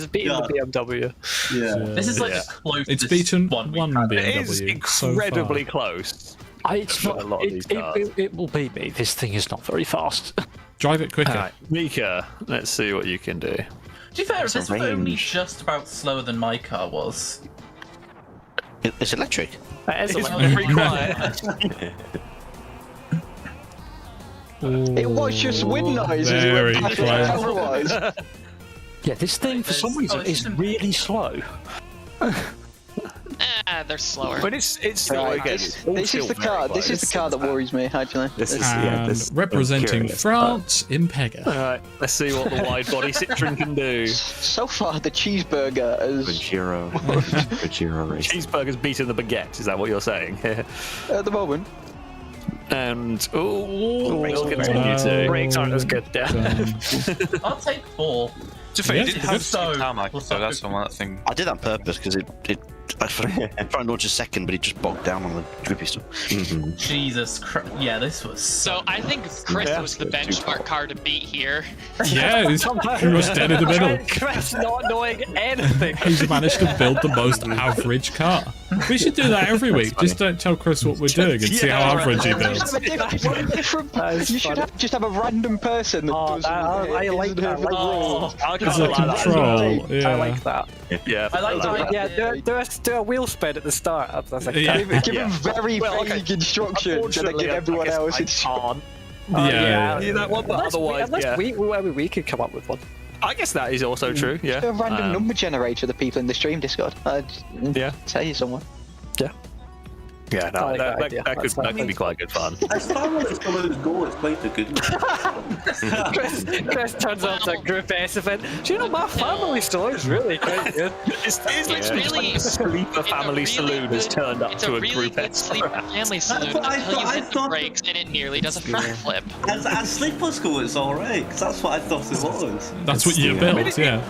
beating the BMW. Yeah. This is like the closest It's beaten one one we've had. BMW. It is so incredibly far. close. It's not, A lot of these cars. it will beat me. This thing is not very fast. Drive it quicker. Alright, Mika, let's see what you can do. To be fair, if a this was only range. just about slower than my car was. It's electric. It is It's electric. pretty quiet. It was just wind noise as it Very went past close. otherwise. Yeah, this thing for some reason is really slow. They're slower. But it's still Right, again. this is the car. This is the car that worries me actually. This is And representing France, Impega. Alright, let's see what the wide body Citroen can do. So far, the cheeseburger is Pajero race. Cheeseburger's beaten the baguette. Is that what you're saying? at the moment. And we'll continue to. Brakes aren't as good. I'll take 4. To fair, Yeah, it did it's have good. some tarmac, so that's the one thing. I did that on purpose because I tried to launch a second, but it just bogged down on the drippy stuff. Jesus Christ. Yeah, this was So I think Chris was the benchmark car to beat here. Yeah, he's pretty much dead in the middle. Chris not knowing anything. He's managed to build the most average car. We should do that every week. Just don't tell Chris what we're doing and see how average he builds. You should just have a random person that does. I like that. It's a control. Yeah. I like that. Yeah. I like that. Yeah, do a wheel spin at the start. That's like, Yeah. Give him very vague instructions and then give everyone else instructions. Yeah. that one, but otherwise, yeah. we could come up with one. I guess that is also true. Yeah. A random number generator. The people in the stream Discord. Yeah. Tell you someone. Yeah, no, I like that idea. that could be quite good fun. As far as it's going to go, it's quite a good one. Chris turns up to a Group S event. Do you know my family store is really quite good? It's really a sleeper family saloon has turned up to a Group S. Sleeper family saloon until you hit the brakes and it nearly does a front flip. As sleeper school, it's alright, because that's what I thought it was. That's what you built, yeah.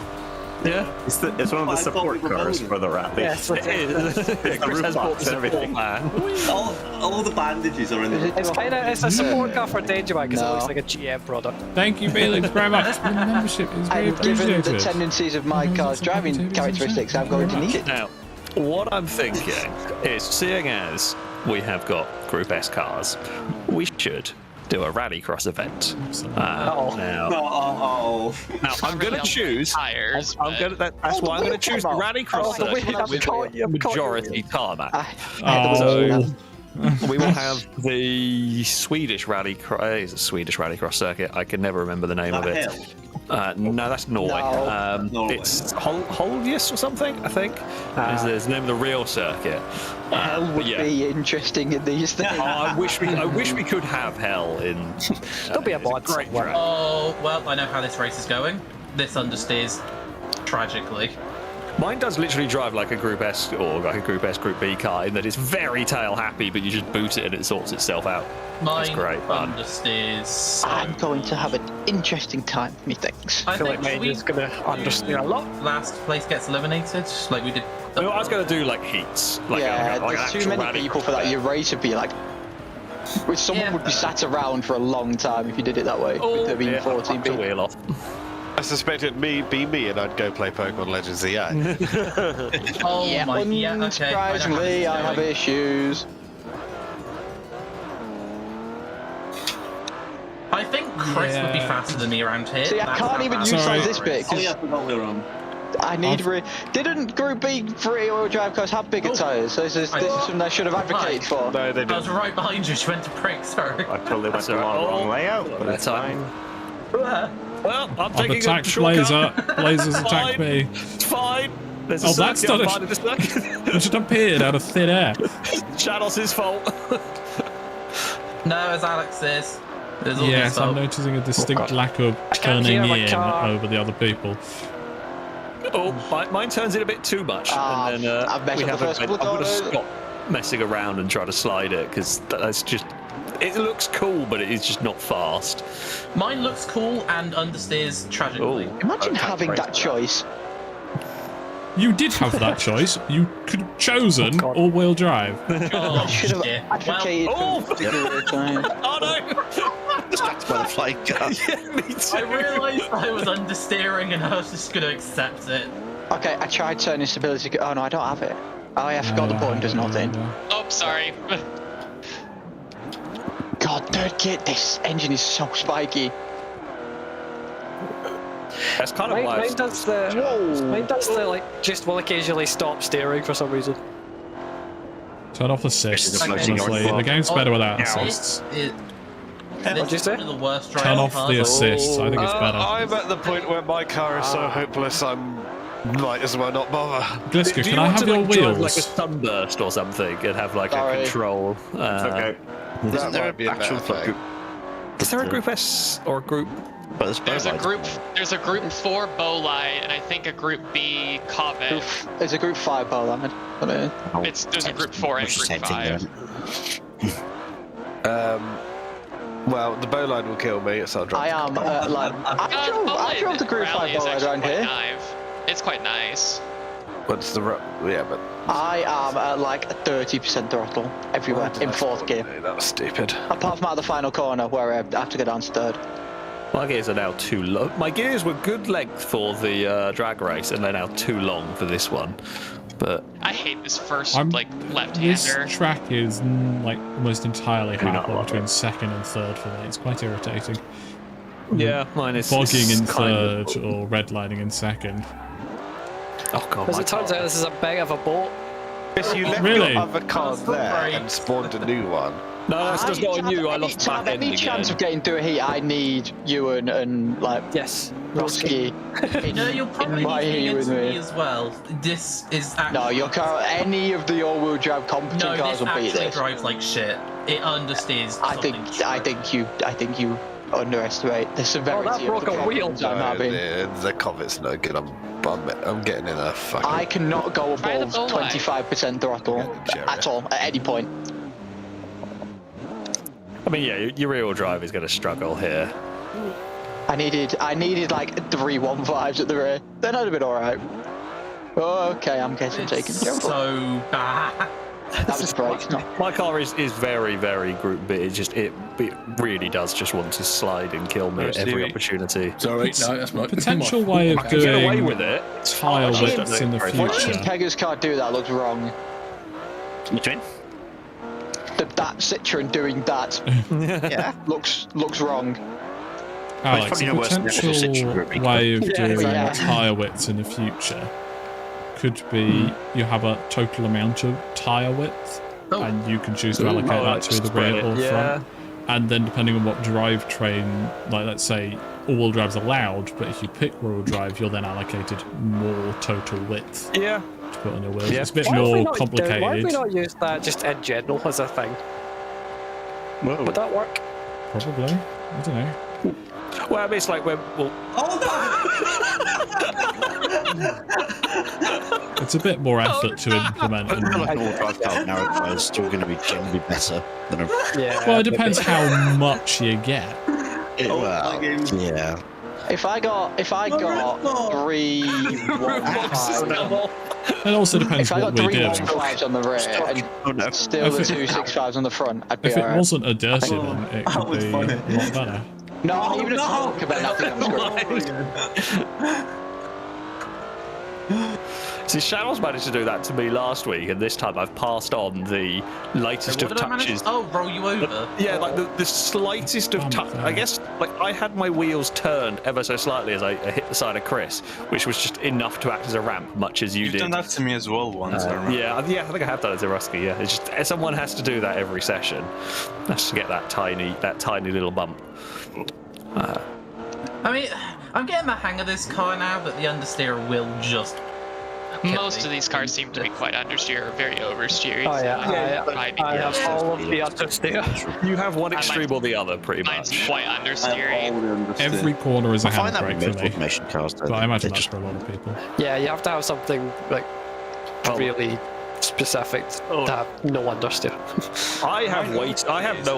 Yeah, it's one of the support cars for the rally. Yes, it is. Chris has bought the everything, man. All the bandages are in there. It's a support car for Danger Bike because it looks like a GM product. Thank you, Felix, very much for the membership. It's very And given appreciated. the tendencies of my car's driving characteristics, I'm going to need it. Now, what I'm thinking is, seeing as we have got Group S cars, we should do a rallycross event. Now I'm going to choose. Tires, that's why I'm going to choose the rallycross circuit with majority tarmac. We will have the Swedish rallycross circuit. I can never remember the name of it. No, that's Norway. It's Holdius or something, I think. Is the name of the real circuit. Hell would be interesting in these things. I wish we could have hell in. There'll be a mod somewhere. Oh, well, I know how this race is going. This understeers tragically. Mine does literally drive like a Group S or like a Group S, Group B car in that it's very tail happy, but you just boot it and it sorts itself out. Mine great fun. Understeers. I'm going to have an interesting time, methinks. I feel like Major's going to understeer a lot. Last place gets eliminated, like we did. I was going to do like heats. Like there's too many people for that. Your race would be like. Someone would be sat around for a long time if you did it that way. With there being 14 people. Wheel off. I suspect it'd be me, and I'd go play Pokemon Legends EA. Unsurprisingly, I have issues. I think Chris would be faster than me around here. See, I can't even utilize this bit. Oh yeah, I forgot we were on. I need didn't Group B free-wheel drive cars have bigger tyres? So this is something I should have advocated for. No, they didn't. I was right behind you. She went to prick. Sorry. I totally went the wrong layout, but that's fine. Well, I'm I've taking attacked a shortcut. Blazer. Blazer's attacked me. It's fine. There's a Oh, that's circuit, not I'm finding it just appeared out of thin air. Channel's fault. No, it's Alex's. Yes, I'm noticing a distinct lack of turning in over the other people. Oh, mine turns in a bit too much, and then I'm going to stop messing around and try to slide it because that's just. It looks cool, but it is just not fast. Mine looks cool and understeers tragically. Imagine having that choice. You did have that choice. You could have chosen all-wheel drive. Oh, should have advocated Oh no! Distracted by the flying car. Yeah, me too. I realised I was understeering and I was just going to accept it. Okay, I tried turning stability. Oh no, I don't have it. Oh yeah, I forgot the button does nothing. Oh, sorry. God, third kit, this engine is so spiky. That's kind of why mine does the like just will occasionally stop steering for some reason. Turn off assists, honestly. The game's better without assists. What'd you say? The worst Turn off the assists. I think it's better. I'm at the point where my car is so hopeless. I'm Might as well not bother. Gliska, Do can you I want have to your like, drive wheels? like a sunburst or something and have like a control? Okay. That might be a better thing. Is there a Group S or a Group? There's a group 4 Bowlight and I think a Group B Covet. There's a Group 5 Bowlight. There's a Group 4 and Group 5. Well, the bowline will kill me, so I'll drop. I am I drove the Group 5 Bowlight around here. It's quite nice. What's the yeah, but I am at like 30% throttle everywhere in 4th gear. That's stupid. Apart from at the final corner where I have to go down to 3rd. My gears are now too low. My gears were good length for the drag race, and they're now too long for this one. But I hate this first left-hander. This track is like almost entirely halfway between 2nd and 3rd for me. It's quite irritating. Yeah, mine is bogging in 3rd or redlining in 2nd. Oh god! As it turns out, this is a big of a boat. If you left Really? your other car there and spawned a new one. No, that's just not a new. I lost To have back end any chance again. of getting through a heat, I need Ewan and like Rusky. No, you'll probably my need heat to with me me. as well. This is actually... No, your car, any of the all-wheel drive competent No, cars this will beat actually this. drives like shit. It understeers. I think you underestimate the severity of the problems I'm having. The Covet's no good. I'm getting in a fucking. I cannot go above 25% throttle at all at any point. I mean, yeah, your rear-wheel drive is going to struggle here. I needed like 3 1.5s at the rear. Then I'd have been alright. Oh, okay, I'm getting taken care of. So bad. That was brakes. My car is very, very Group B. It really does just want to slide and kill me at every opportunity. Sorry, no, that's my Potential way of I can get away doing with it. tyre widths in the Watching future. Pegasus car do that looks wrong. What do you mean? That Citroen doing that Yeah. looks wrong. Alex, a potential way of doing Yeah. tyre widths in the future could be you have a total amount of tyre width, and you can choose to allocate that to the rear or front. And then depending on what drivetrain, like let's say all-wheel drive's allowed, but if you pick rear-wheel drive, you're then allocated more total width. Yeah. To put on your wheels. It's a bit Why have we more not complicated. Why have we not used that just in general as a thing? Would that work? Probably. I don't know. Well, I mean, it's like when. Well, It's a bit more effort to implement. I feel like an all-drive car now is still going to be generally better than a. Well, it depends how much you get. Well, yeah. If I got 3 1.5s, It also depends if I what got we're 3 doing. 1.5s on the rear and still the 2 6.5s on the front, I'd be If it alright. wasn't a dirty one, it could be a lot better. No, even a talk about nothing. See, Shadow's managed to do that to me last week, and this time I've passed on the lightest of touches. Oh, roll you over. Yeah, like the slightest of touch. I guess, like, I had my wheels turned ever so slightly as I hit the side of Chris, which was just enough to act as a ramp, much as you did. You've done that to me as well once, I remember. Yeah, I think I have done it to Rusky, yeah. It's just, someone has to do that every session. Just to get that tiny little bump. I mean, I'm getting the hang of this car now, but the understeer will just. Most of these cars seem to be quite understeer or very oversteery. Oh yeah, so I have all of the understeer. You have one extreme or the other, pretty Mine's much. quite understeering. Every corner is a I find that handbrake with for me. automation cars, though. But I imagine They that's just- for a lot of people. Yeah, you have to have something like really specific to have no understeer. I have no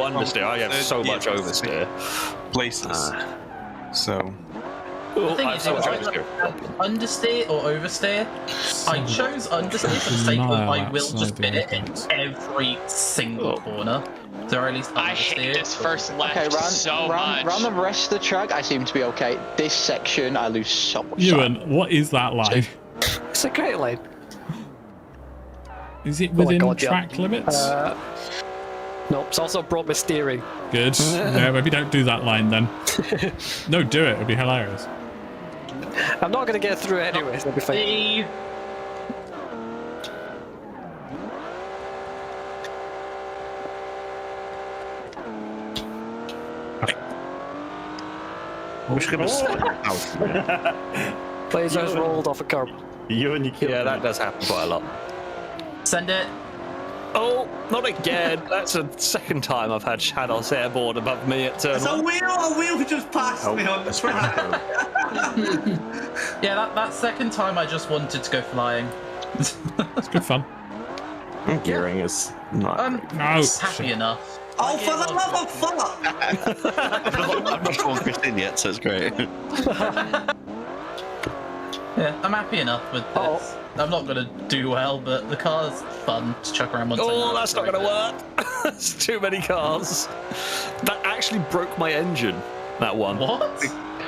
understeer. I have so much oversteer. Places. So. The thing is, understeer or oversteer, I chose understeer for the sake of I will just bin it in every single corner. So at least I hate this first left so much. Round the rest of the track, I seem to be okay. This section, I lose so much. Ewan, what is that line? It's a great line. Is it Oh my within God, yeah. track limits? Nope, it's also brought me steering. Good. Yeah, maybe don't do that line then. No, do it. It'd be hilarious. I'm not going to get through it anyway, so it'll be fine. I'm just going to Blazers rolled off a curb. You and your kid. Yeah, that does happen quite a lot. Send it. Oh, not again. That's the second time I've had Shadows airborne above me at turn It's a wheel just passed me on the track. Yeah, that second time I just wanted to go flying. It's good fun. Gearing is not. No. Happy enough. Oh, for the love of fuck! I'm not sure Christine yet, so it's great. Yeah, I'm happy enough with this. I'm not gonna do well, but the car's fun to chuck around once. Oh, that's not gonna work. There's too many cars. That actually broke my engine. That one. What?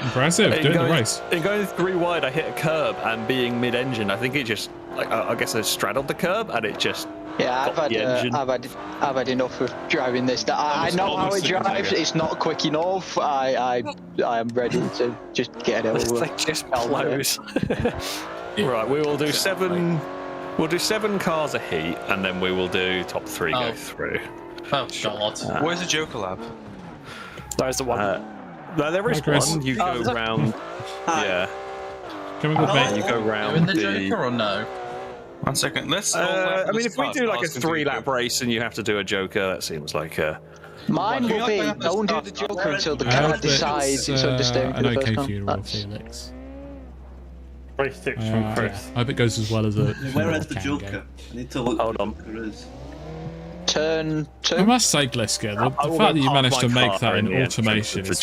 Impressive. Doing the race. In going 3 wide, I hit a curb, and being mid-engine, I think it just, like, I guess I straddled the curb, and it just. Yeah, I've had enough of driving this. I know how it drives. It's not quick enough. I am ready to just get it over. It's like just blows. Right, we will do 7. We'll do 7 cars a heat, and then we will do top 3 go through. Oh God! Where's the Joker lab? There's the one. No, there is one. You go round. Yeah. Coming with me. You go round. You in the Joker or no? 1 second. Let's. I mean, if we do like a 3-lap race and you have to do a Joker, that seems like a. Mine will be don't do the Joker until the car decides it's understeering an for the okay first funeral, time. Felix. Race 6 from Chris. I hope it goes as well as a. Where is the Joker? I need to look. Hold on. Where is. Turn 2. I must say, Gliska, the fact that you managed to make that in automation is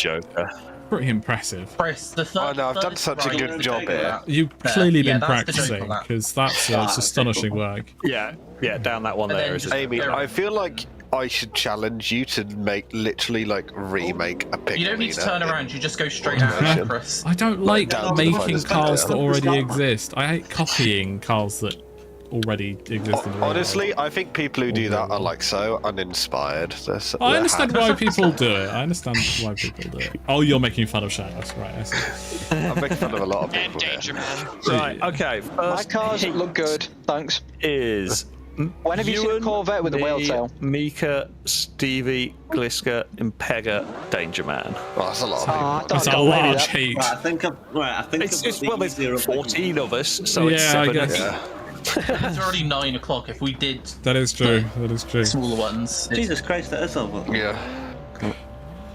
pretty impressive. Chris, the third, I've done such a good job here. You've clearly been that's the Joker practicing, lap. because that's astonishing work. Yeah, down that one And there then is. just- Amy, I feel like I should challenge you to remake a Piccolino. You don't need to turn around. You just go straight out, Chris. I don't like down to the making finest cars that detail. already exist. I hate copying cars that already exist in the real Honestly, I think people who do that are like so uninspired. I understand why people do it. I understand why people do it. Oh, you're making fun of Shadows, right? I see. I'm making fun of a lot of And people. Danger Man. Right, okay. My First cars heat look good, thanks. is. When have you seen a Ewan, Corvette with a whale me, tail? Mika, Stevie, Gliska, Impega, Danger Man. Oh, that's a lot. Oh, That's a large heat. Right, I think I've It's got the there's easier of the 14 of us, so it's Yeah, I 7. guess. It's already 9 o'clock. If we did That is true. That is true. smaller ones, it's- Jesus Christ, that is over. Yeah.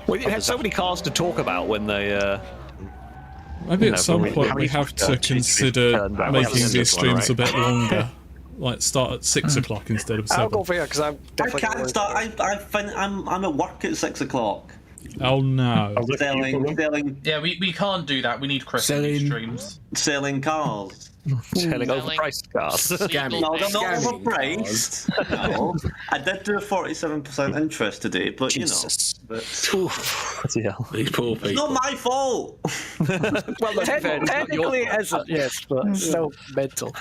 We have so many cars to talk about when they. Maybe You at know, some when we- point how we many have to cheats we've consider turned back. making We haven't these done one, streams a right? bit longer. Like start at 6 o'clock instead of I'll go 7. for you because I'm I definitely. can't start. I'm at work at 6 o'clock. Oh no. Selling Yeah, we can't do that. We need Chris in these streams. selling cars. Selling overpriced cars. No, they're not overpriced. No, I did do a 47% interest today, but you know, but These poor it's people. not my fault. Well, technically it isn't, yes, but it's still mental.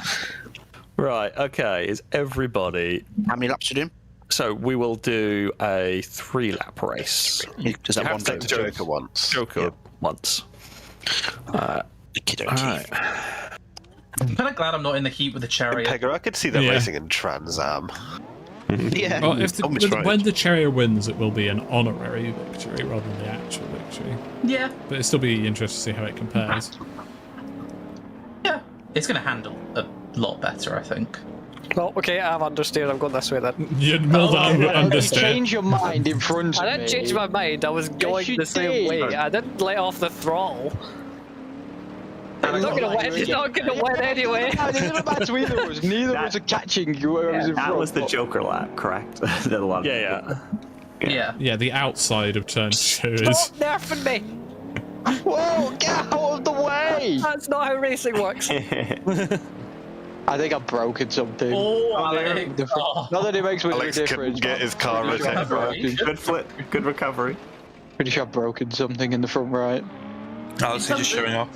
Right, okay. Is everybody. How many laps you doing? So we will do a 3-lap race. Does that You one have to go take to the Joker once. Joker once. Okey-dokey. Alright. I'm kind of glad I'm not in the heat with the chariot. Pegger, I could see them Yeah. racing in Trans Am. Yeah. Well, if almost right. when the Chariot wins, it will be an honorary victory rather than the actual victory. Yeah, But it'll still be interesting to see how it compares. yeah. It's going to handle a lot better, I think. Well, okay, I've understood. I'm going this way then. You more than You understand. change your mind in front of me. I didn't change my mind. I was going you the same did. way. I didn't let off the throttle. I'm not gonna win. He's not gonna win anyway. It doesn't matter to either of us. Neither of us are catching whoever's in front. That was the Joker lap, correct? That a lot of Yeah. Yeah, the outside of turn 2 Stop is. nerfing me! Whoa, get out of the way! That's not how racing works. I think I've broken something. Oh, Alex. Not that it makes much of a Alex difference. couldn't get his car Pretty sure I've ready. broken- Good flip, good recovery. Pretty sure I've broken something in the front right. Alex, you're just showing off.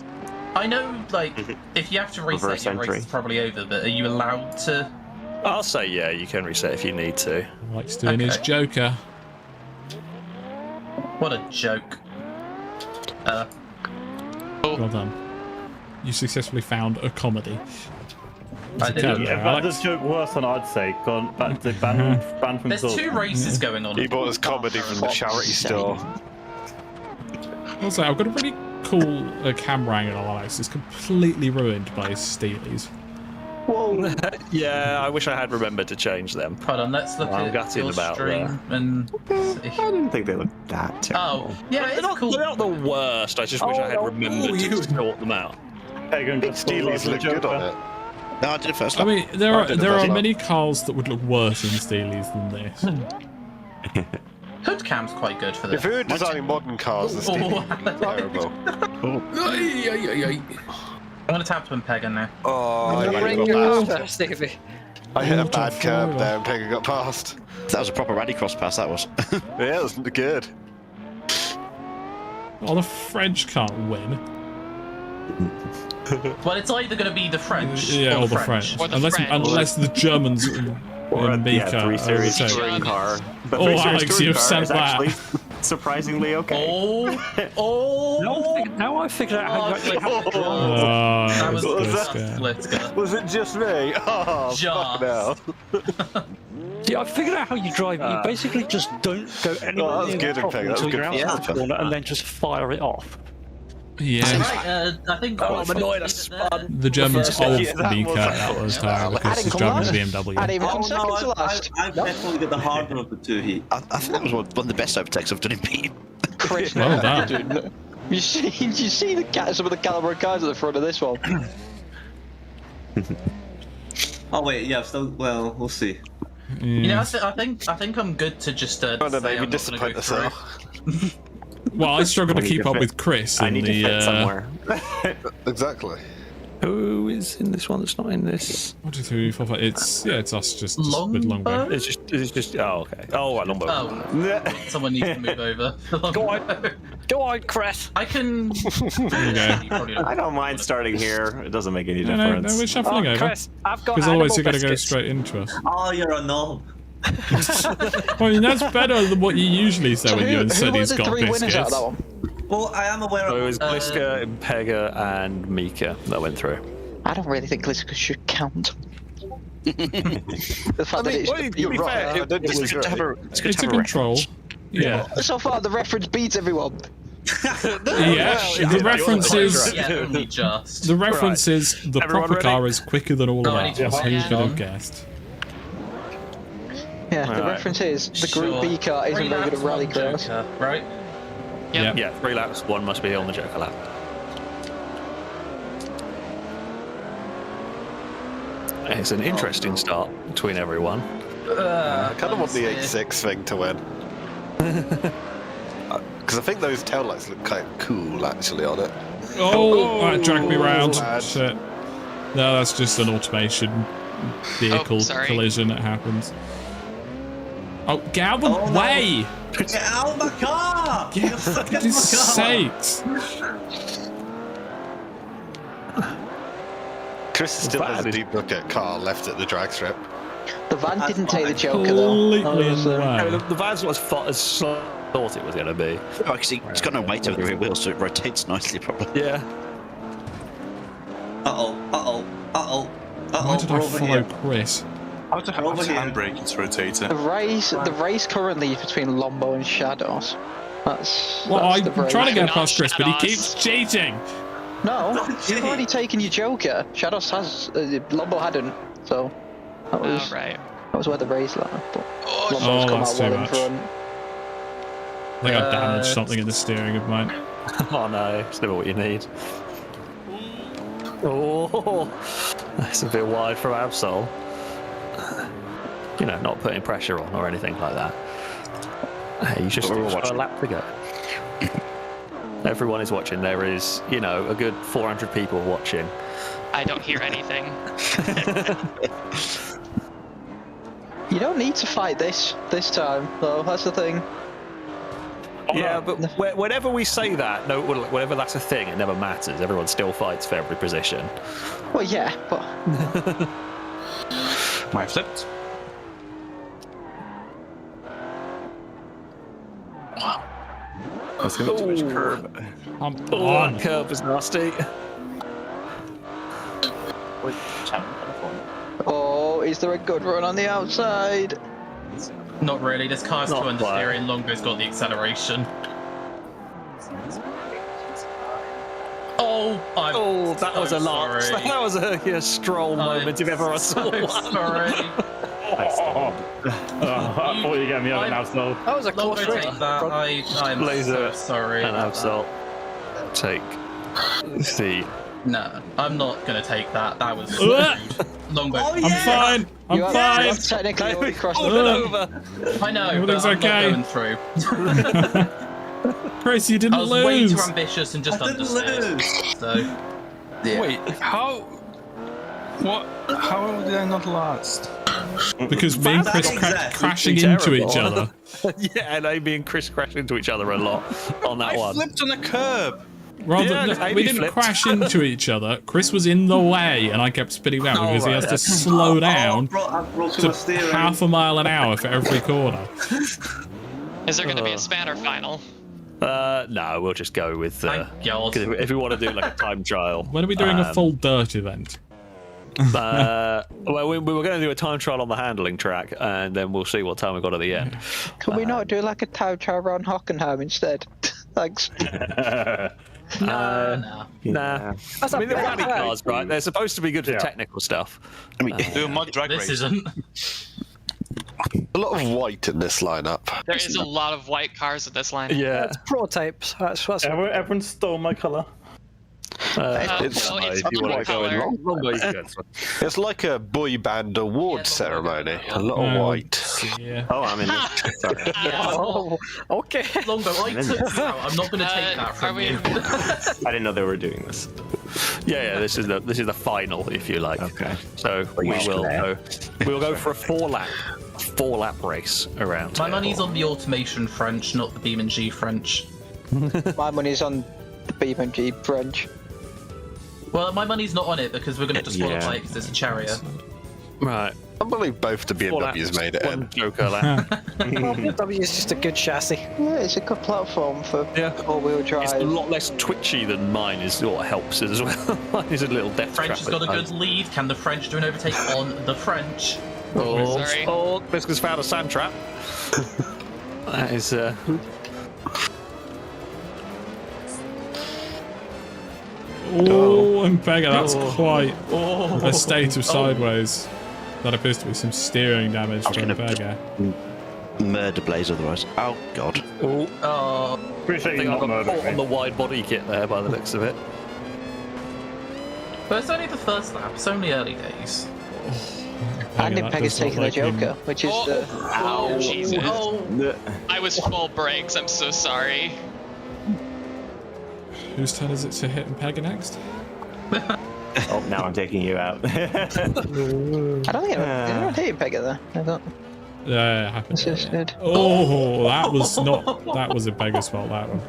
I know, like, if you have to reset Reverse your race, entry. it's probably over, but are you allowed to? I'll say yeah, you can reset if you need to. Likes doing his Joker. What a joke. Well done. You successfully found a comedy. I did. Terrible, Yeah, Alex. that's a joke worse than I'd say. Gone back to ban from There's Zul. 2 races going on. He bought his comedy from the charity store. Also, I've got a really cool camera angle on Alex. It's completely ruined by his Steelies. Whoa. Yeah, I wish I had remembered to change them. Hold on, let's look at your stream and see. I didn't think they looked that terrible. Oh, yeah, it's cool. They're not the worst. I just wish I had remembered to sort them out. Big Steely's look good on it. No, I did it first. I mean, there are many cars that would look worse in Steely's than this. Hood cam's quite good for this. If we were designing modern cars, the Steely would be terrible. I'm gonna tap to Pega now. Oh, I hit a bad curb there and Pega got past. That was a proper rallycross pass, that was. Yeah, it was good. Oh, the French can't win. Well, it's either going to be the French or the French. Unless the Germans or in Mika 3 Series touring car. But 3 Series Alex, you've sent that. Surprisingly okay. Now I figured out how you actually have to drive. Was it just me? Oh, fuck now. Yeah, I figured out how you drive it. You basically just don't go anywhere near the top until you're out the corner and then just fire it off. Yeah. I think I'm annoyed I spun. The Germans of Mika, that was terrible because it's driving a BMW. I've definitely got the harder of the two heat. I think that was one of the best overtakes I've done in Beam. Chris, well done. You see some of the caliber cars at the front of this one. Oh wait, yeah, well, we'll see. You know, I think I'm good to just say I'm not going to go through. Well, I struggle to keep up with Chris. I need to fit somewhere. Exactly. Who is in this one that's not in this? 1, 2, 3, 4, 5. It's us just with Longbow. It's just. Oh, okay. Oh, right, Longbow. Oh, someone needs to move over. Go on, Chris. I can. There you go. I don't mind starting here. It doesn't make any difference. No, we're shuffling over. Chris, I've got. Because otherwise you're going to go straight into us. Oh, you're a knob. I mean, that's better than what you usually say when you and Suddy's got biscuits. Well, I am aware of. It was Gliska, Pega, and Mika that went through. I don't really think Gliska should count. The fact that it's a control. Yeah. So far, the reference beats everyone. Yeah, the reference is the proper car is quicker than all of ours. Who could have guessed? Yeah, the reference is the Group B car isn't very good at rallycross. Right? Yep. Yeah, 3 laps. 1 must be on the Joker lap. It's an interesting start between everyone. I kind of want the 8.6 thing to win. Because I think those taillights look kind of cool, actually, on it. Oh, that dragged me round. Shit. No, that's just an automation vehicle collision that happens. Oh, get out of the way! Get out of my car! Yeah, for goodness sakes! Chris still has a duplicate car left at the drag strip. The van didn't take the Joker though. Completely in the way. The van's not as far as I thought it was going to be. Oh, actually, it's got no weight over the rear wheel, so it rotates nicely, probably. Yeah. Why did I follow Chris? How to handbrake its rotator? The race currently is between Lombo and Shadows. That's I'm the race. trying to get past Chris, but he keeps cheating. No, you've already taken your Joker. Shadows has, Lombo hadn't, so that was right. That was where the race led. But Lombo's come that's out well too in much. front. I think I damaged something in the steering of mine. Oh no, it's never what you need. Oh, that's a bit wide from Absol. You know, not putting pressure on or anything like that. Hey, you just got a lap to go. Everyone is watching. There is, you know, a good 400 people watching. I don't hear anything. You don't need to fight this time, though. That's the thing. Yeah, but whenever we say that, no, whenever that's a thing, it never matters. Everyone still fights for every position. Well, yeah, but My flipped. Wow. Let's go to which curb. That curb is nasty. oh, is there a good run on the outside? Not really. This car's Not too under quite. steering. Longo's got the acceleration. That was a lot. That was a stroll moment if ever I saw one. Sorry. I thought you were getting me over now, so. That was a close take that. I'm so sorry. And Absol. Take the. No, I'm not gonna take that. That was rude. Longbow. I'm fine. I'm fine. You've technically already crossed over. I know, Everything's but I'm okay. not going through. Chris, you didn't lose. I was way too ambitious and just understood. So, yeah. Wait, how? What? How did I not last? Because me and Chris crashing into each other. Yeah, and Amy and Chris crashed into each other a lot on that one. I flipped on a curb. We didn't crash into each other. Chris was in the way, and I kept spinning around because he has to slow down to half a mile an hour for every corner. Is there going to be a spanner final? No, we'll just go with. If we want to do like a time trial. When are we doing a full dirt event? Well, we were going to do a time trial on the handling track, and then we'll see what time we got at the end. Can we not do like a time trial around Hockenheim instead? Thanks. Nah. I mean, they're rally cars, right? They're supposed to be good for technical stuff. I mean, do a mud drag race. This isn't. A lot of white in this lineup. There is a lot of white cars in this lineup. Yeah. It's prototypes. That's Everyone stole my colour. It's like a boy band award ceremony. A lot of white. Yeah. Oh, I'm in this. Sorry. Oh, okay. Longbow, I took you out. I'm not going to take that from you. I didn't know they were doing this. Yeah. This is the final, if you like. Okay. So we'll go for a four lap race around. My money's on the automation French, not the BeamNG French. My money's on the BeamNG French. Well, my money's not on it because we're going to disqualify it because it's a chariot. Right. I believe both the BMWs made it in. Joker lap. Well, BMW is just a good chassis. Yeah, it's a good platform for all-wheel drive. It's a lot less twitchy than mine is, what helps as well. Mine is a little death French has got a good lead. Can the French do an overtake on the French? Sorry. Biscuit's found a sand trap. That is. Oh, and Beggar, that's quite a state of sideways. That appears to be some steering damage from Beggar. Murder Blaze otherwise. Oh, God. Appreciate you not got murdering caught on the wide body kit there by the looks of it. But it's only the first lap. It's only early days. And Impeg's taking the Joker, which is the... Oh, Jesus. I was full brakes. I'm so sorry. Whose turn is it to hit Impega next? Oh, now I'm taking you out. I don't think anyone hit Impega there. I thought. Yeah, it happened. Good. Oh, that was Impega's fault, that one.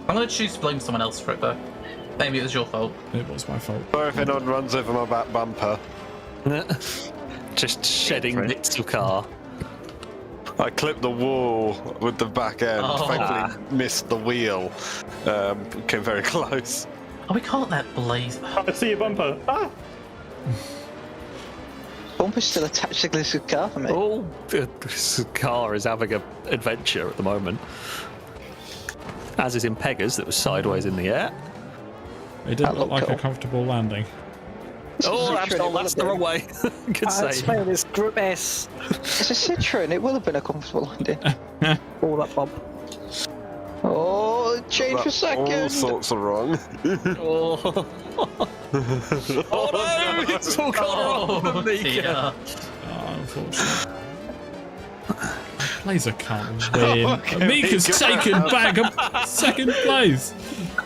I'm going to choose to blame someone else for it, though. Maybe it was your fault. It was my fault. Or if anyone runs over my back bumper. Just shedding bits of car. I clipped the wall with the back end. Thankfully, missed the wheel. Came very close. Oh, we can't let Blaze. I see your bumper. Bumper's still attached to this car for me. Oh, this car is having an adventure at the moment. As is Impega's, that was sideways in the air. It didn't look like a comfortable landing. Oh, that's the wrong way. Good save. It's Group S. It's a Citroen. It will have been a comfortable landing. Oh, that bump. Oh, change for a second. All sorts of wrong. Oh no! It's all gone wrong, Mika. Unfortunately. Blazer can't win. Mika's taken back a second place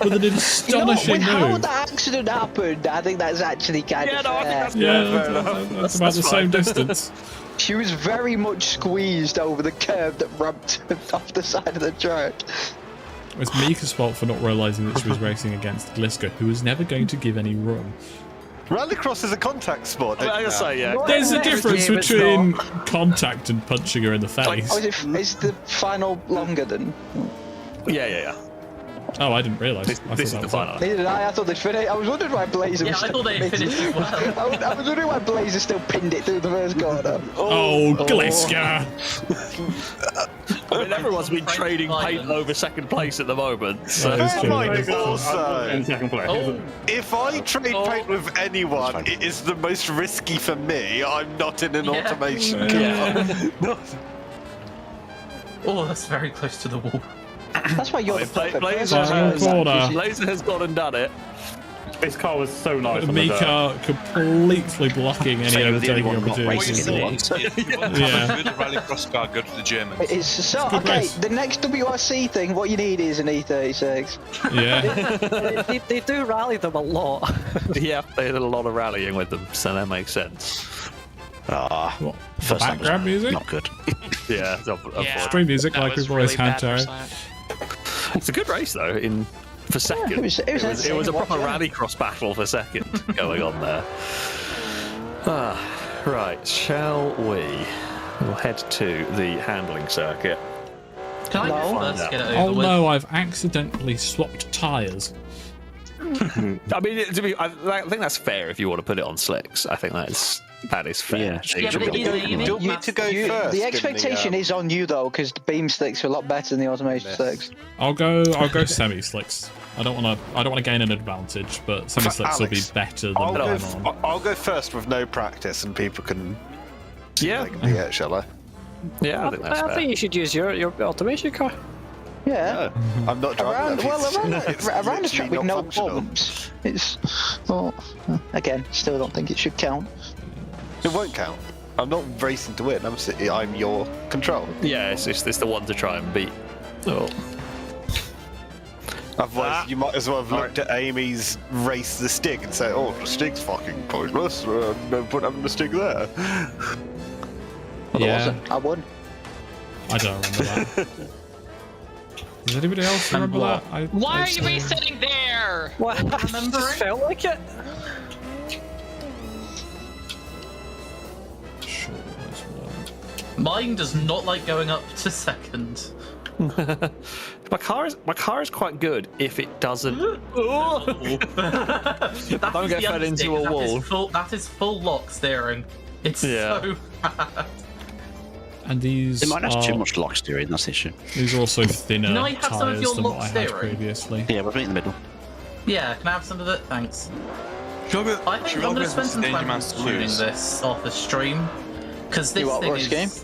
with an astonishing move. How the move. accident happened, I think that's actually kind of fair. That's about the same distance. She was very much squeezed over the curb that rubbed off the side of the track. It was Mika's fault for not realising that she was racing against Gliska, who was never going to give any room. Rallycross is a contact sport. I gotta say, yeah. There's a difference between contact and punching her in the face. Oh, is the final longer than? Yeah. Oh, I didn't realise. This is the final. Neither did I. I thought they'd finished. I was wondering why Blazer was I thought they'd finished as well. I was wondering why Blazer still pinned it through the first corner. Oh, Gliska! I mean, everyone's been trading paint over second place at the moment. So. Also, in second place. if I trade paint with anyone, it is the most risky for me. I'm not in an automation car. Oh, that's very close to the wall. That's why you're the perfect Laser has gone and done it. This car was so nice. Mika completely blocking any overtaking opportunities. Yeah. Good rallycross car, go to the Germans. It's so okay. The next WRC thing, what you need is an E36. Yeah. they do rally them a lot. Yeah, they did a lot of rallying with them, so that makes sense. The background music? Not good. Yeah, stream music like we've always had to. It's a good race though. For second, it was a proper rallycross battle for second going on there. Right, shall we? We'll head to the handling circuit. Can I first get it over with? No, I've accidentally swapped tyres. I mean, I think that's fair if you want to put it on slicks. I think that is fair. Yeah, but you need to go first. The expectation is on you though, because the beam slicks are a lot better than the automation slicks. I'll go semi slicks. I don't want to gain an advantage, but semi slicks will be better than what I'm on. I'll go first with no practice, and people can. Yeah, shall I? Yeah, I think that's fair. I think you should use your automation car. Yeah. No, I'm not driving. Around the track with no bumps, it's again. Still don't think it should count. It won't count. I'm not racing to win. I'm your control. Yeah, it's the one to try and beat. Oh. Otherwise, you might as well have looked at Amy's race the stick and say, "Oh, the stick's fucking pointless. No point having the stick there." I would. I don't remember that. Does anybody else remember that? Why are you sitting there? What? I just felt like it. Sure, as well. Mine does not like going up to second. My car is quite good if it doesn't. Don't get fed into a wall. That is full lock steering. It's so bad. And these It might have too much lock steering, that's the issue. These are also thinner Can I have some of tyres your than lock what I had steering? previously. Yeah, we'll put it in the middle. Yeah, can I have some of it? Thanks. I think I'm going to spend some time tuning this off the stream. Because this thing is...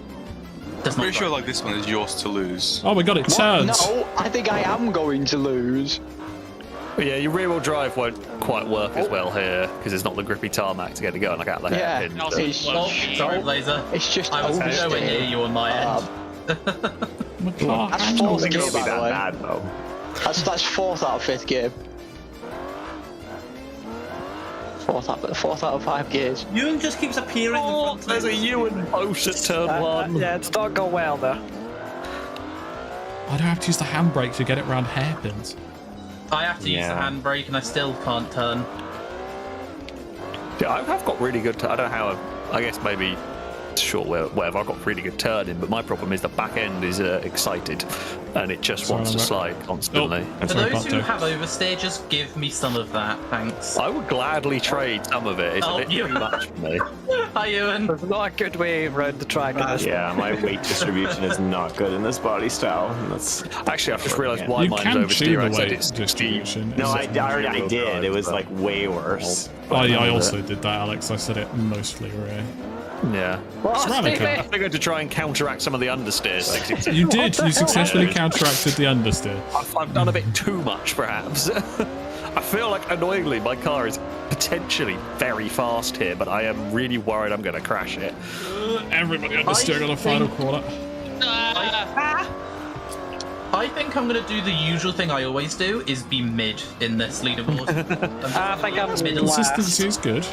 I'm pretty sure like this one is yours to lose. Oh my god, it turns! No, I think I am going to lose. But yeah, your rear-wheel drive won't quite work as well here because it's not the grippy tarmac to get it going like out the hairpin. Sorry, Laser. It's just I was nowhere near you on my end. That's fourth gear, by the way. Bad, though. That's fourth out of fifth gear. Fourth out of 5 gears. Ewan just keeps appearing in front of There's a Ewan boat at turn 1. Yeah, it's not going well there. I don't have to use the handbrake to get it around hairpins. I have to use the handbrake and I still can't turn. Yeah, I've got really good. I don't know how. I guess maybe. Sure, whatever. I've got really good turning, but my problem is the back end is excited, and it just wants to slide constantly. For those who have overstages, give me some of that, thanks. I would gladly trade some of it. It's a bit too much for me. Hi, Ewan. There's not a good way around the track. Yeah, my weight distribution is not good in this body style. That's actually, I've just realised why mine's oversteer. I said it's distribution. No, I did. It was like way worse. I also did that, Alex. I said it mostly rear. Yeah. I figured to try and counteract some of the understeers. You did. You successfully counteracted the understeer. I've done a bit too much, perhaps. I feel like, annoyingly, my car is potentially very fast here, but I am really worried I'm going to crash it. Everybody understeering on the final quarter. I think I'm going to do the usual thing I always do, is be mid in this leaderboard. I think I'm middle. Consistency is good.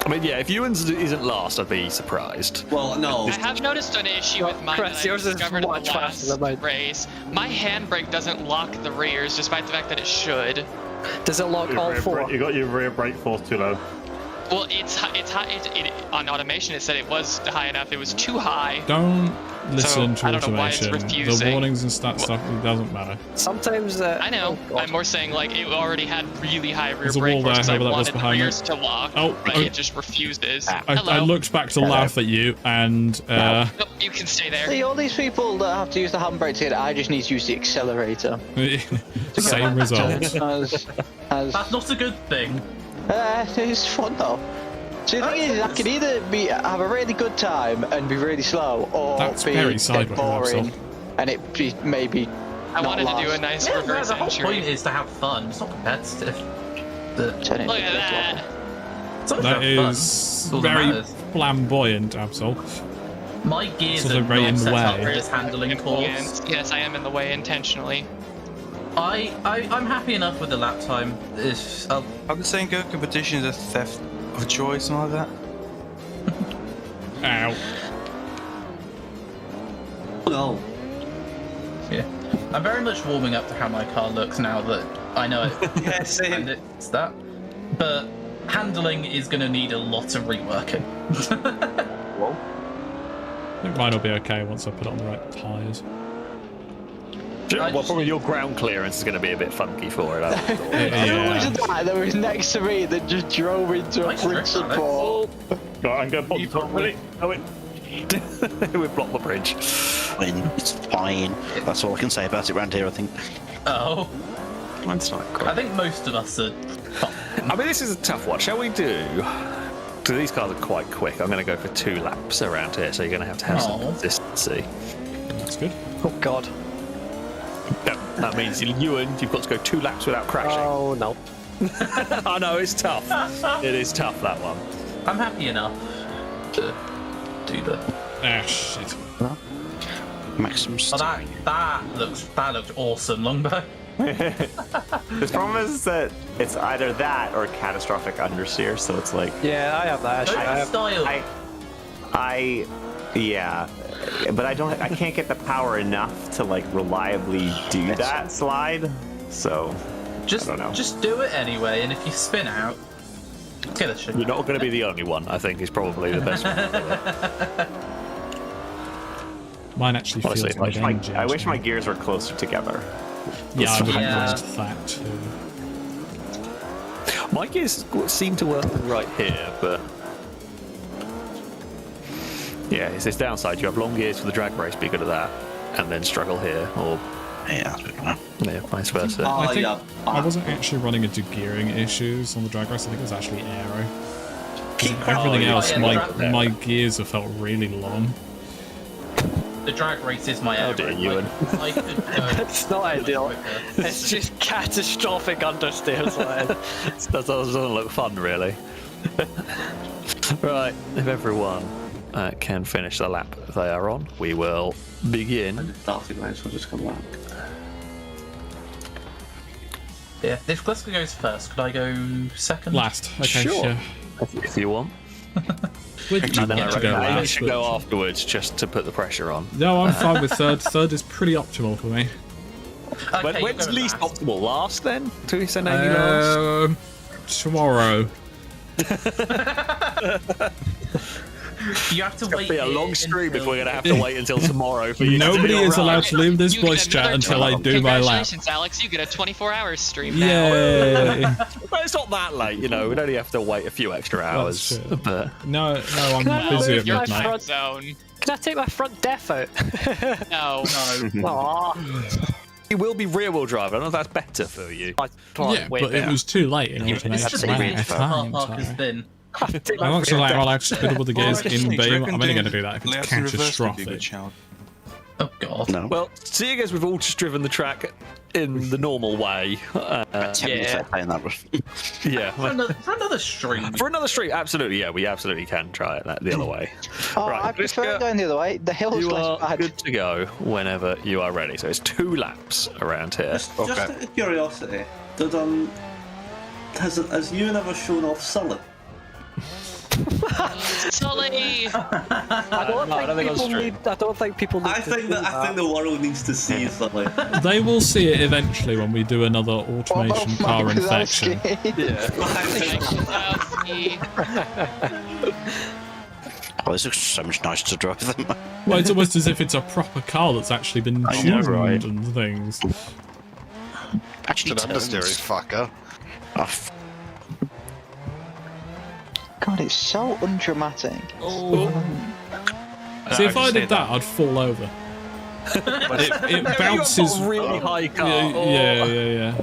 I mean, yeah, if Ewan's isn't last, I'd be surprised. Well, no. I have noticed an issue with mine that I discovered in the last race. My handbrake doesn't lock the rears, despite the fact that it should. Does it lock all four? You got your rear brake force too low. Well, it's high. On automation, it said it was high enough. It was too high. Don't listen to I don't know why it's automation. The refusing. warnings and stuff, it doesn't matter. Sometimes I know. I'm more saying like it already had really high rear There's a brake wall there, force. I however that was wanted the behind me. rears to lock. Oh, but oh. it just refuses. I looked back to laugh at you, and No, you can stay there. See, all these people that have to use the handbrake to get it, I just need to use the accelerator. same result. That's not a good thing. It's fun though. So the thing is, I can either have a really good time and be really slow, or That's be very get sideways, boring, Absol. and it be maybe. I wanted not to do a last. nice Yeah, no, reverse the whole entry. point is to have fun. It's not competitive. Look at that. That is very flamboyant, Absol. My gears Sort are of right in not the set up way. for this handling course. Yes, I am in the way intentionally. I'm happy enough with the lap time. I'm just saying go competition is a theft of choice, something like Ow. that. No. Yeah. I'm very much warming up to how my car looks now that I know it. Yeah, same. And it's that. But handling is going to need a lot of reworking. Whoa. I think mine will be okay once I put it on the right tyres. Well, probably your ground clearance is going to be a bit funky for it. Who was that that was next to me that just drove into a principal? I'm going to pop the top really. We've blocked the bridge. It's fine. That's all I can say about it around here, I think. Oh. That's not cool. I think most of us are. I mean, this is a tough one. Shall we do? So these cars are quite quick. I'm going to go for 2 laps around here, so you're going to have some consistency. That's good. Oh God. Yep, that means you've got to go 2 laps without crashing. Oh no. I know, it's tough. It is tough, that one. I'm happy enough to do the. Ah, shit. Maximum. Oh, that looked awesome, Longbow. The problem is that it's either that or catastrophic understeer, so it's like. Yeah, I have that. Yeah, but I can't get the power enough to like reliably do that slide. So just I don't know. Just do it anyway, and if you spin out, get a shit. You're not going to be the only one. I think is probably the best. Mine actually feels Honestly, I wish my gears were closer together. Yeah, I've noticed that too. My gears seem to work right here, but yeah, it's this downside. You have long gears for the drag race, be good at that, and then struggle here, or yeah, vice versa. I think I wasn't actually running into gearing issues on the drag race. I think it was actually aero. Everything else, my gears have felt really long. The drag race is my aero. Oh dear, Ewan. It's not ideal. It's just catastrophic understeers. That doesn't look fun, really. Right, if everyone can finish the lap they are on, we will begin. Darcy Grace will just come back. Yeah, if Glasgow goes first, could I go second? Last, okay, Sure. Yeah. If you want. And then I go reckon you last, should go afterwards just to put the pressure on. No, I'm fine with third. Third is pretty optimal for me. Okay, When's go least last. optimal? Last then? Do we send Amy last? Tomorrow. You have to It's going wait. to be a long stream if we're going to have to wait until tomorrow for you Nobody to do is it allowed right. to leave this You voice get chat another until I do my lap. Congratulations, Alex. You get a 24-hour stream now. Yay! Well, it's not that late, you know. We'd only have to wait a few extra hours. true. But No, I'm Can I busy move at my midnight. front zone? Can I take my front def out? No. Aw. it will be rear-wheel drive. I don't know if that's better for you. Yeah, but it was too late in order to make It's just a the car time. park has been. I'm actually like, well, I've split with the gears in Do you beam. reckon I'm only doing going to do that if it's layouts in reverse would be a good catastrophic. shout? Oh god. No. Well, seeing as we've all just driven the track in the normal way, Yeah. Playing that was. yeah. For another stream. For another street, absolutely, yeah, we absolutely can try it the other way. Oh, Right, I prefer going the other way. The hill's You less are bad. good to go whenever you are ready. So it's 2 laps around here. Just out of curiosity, has you ever shown off Sully? Sully! I don't think people need I think the world needs to see Sully. They will see it eventually when we do another automation car infection. Oh, this looks so much nicer to drive than mine. Well, it's almost as if it's a proper car that's actually been tuned and things. Actually, it's an understeering fucker. God, it's so undramatic. See, if I did that, I'd fall over. it bounces really high car. Yeah.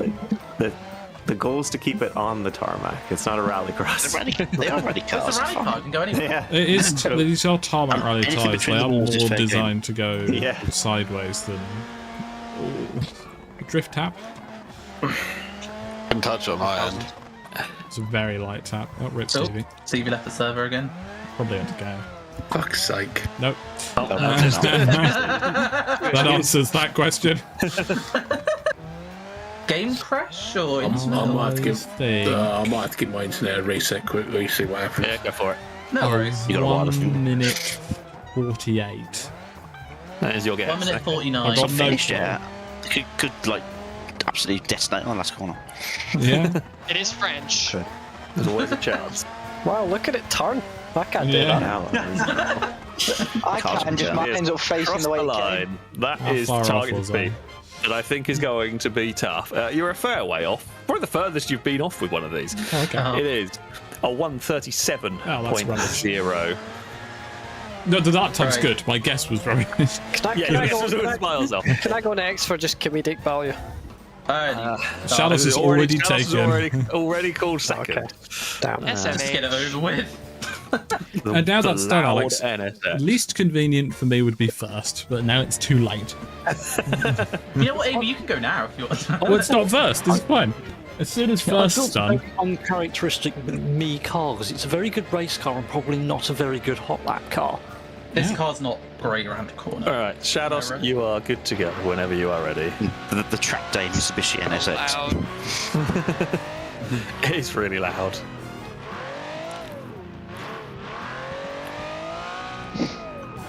The goal is to keep it on the tarmac. It's not a rallycross. They are rally cars. It's a rally car. You can go anywhere. Yeah. It is. These are tarmac rally Anything tyres. between They the are walls is more fair game. designed to go sideways than drift tap. Can touch on my end. It's a very light tap. Oh, rip Stevie. Stevie left the server again. Probably had to go. Fuck's sake. Nope. That answers that question. Game crash or I internet? might have to give my internet a reset quickly, see what happens. Yeah, go for it. No worries. You got a lot of 1 minute 48. That is your guess. 1 minute I 49. got Not no finished yet. Could like absolutely detonate on the last corner. Yeah. It is French. There's always a chance. Wow, look at it turn. I can't do that. I can't, just mine ends up facing Cross the way the it came. line. That How is far off target was speed. That I think is going to be tough. You're a fair way off. Probably the furthest you've been off with one of these. Okay. It is a 137.0. No, that time's good. My guess was wrong. Can I go next for just comedic value? Shadows is already taken. Already called second. Okay. Damn. Just get it over with. And now that's done, loud Alex. NSX. Least convenient for me would be first, but now it's too late. You know what, Amy? You can go now if you want. Well, it's not first. It's fine. As soon as first is done. Uncharacteristic me car because it's a very good race car and probably not a very good hot lap car. This car's not great around the corner. All right, Shadows, you are good to go whenever you are ready. The track day Mitsubishi NSX. It's really loud.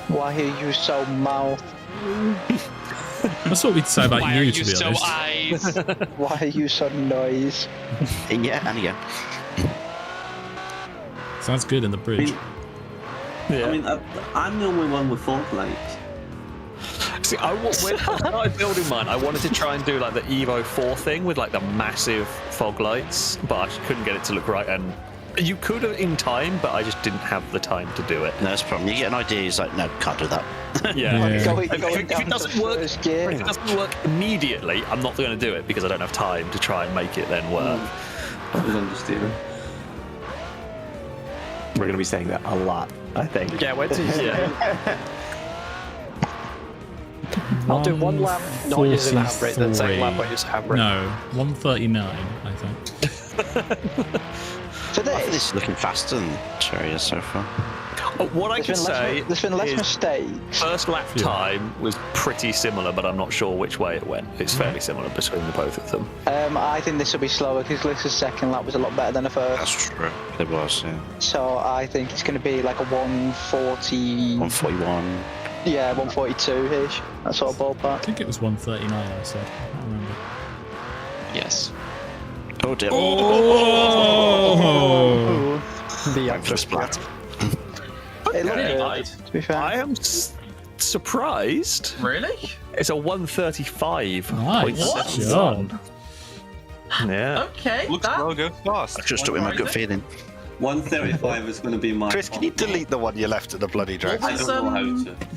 Why are you so mouth? That's what we'd say about Why you, are to you be so honest. eyes? Why are you so noise? Yeah, and again. Sounds good in the bridge. Yeah. I mean, I'm the only one with fog lights. See, when I started building mine, I wanted to try and do like the Evo 4 thing with like the massive fog lights, but I just couldn't get it to look right. And you could have in time, but I just didn't have the time to do it. No, that's the problem. You get an idea, it's like, no, can't do that. Yeah. Going If it down doesn't to work, first gear. if it doesn't work immediately, I'm not going to do it because I don't have time to try and make it then work. That was understeering. We're going to be saying that a lot, I think. Yeah, wait till you see it. I'll do one lap not using the handbrake, then second lap I use the handbrake. No, 139, I think. For I think this this, is looking faster than Chariot so far. What I can say there's been less is mistakes. first lap time was pretty similar, but I'm not sure which way it went. It's fairly similar between the both of them. I think this will be slower because Liz's second lap was a lot better than the first. That's true. It was, yeah. So I think it's going to be like a 140. 141. Yeah, 142-ish. That sort of I ballpark. think it was 139, I said. I can't remember. Yes. Oh dear. Oh! The extra splat. It looked Really good, light. to be fair. I am surprised. Really? It's a 135. Nice. John. Yeah. Okay. Looks well go fast. I just took with my gut feeling. 135 is going to be my. Chris, can you delete the one you left at the bloody drag? What was,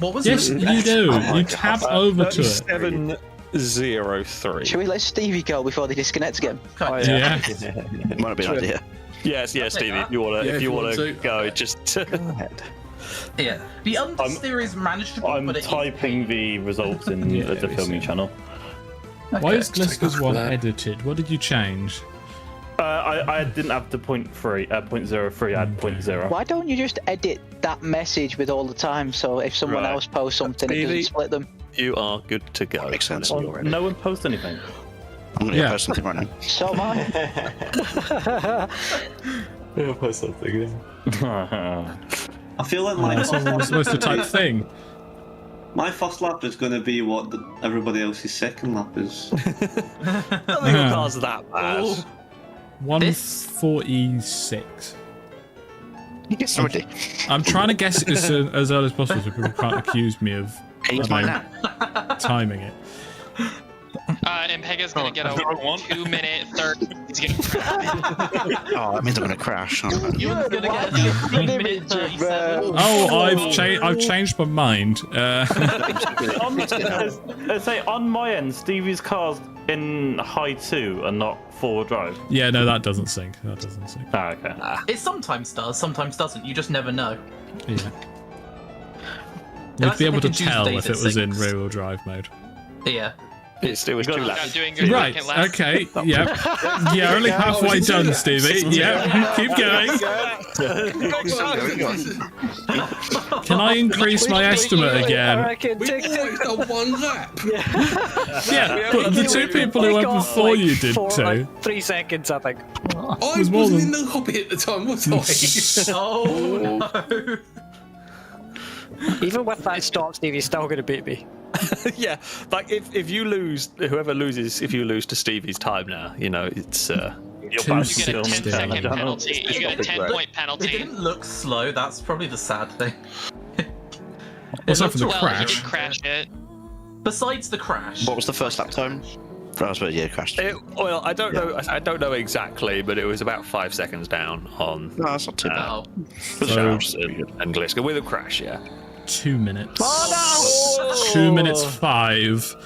what was Yes, it? you do. You tab over to it. 703. Should we let Stevie go before they disconnect again? Yeah. Might be an idea. Yes, Stevie. If you want to go, just go ahead. Yeah. The understeer is manageable, I'm but it typing the results in the filming channel. Why is Glisker's one edited? What did you change? I didn't have the 0.03, I had 0.0. Why don't you just edit that message with all the time so if someone else posts something, it doesn't split them? You are good to go. Makes sense. No one posts anything. I'm going to post something right now. So am I. I'll post something. I feel like my Someone's supposed to type thing. my first lap is going to be what everybody else's second lap is. I don't think your car's that bad. 146. You guessed already. I'm trying to guess it as early as possible so people can't accuse me of timing it. And Pega's gonna get a 2-minute 30. He's gonna Oh, that means I'm gonna crash. Ewan's gonna get a 2-minute 37. Oh, I've changed my mind. Let's say on my end, Stevie's car's in high 2 and not 4-wheel drive. Yeah, no, that doesn't sync. That doesn't sync. Oh, okay. It sometimes does, sometimes doesn't. You just never know. Yeah. We'd be able to tell if it was in rear-wheel drive mode. Yeah. It was 2 laps. Right, okay, yep. Yeah, only halfway done, Stevie. Yeah, keep going. Can I increase my estimate again? We've always done 1 lap. Yeah, but the 2 people who went before you did too. 3 seconds, I think. I wasn't in the hobby at the time, was I? Oh no. Even with that stop, Stevie's still going to beat me. Yeah, like if you lose, whoever loses, if you lose to Stevie's time now, you know, it's You get a 10-second penalty. You get a 10-point penalty. It didn't look slow. That's probably the sad thing. What's up for the Well, crash? you did crash it. Besides the crash. What was the first lap time? Yeah, crashed. Well, I don't know. I don't know exactly, but it was about 5 seconds down on. No, that's not too bad. So, and Gliska with a crash, yeah. 2 minutes. Oh, no! 2 minutes 5.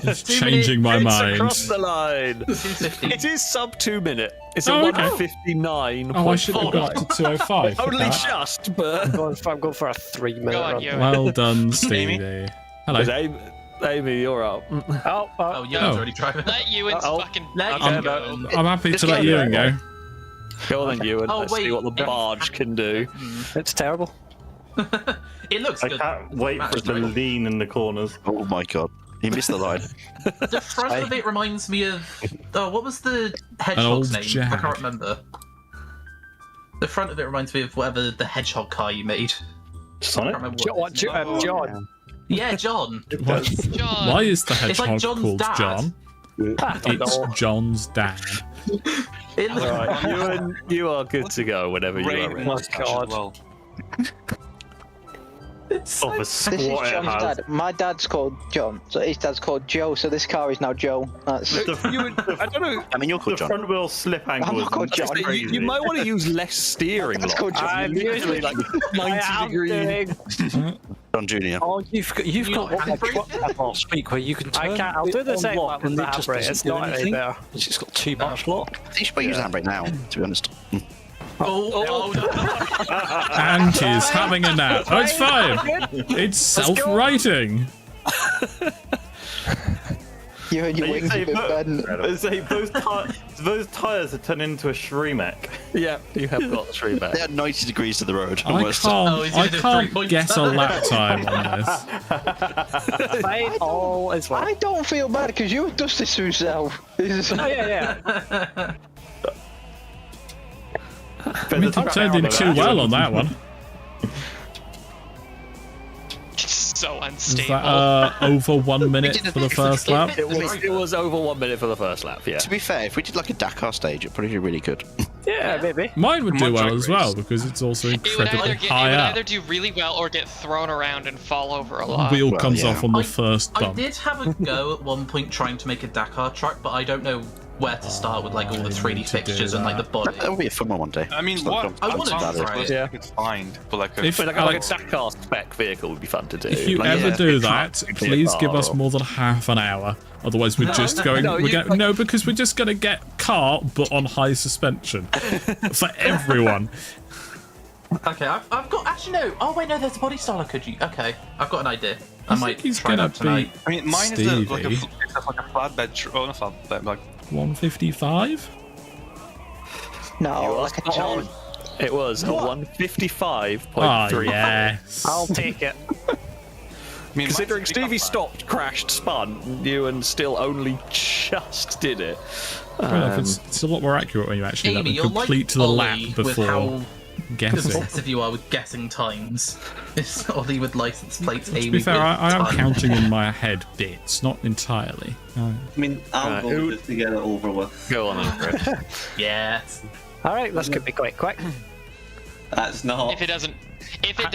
Just changing my mind. Across the line. It is sub 2 minute. It's a 1:59. Oh, I should have got to 2:05. Only just, but I'm going for a 3-minute run. Well done, Stevie. Hello. Amy, you're up. Oh, yeah, already driving. Let Ewan fucking I'm happy to let Ewan go. Go on then, Ewan. Oh, Let's wait. see what the barge can do. It's terrible. It looks I good. can't wait for it to lean in the corners. Oh my god. He missed the line. The front of it reminds me of... Oh, what was the hedgehog's old name? Jag. I can't remember. The front of it reminds me of whatever the hedgehog car you made. Sonic? I can't remember what his name was. John. Yeah, John. John. Why is the It's like hedgehog John's called dad. John? It's John's dad. It looks Alright, Ewan, you are good to go whenever you are ready. Oh, God. It's so This This is John's dad. My dad's called John, so his dad's called Joe, so this car is now Joe. That's... I don't know. I mean, you're called The John. front wheel slip angle I'm is not called John. crazy. You might want to use less steering That's lock. called John. I'm Literally usually like 90 degrees. John Jr. Oh, you've got what I got last week where you can turn I can't. I'll do the it same on one lock with and the it just handbrake. doesn't It's do not any anything. better. It's just got too much lock. I think you should probably use the handbrake now, to be honest. Oh, no. And he's having a nap. Oh, it's fine. It's self-righting. You heard your wings a bit bent. Those tyres have turned into a Shremek. Yeah, you have got 3 back. They are 90 degrees to the road. I almost. can't guess a lap time on this. Fine, all is well. I don't feel bad because you dust this to yourself. Oh, yeah. I mean, you turned in too well on that one. So Is unstable. that over 1 minute for the first lap? It was over 1 minute for the first lap, yeah. To be fair, if we did like a Dakar stage, it'd probably be really good. Yeah, maybe. Mine would do well as well because it's also incredibly high it would up. either do really well or get thrown around and fall over a lot. Wheel comes off on the first I bump. did have a go at one point trying to make a Dakar track, but I don't know where to start with like all the 3D fixtures and like the body. That would be a fun one day. I mean, It's not what? done- I wanted to done try it. Yeah. You could find for like a. If, Like Alex, a Dakar spec vehicle would be fun to do. if you Like, ever yeah, do it's that, not- please give us Oh. more than half an hour. Otherwise, we're just going. No, because we're just going to get kart, but on high suspension for everyone. Okay, I've got actually no. Oh wait, no, there's a body style I could use. Okay, I've got an idea. I might think he's try gonna that tonight. I mean, mine is like a Stevie. flatbed. Oh, not flatbed, like 155. No, like a John. It was a 155.3. Oh yes. I'll take it. I mean, Considering Stevie stopped, crashed, spun, you and still only just did it. Fair enough, it's a lot more accurate when you actually Amy, let you're them like complete the lap Ollie with before how guessing. obsessive you are with guessing times. It's Ollie with license plates. To Amy be fair, with I am time. counting in my head bits, not entirely. No. I mean, I'll go just to get it over with. Go on then, Chris. Yeah. All right, this could be quite quick. That's not. If it doesn't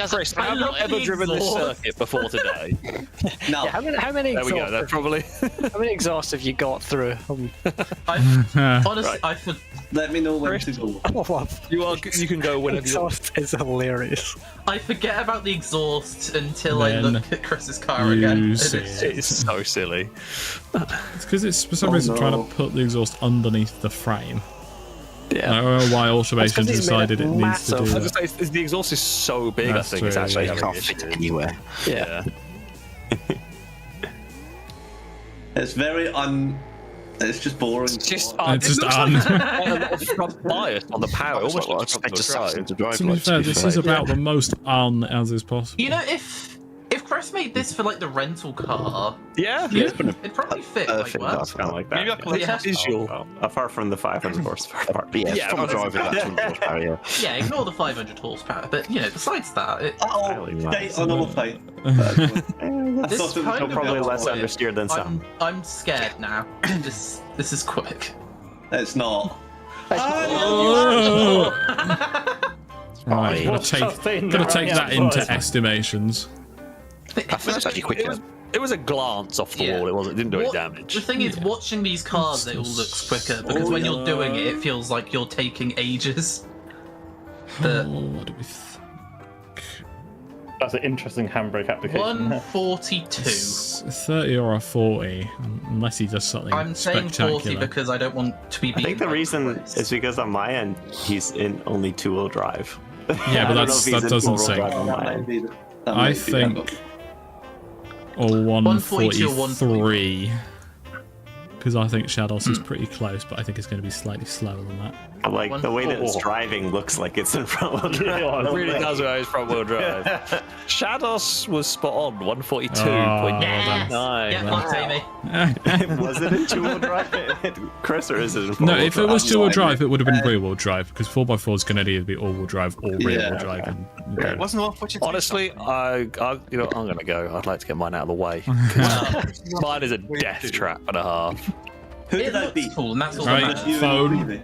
Chris, have you ever driven this circuit before today? No. Yeah, how many There we go. That probably. How many exhausts have you got through? Honestly, let me know when to go. You can go whenever you want. Exhaust is hilarious. I forget about the exhaust until I look at Chris's car again. It's so silly. It's because it's for some reason trying to put the exhaust underneath the frame. Yeah. I don't know why Automation decided it needs to do I was that. gonna say, the exhaust is so big. That's I think it's true, actually yeah. You can't fit it anywhere. Yeah. It's very It's just boring. It's just front bias on the power. Almost like expect Assassin to drive. To be fair, this is about the most as is possible. You know, if Chris made this for like the rental car, it'd probably fit quite well. Kind of like that. Maybe I can make visual. Apart from the 500 horsepower part. Yeah, from driving that 200 horsepower, yeah. Yeah, ignore the 500 horsepower, but you know, besides that, Date on all fight. This kind of probably got less quick. understeer than some. I'm scared now. This is quick. It's not. Right, gotta take that into estimations. I think it's actually quicker. It was a glance off the wall. It didn't do any damage. The thing is, watching these cars, it all looks quicker because when you're doing it, it feels like you're taking ages. What do we think? That's an interesting handbrake application. 142. 30 or a 40, unless he does something I'm saying 40 spectacular. because I don't want to be. I think the reason is because on my end he's in only 2-wheel drive. Yeah, but I don't know if he's that in doesn't 4-wheel sing. drive on my end. I think or 143 because I think Shadows is pretty close, but I think it's going to be slightly slower than that. Like the way that it's driving looks like it's in front wheel drive. It really does when it's front wheel drive. Shadows was spot on, 142.9. Was it in 2-wheel drive, Chris, or is it in 4-wheel No, if it was drive? 2-wheel drive, it would have been rear-wheel drive because 4x4s can either be all-wheel drive or rear-wheel drive. It wasn't off what you Honestly, I'm gonna go. I'd like to get mine out of the way. Mine is a death trap and a half. Who did that beat? Cool, and that's all Right, that matters. phone.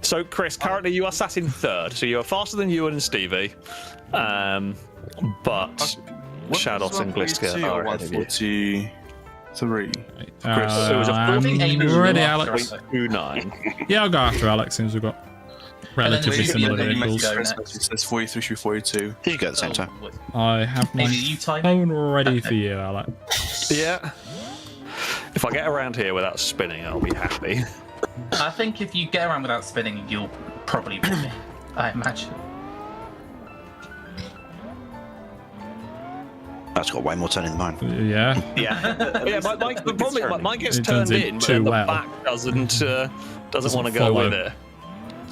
So, Chris, currently you are sat in third, so you are faster than Ewan and Stevie. But Shadows and Gliska are ahead of you. 143. Chris, it was a ready, Alex. 29. Yeah, I'll go after Alex since we've got relatively similar vehicles. It says 43 through 42. Did you go at the same time? I have my phone ready for you, Alex. Yeah. If I get around here without spinning, I'll be happy. I think if you get around without spinning, you'll probably win me. I imagine. That's got way more turning than mine. Yeah. Yeah. The problem is mine gets turned in, but then the back doesn't want to go with it.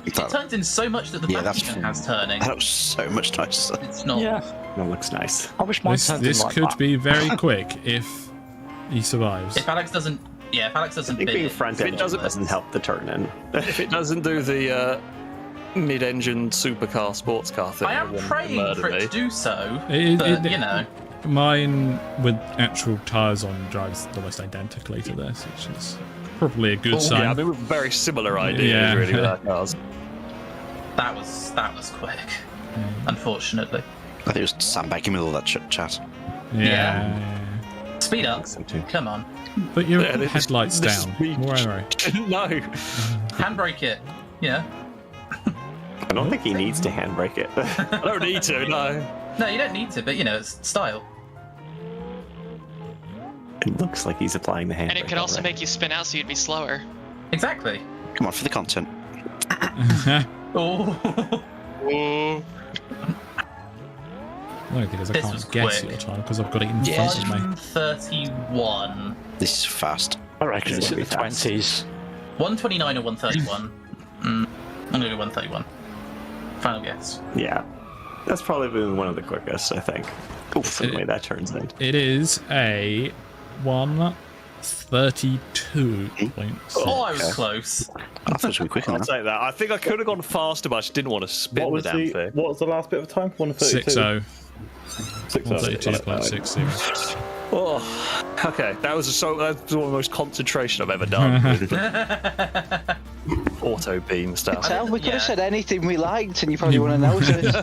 It turns in so much that the back even has turning. That looks so much nicer. It's not. Yeah, that looks nice. I wish mine turned in This like could that. be very quick if he survives. If Alex doesn't, I think being front end doesn't help the turn in. If it doesn't do the mid-engine supercar, sports car thing, I am praying for it to do so, but you know. Mine with actual tyres on drives almost identically to this, which is probably a good sign. Yeah, I mean, we've very similar ideas really with our cars. That was quick, unfortunately. I think it was sandbagging with all that chat. Yeah. Speed up. Come on. Put your headlights down. More arrow. No. Handbrake it. Yeah. I don't think he needs to handbrake it. I don't need to, no. No, you don't need to, but you know, it's style. It looks like he's applying the handbrake. And it could also make you spin out so you'd be slower. Exactly. Come on, for the content. Oh. No, because I This can't was guess quick. your time because I've got it in front of me. 131. This is fast. I reckon it's in the 20s. 129 or 131? I'm gonna go 131. Final guess. Yeah, that's probably been one of the quickest, I think. Oof, the way that turns in. It is a 132.6. Oh, I was close. I thought it would be quicker. I'll take that. I think I could have gone faster, but I just didn't want to spin What was the damn thing. What was the last bit of time? 132. 60. 132.60. 132.60. Oh, okay. That was one of the most concentration I've ever done. auto beam stuff. We could have said anything we liked, and you probably wouldn't have noticed.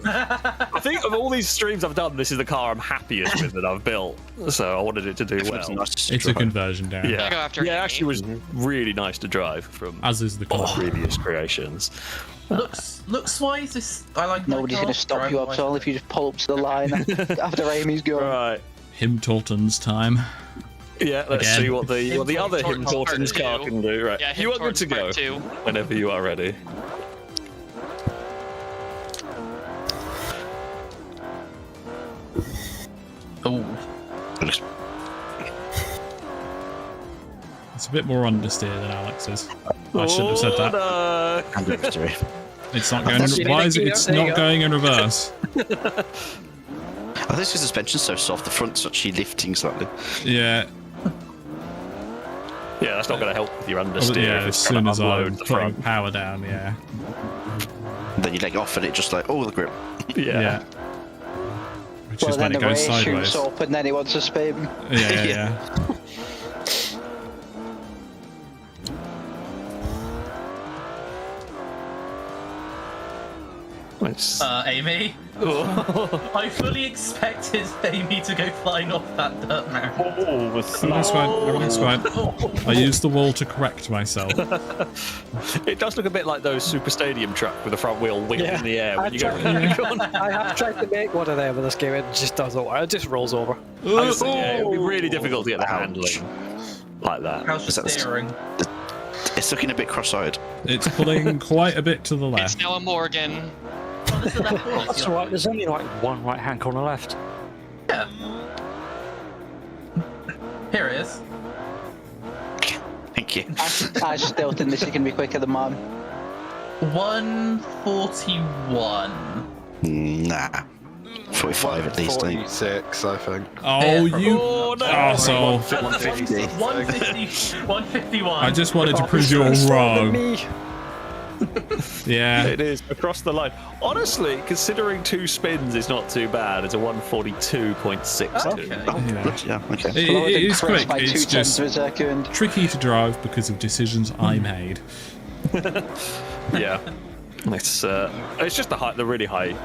I think of all these streams I've done, this is the car I'm happiest with that I've built. So I wanted it to do well. It's a conversion down. Yeah, it actually was really nice to drive from as is the car. Previous creations. Looks wise, I like. Nobody's going to stop you at all if you just pull up to the line after Amy's gone. Right. Him Torton's time. Yeah, let's Again. see what the other Him Torton's car can do. Right, Yeah, you are good to go whenever you are ready. Oh. It's a bit more understeer than Alex's. I shouldn't have said that. No. It's not going. Why is it? It's not going in reverse. I think the suspension's so soft, the front's actually lifting slightly. Yeah. Yeah, that's not going to help with your understeer. Yeah, if as it's trying soon to as I unload the put front. power down, yeah. And then you leg off and it just like, oh, the grip. Yeah. Which Well, is then when the it goes race sideways. shoots up, and then he wants to spin. Yeah. Amy. I fully expected Amy to go flying off that dirt mound. Everything's fine. I used the wall to correct myself. It does look a bit like those Super Stadium truck with the front wheel winged in the air when you go. I have tried to make one of them in this game, it just doesn't work. It just rolls over. Yeah, it'd be really difficult to get the handling like that. How's the steering? It's looking a bit cross-eyed. It's pulling quite a bit to the It's left. now a Morgan. That's alright, there's only like one right hand corner left. Yeah. Here it is. Thank you. I still think this is going to be quicker than mine. 141. Nah. 45 at least. 46, I think. Oh, you asshole. 150. 151. I just wanted to prove you all wrong. Yeah. It is across the line. Honestly, considering 2 spins is not too bad. It's a 142.62. Yeah, okay. It is quick. By It's 2 just tenths of a second. tricky to drive because of decisions I made. Yeah. It's just the really high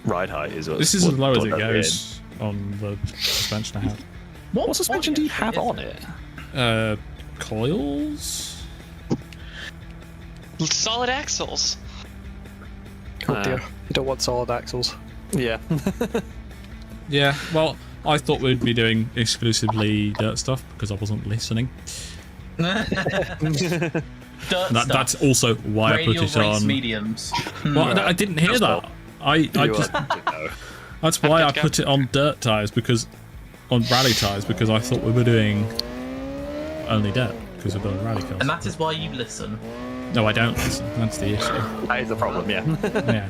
ride height is what. This is as low as it what that goes on the suspension I have. What suspension do you have on it? Coils? Solid axles. Oh dear, you don't want solid axles. Yeah. Yeah, well, I thought we'd be doing exclusively dirt stuff because I wasn't listening. That's also why I put it on. Mediums. Well, I didn't hear that. I just. That's why I put it on dirt tires because, on rally tires because I thought we were doing only dirt because we're doing rally cars. And that is why you listen. No, I don't listen. That's the issue. That is the problem. Yeah. Yeah.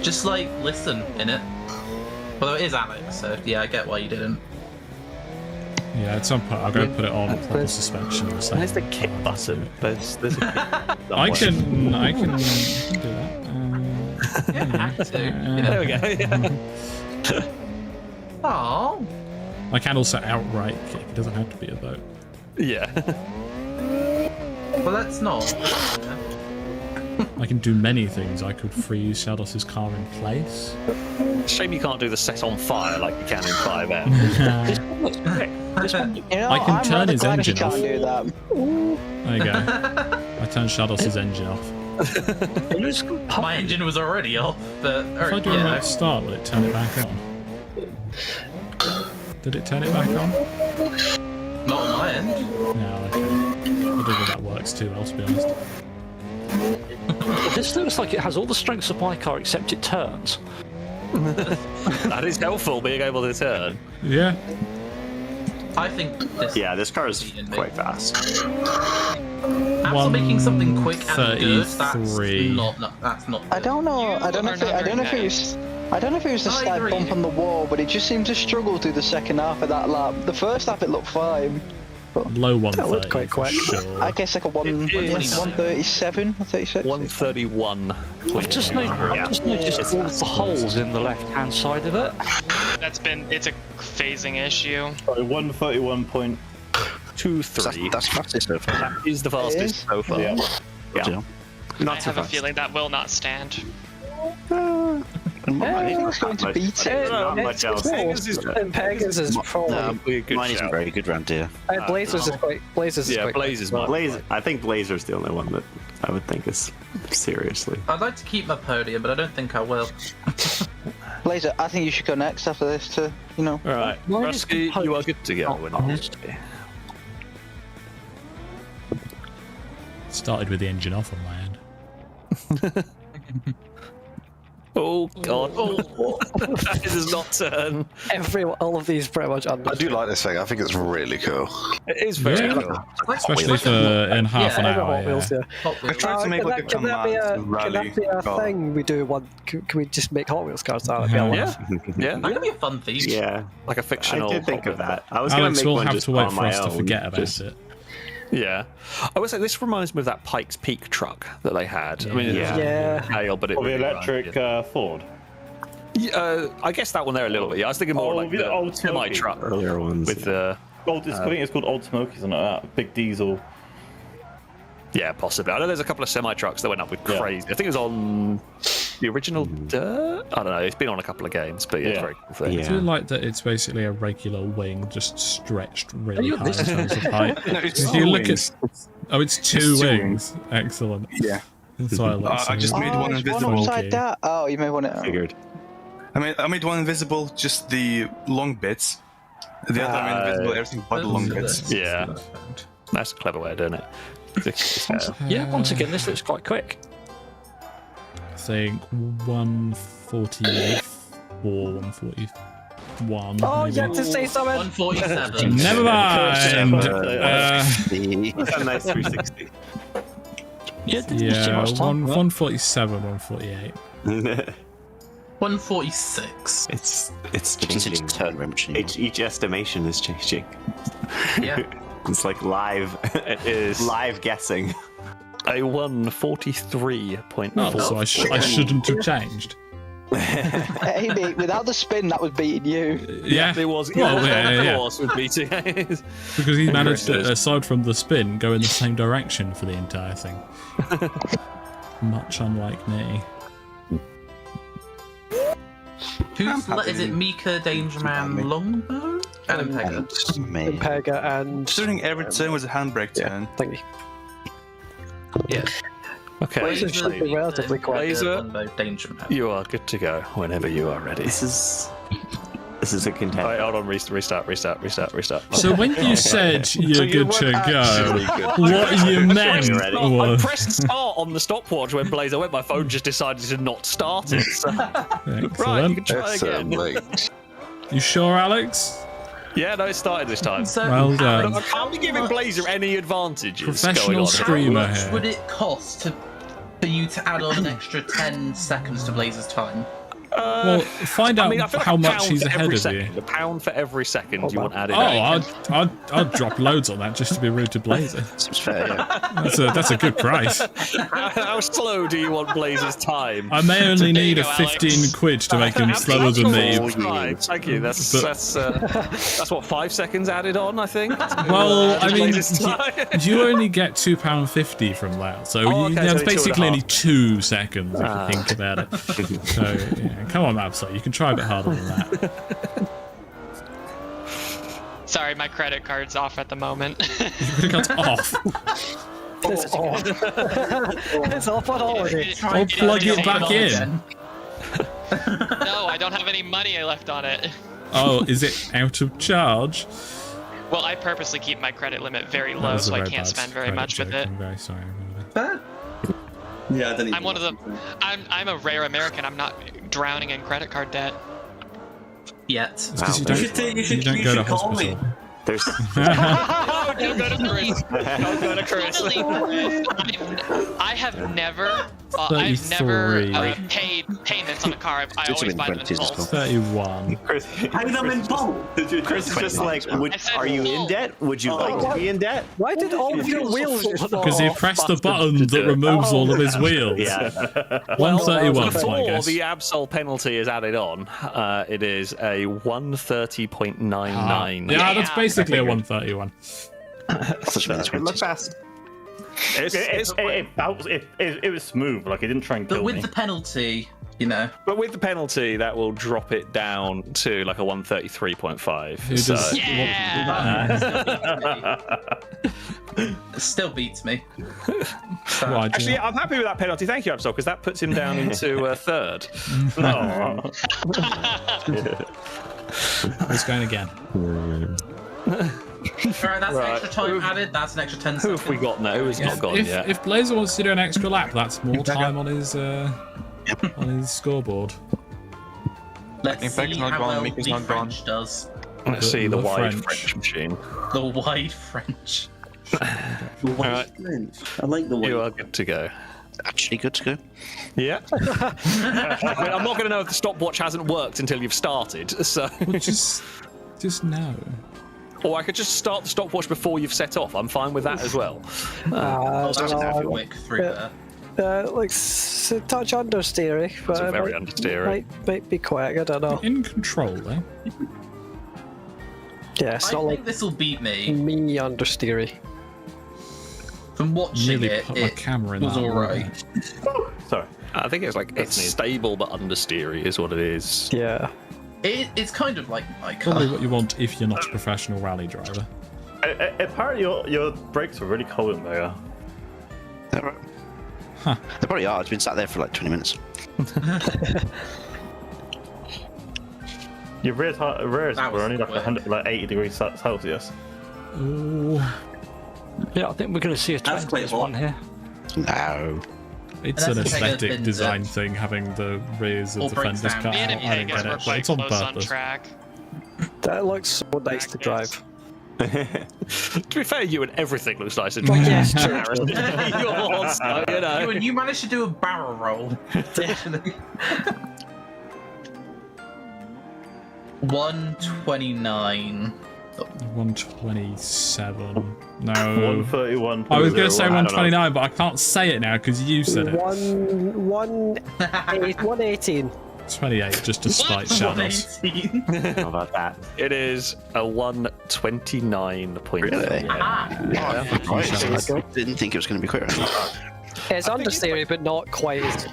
Just like listen in it. Although it is Alex, so yeah, I get why you didn't. Yeah, at some point I'll go put it on proper suspension. Or something. Where's the kick button? There's a kick button. I can do that. There we go. Oh. I can also outright kick. It doesn't have to be a vote. Yeah. Well, that's not. I can do many things. I could freeze Shadow's car in place. Shame you can't do the set on fire like you can in 5M. I can turn his engine can't off. do that. There you go. I turned Shadow's engine off. My engine was already off, but If I do a remote start, will it turn it back on? Did it turn it back on? Not on my end. No, okay. I don't think that works too well, to be honest. This looks like it has all the strengths of my car except it turns. That is helpful, being able to turn. Yeah. I think this. Yeah, this car is quite fast. After making something quick and good, that's 133. that's not. I don't know. I don't know if it was the slight bump on the wall, but it just seemed to struggle through the second half of that lap. The first lap it looked fine. Low 130. That looked quite quick. Sure. I guess like a 137, 136. 131. I've just noticed all the holes in the left-hand side of it. It's a phasing issue. Sorry, 131.5. 2-3. That's fastest so far. That is the fastest so far. Yeah. Yeah. I have a feeling that will not stand. It's going to beat it. Not much else. Pegasus is probably Mine isn't very good round here. Blazers is quite. Blazers is quite. Blazers. I think Blazer's the only one that I would think is seriously. I'd like to keep my podium, but I don't think I will. Blazer, I think you should go next after this to, you know. All right, Rusky, you are good to go. Started with the engine off on my end. Oh god! That does not turn. All of these pretty much under. I do like this thing. I think it's really cool. It is very cool, especially for in half an hour. I tried to make like a command rally. Can that be a thing we do? Can we just make Hot Wheels cars out of it? Yeah. That could be a fun thing. Yeah, like a fictional. I did think of that. I was going to Alex make will one have just to wait on for my us to own, forget about it. Yeah, I would say this reminds me of that Pikes Peak truck that they had. I mean, but it the electric Ford. I guess that one there a little bit. Yeah, I was thinking more like the old semi truck earlier ones with the. I think it's called Old Smoky, something like that. Big diesel. Yeah, possibly. I know there's a couple of semi trucks that went up with crazy. I think it was on the original Dirt. I don't know. It's been on a couple of games, but it's very cool thing. I feel like that it's basically a regular wing, just stretched really high in terms of height. If you look at, it's two wings. Excellent. Yeah. That's why I like I just made one invisible. One upside down. Oh, you made one. Figured. I made one invisible, just the long bits. The other I made invisible, everything but the long bits. Yeah, that's a clever way of doing it. Yeah, once again, this looks quite quick. I think 148 or 141. Oh, maybe. you have to say something. 147. Never mind. That's a nice 360. Yeah, 147, 148. 146. It's It's changing. turn very much anymore. Each estimation is changing. Yeah. It's like live. It is live guessing. A 143.4. Oh, so I shouldn't have changed. Hey, mate, without the spin, that was beating you. Yeah, it was. Well, yeah. It was with beating. Because he managed to, aside from the spin, go in the same direction for the entire thing. Much unlike me. Is it Mika, Dangerman, Longbow? And Pega. Pega and... Considering every turn was a handbrake turn. Thank you. Yeah. Okay. Blazer should be relatively quick. Blazer, you are good to go whenever you are ready. This is a contender. Right, hold on, restart. So when you said you're good to go, what you meant I was... pressed start on the stopwatch when Blazer went. My phone just decided to not start it. So. Right, you can try again. You sure, Alex? Yeah, no, it started this time. So, well done. I can't be giving Blazer any advantages. Professional streamer How much here. would it cost for you to add on an extra 10 seconds to Blazer's time? Well, find out how much he's ahead of you. A pound for every second you want added. I'd drop loads on that just to be rude to Blazer. Seems fair, yeah. That's a good price. How slow do you want Blazer's time? I may only need a 15 quid to make him slower than me. Thank you. That's what, 5 seconds added on, I think. Well, I mean, you only get £2.50 from that, so it's basically only 2 seconds if you think about it. So yeah. Come on, Mabso, you can try a bit harder than that. Sorry, my credit card's off at the moment. Your credit card's off? It's off. It's off on holiday. I'll plug it back in. No, I don't have any money left on it. Oh, is it out of charge? Well, I purposely keep my credit limit very low, so I can't spend very much with it. I'm very sorry. Yeah, I don't I'm one of the. I'm a rare American. I'm not drowning in credit card debt. Yet. It's 'cause you don't go to hospital. There's. Oh, don't go to Chris. Don't go to Chris. I have never. I've never paid payments on a car. I always buy them in full. 31. Pay them in full. Chris is just like, are you in debt? Would you like to be in debt? Why did all of your wheels just fall Because he pressed the button that removes all of his wheels. Yeah. 131 is my Before guess. the Absol penalty is added on, it is a 130.99. Yeah, that's basically a 131. It looked fast. It was smooth. Like, it didn't try and kill But with me. the penalty, you know. But with the penalty, that will drop it down to like a 133.5. So. Still beats me. Actually, I'm happy with that penalty. Thank you, Absol, because that puts him down into third. He's going again. Alright, that's extra time added. That's an extra 10 seconds. Who have we got now? Who has not gone yet? If Blazer wants to do an extra lap, that's more time on his scoreboard. Let's see how well the French does. Let's see the wide French machine. The wide French. French. I like the wide. You are good to go. Actually good to go. Yeah. I mean, I'm not going to know if the stopwatch hasn't worked until you've started, so... Well, just no. Or I could just start the stopwatch before you've set off. I'm fine with that as well. Quick through there. Like touch understeery, but It's very understeery. Might be quick. I don't know. In control, though. Yeah, it's not like this will beat me. Me understeery. From watching Nearly put my camera in was that. alright. Sorry. I think it's like it's stable but understeery is what it is. Yeah. It's kind of like Probably what you want if you're not a professional rally driver. Apparently, your brakes were really cold in there. Is that right? Huh. They probably are. It's been sat there for like 20 minutes. Your rears were only like 80 degrees Celsius. Ooh. Yeah, I think we're going to see a 20 one here. No. It's an aesthetic design thing, having the rears of the fenders cut out. I don't get it, but it's on purpose. That looks so nice to drive. To be fair, you and everything looks nice to drive. Yes, true. Yours, you know. You managed to do a barrel roll. 129. 127. No. 131. I was going to say 129, but I can't say it now because you said it. 118. 28, just to spite Shadows. How about that? It is a 129.3. Really? Yeah. I didn't think it was going to be quicker. It's understeery, but not quite. It's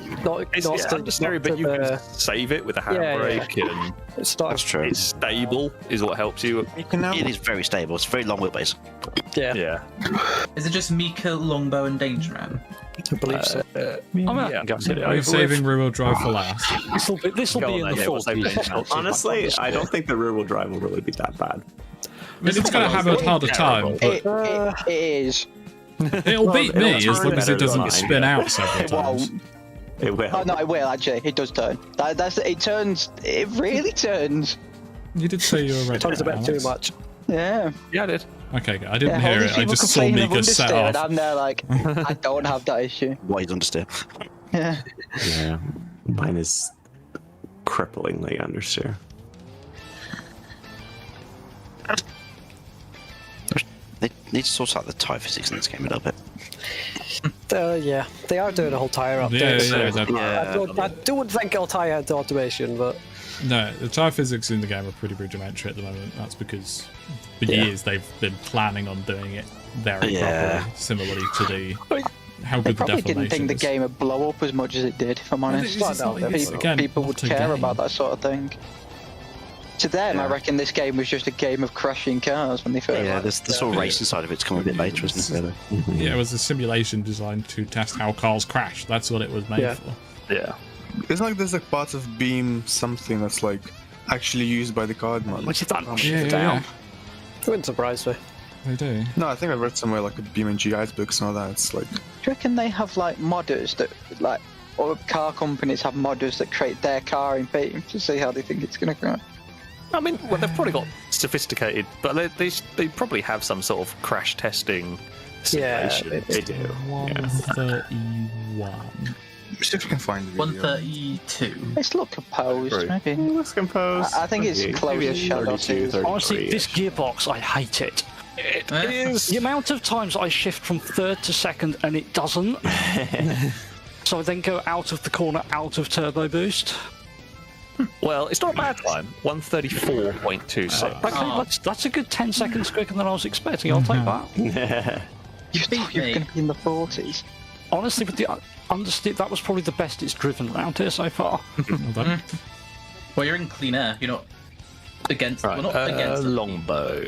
understeery, but you can save it with a handbrake, and it's not. That's true. It's stable, is what helps you. It is very stable. It's a very long wheelbase. Yeah. Is it just Mika, Longbow, and Dangerman? I believe so. Are you saving rear-wheel drive for last? This will be in the 40s. Honestly, I don't think the rear-wheel drive will really be that bad. I mean, it's going to have a harder time, but It is. it'll beat me as long as it doesn't spin out several times. It will. Oh no, it will actually. It does turn. It turns. It really turns. You did say you were ready. Turns a bit Alex. too much. Yeah. Yeah, I did. Okay, I didn't Yeah, all hear these it. I people just saw complaining of Mika set understeer, and off. I'm there like, I don't have that issue. Wide understeer. Yeah. Yeah. Mine is cripplingly understeer. They need to sort out the tyre physics in this game a little bit. Yeah, they are doing a whole tyre update. I don't think it'll tie into automation, but No, the tyre physics in the game are pretty rudimentary at the moment. That's because for years they've been planning on doing it very properly, similarly to the how They good the probably didn't deformation think the is. game would blow up as much as it did, if I'm honest. it's not like it's, again, People would not a care game. about that sort of thing. To them, I reckon this game was just a game of crashing cars when they first. Yeah, this whole racing side of it's come a bit later, isn't it? Really? Yeah, it was a simulation designed to test how cars crash. That's what it was made for. Yeah. It's like there's like parts of Beam something that's like actually used by the card mod. Which is that Yeah. it wouldn't surprise me. They do. No, I think I read somewhere like a BeamNG guides books and all that. It's like. Do you reckon they have like modders that like, or car companies have modders that create their car in Beam to see how they think it's going to crash? I mean, well, they've probably got sophisticated, but they probably have some sort of crash testing simulation. Yeah, They do. 131. See if you can find the video. 132. It's look composed, maybe. It looks composed. I think it's close to Shadow 2. Honestly, this gearbox, I hate it. It is. The amount of times I shift from third to second and it doesn't. So I then go out of the corner, out of turbo boost. Well, it's not a bad time. 1:34.26. That's a good 10 seconds quicker than I was expecting. I'll take that. You thought you were going to be in the 40s. Honestly, with the understeer, that was probably the best it's driven around here so far. Well, you're in clean air. You're not against. Right. We're not against longbow.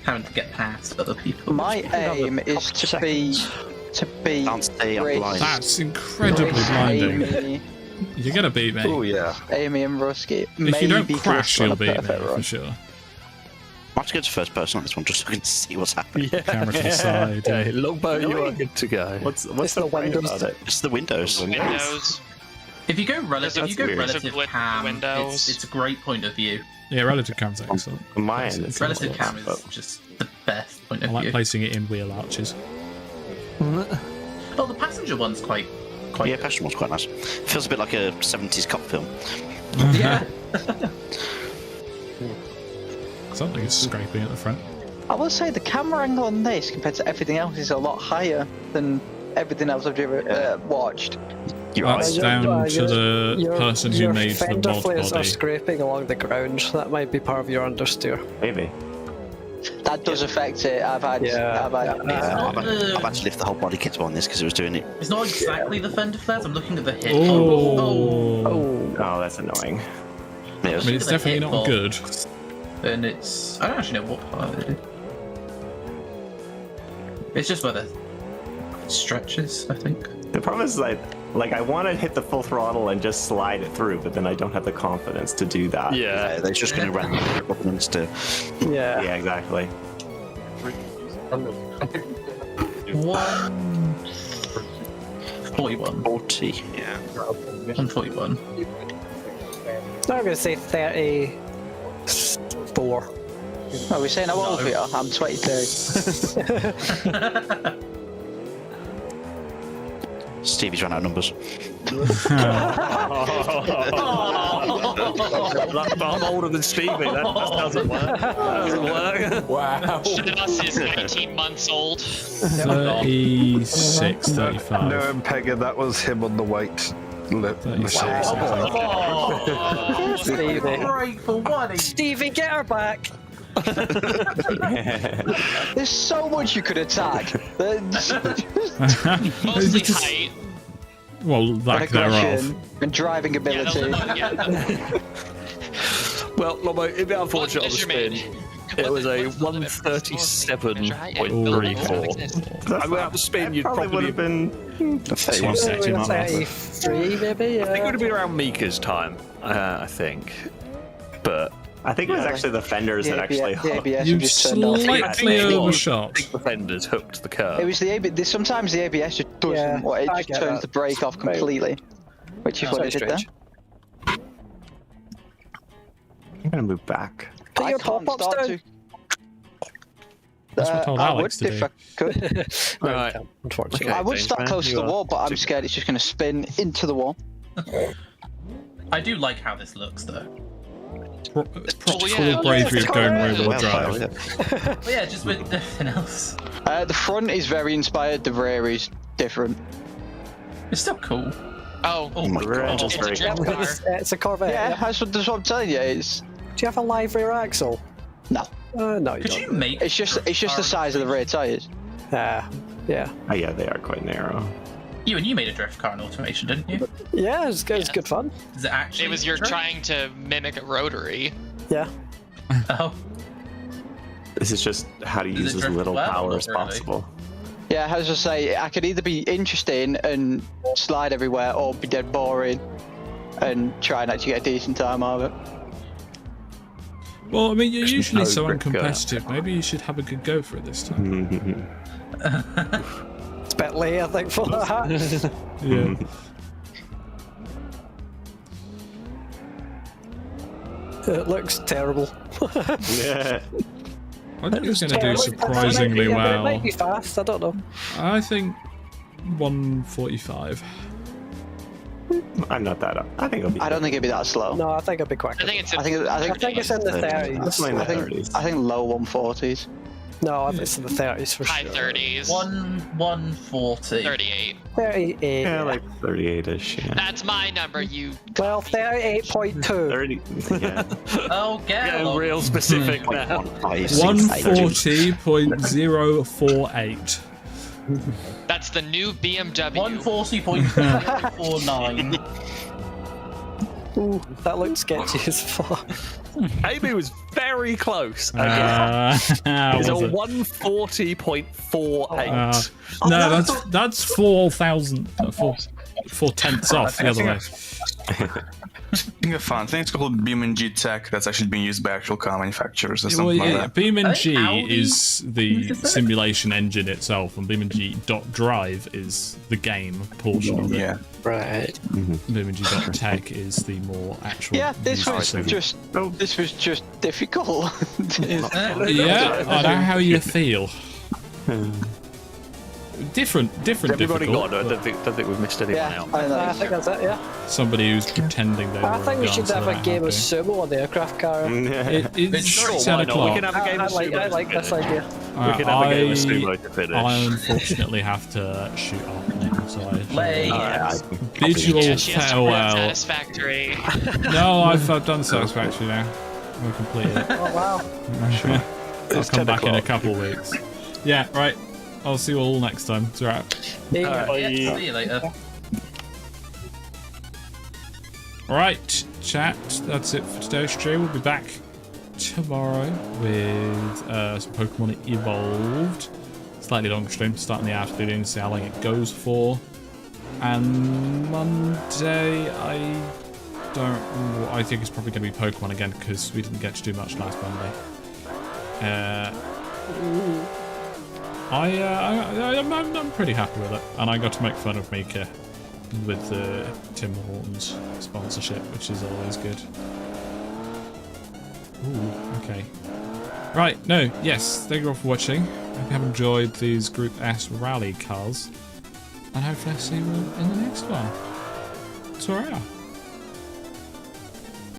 Having to get past other people. My aim is to be. Can't stay up blind. That's incredibly blinding. You're gonna beat me. Oh yeah. Amy and Rusky. If you don't crash, you'll beat me for sure. I have to go to first person on this one just so I can see what's happening. Yeah. Camera to the side. Okay, longbow, you are good to go. What's the windows? About it? It's the windows. If you go relative, cam, windows. It's a great point of view. Yeah, relative cam's excellent. My end, it's relative cam is just the best point of view. I like view. placing it in wheel arches. Oh, the passenger one's quite. Yeah, passenger one's quite nice. Feels a bit like a 70s cop film. Yeah. Something is scraping at the front. I will say the camera angle on this compared to everything else is a lot higher than everything else I've ever watched. That's down to the person who made the mod body. Flares are scraping along the ground. That might be part of your understeer. Maybe. That does affect it. I've had to lift the whole body kit on this because it was doing it. It's not exactly the fender flares. I'm looking at the hip. Oh, that's annoying. I mean, it's definitely not good. And it's. I don't actually know what part it is. It's just where the stretches, I think. The problem is like I want to hit the full throttle and just slide it through, but then I don't have the confidence to do that. Yeah, they're just going to run buttons to. Yeah, exactly. 141. 40, yeah. 141. I'm going to say 34. Are we saying how old we are? I'm 22. Stevie's run out of numbers. I'm older than Stevie. That doesn't work. That doesn't work. Wow. Shinas is 19 months old. 36, 35. No, and Peggy, that was him on the weight machine. Stevie, get her back. There's so much you could attack. Mostly height. Well, lack thereof. And driving ability. Well, Lobo, it'd be unfortunate on the spin. It was a 137.34. I went out the spin, you'd probably would have been 31 seconds. 33, maybe. I think it would have been around Mika's time, I think. But I think it was actually the fenders that actually hooked. You slightly overshot. I think the fenders hooked the curve. It was the ABS. Sometimes the ABS just doesn't. It just turns the brake off completely, which is what it did there. I'm gonna move back. I can't start to. That's what I told Alex to do. If I could. Right. Unfortunately. I would start close to the wall, but I'm scared it's just going to spin into the wall. I do like how this looks, though. Full bravery of going rear-wheel drive. Well, yeah, just with everything else. The front is very inspired. The rear is different. It's still cool. Oh my God. It's a drift car. It's a Corvette. Yeah, that's what I'm telling you. It's. Do you have a live rear axle? No. No, you Could don't. you make? It's just the size of the rear tires. Yeah. Oh yeah, they are quite narrow. You made a drift car in automation, didn't you? Yeah, it's good fun. Is it actually? It was you're trying to mimic a rotary. Yeah. Oh. This is just how to use as little power as possible. Yeah, I was just say I could either be interesting and slide everywhere, or be dead boring and try and actually get a decent time out of it. Well, I mean, you're usually so uncompetitive. Maybe you should have a good go for it this time. It's a bit late, I think, for that. Yeah. It looks terrible. Yeah. I think it's going to do surprisingly well. It might be fast, I don't know. I think 145. I'm not that up. I think it'll be. I don't think it'll be that slow. No, I think it'll be quicker. I think it's. I think it's in the 30s. Definitely in the 30s. I think low 140s. No, it's in the 30s for High sure. 30s. 140. 38. 38. Yeah, like 38-ish. Yeah. That's my number, you. Well, 38.2. 30. Yeah. Oh, get real specific now. 140.048. That's the new BMW. 140.049. Ooh, that looked sketchy as fuck. Amy was very close. It's a 140.48. No, that's 4,000. 4 tenths off the other way. Speaking of fun, I think it's called BeamNG tech that's actually being used by actual car manufacturers or something like that. BeamNG is the simulation engine itself, and BeamNG.drive is the game portion of it. Yeah. Right. BeamNG.tech is the more actual. Yeah, this was just difficult. Yeah, I know how you feel. Different. Everybody difficult, got it. I don't think we've missed anyone out. I think that's it, yeah. Somebody who's pretending they I think we should have a game of sumo on the aircraft carrier. It's Sure, 10 why not? o'clock. We can have a game of sumo. I like this idea. We can have a game of sumo to finish. I unfortunately have to shoot off now, so I Visual farewell. Satisfactory. No, I've done Satisfactory now. We're completed. Oh wow. Sure. I'll come back in a couple weeks. Yeah, right. I'll see you all next time. It's alright. See you later. Right, chat. That's it for today's stream. We'll be back tomorrow with some Pokemon Evolved. Slightly longer stream, starting the afternoon, see how long it goes for. And Monday, I think it's probably going to be Pokemon again because we didn't get to do much last Monday. I'm pretty happy with it, and I got to make fun of Mika with Tim Hortons sponsorship, which is always good. Ooh, okay. Right, yes, thank you all for watching. I hope you have enjoyed these Group S rally cars, and hopefully I'll see you all in the next one. Ta-ra!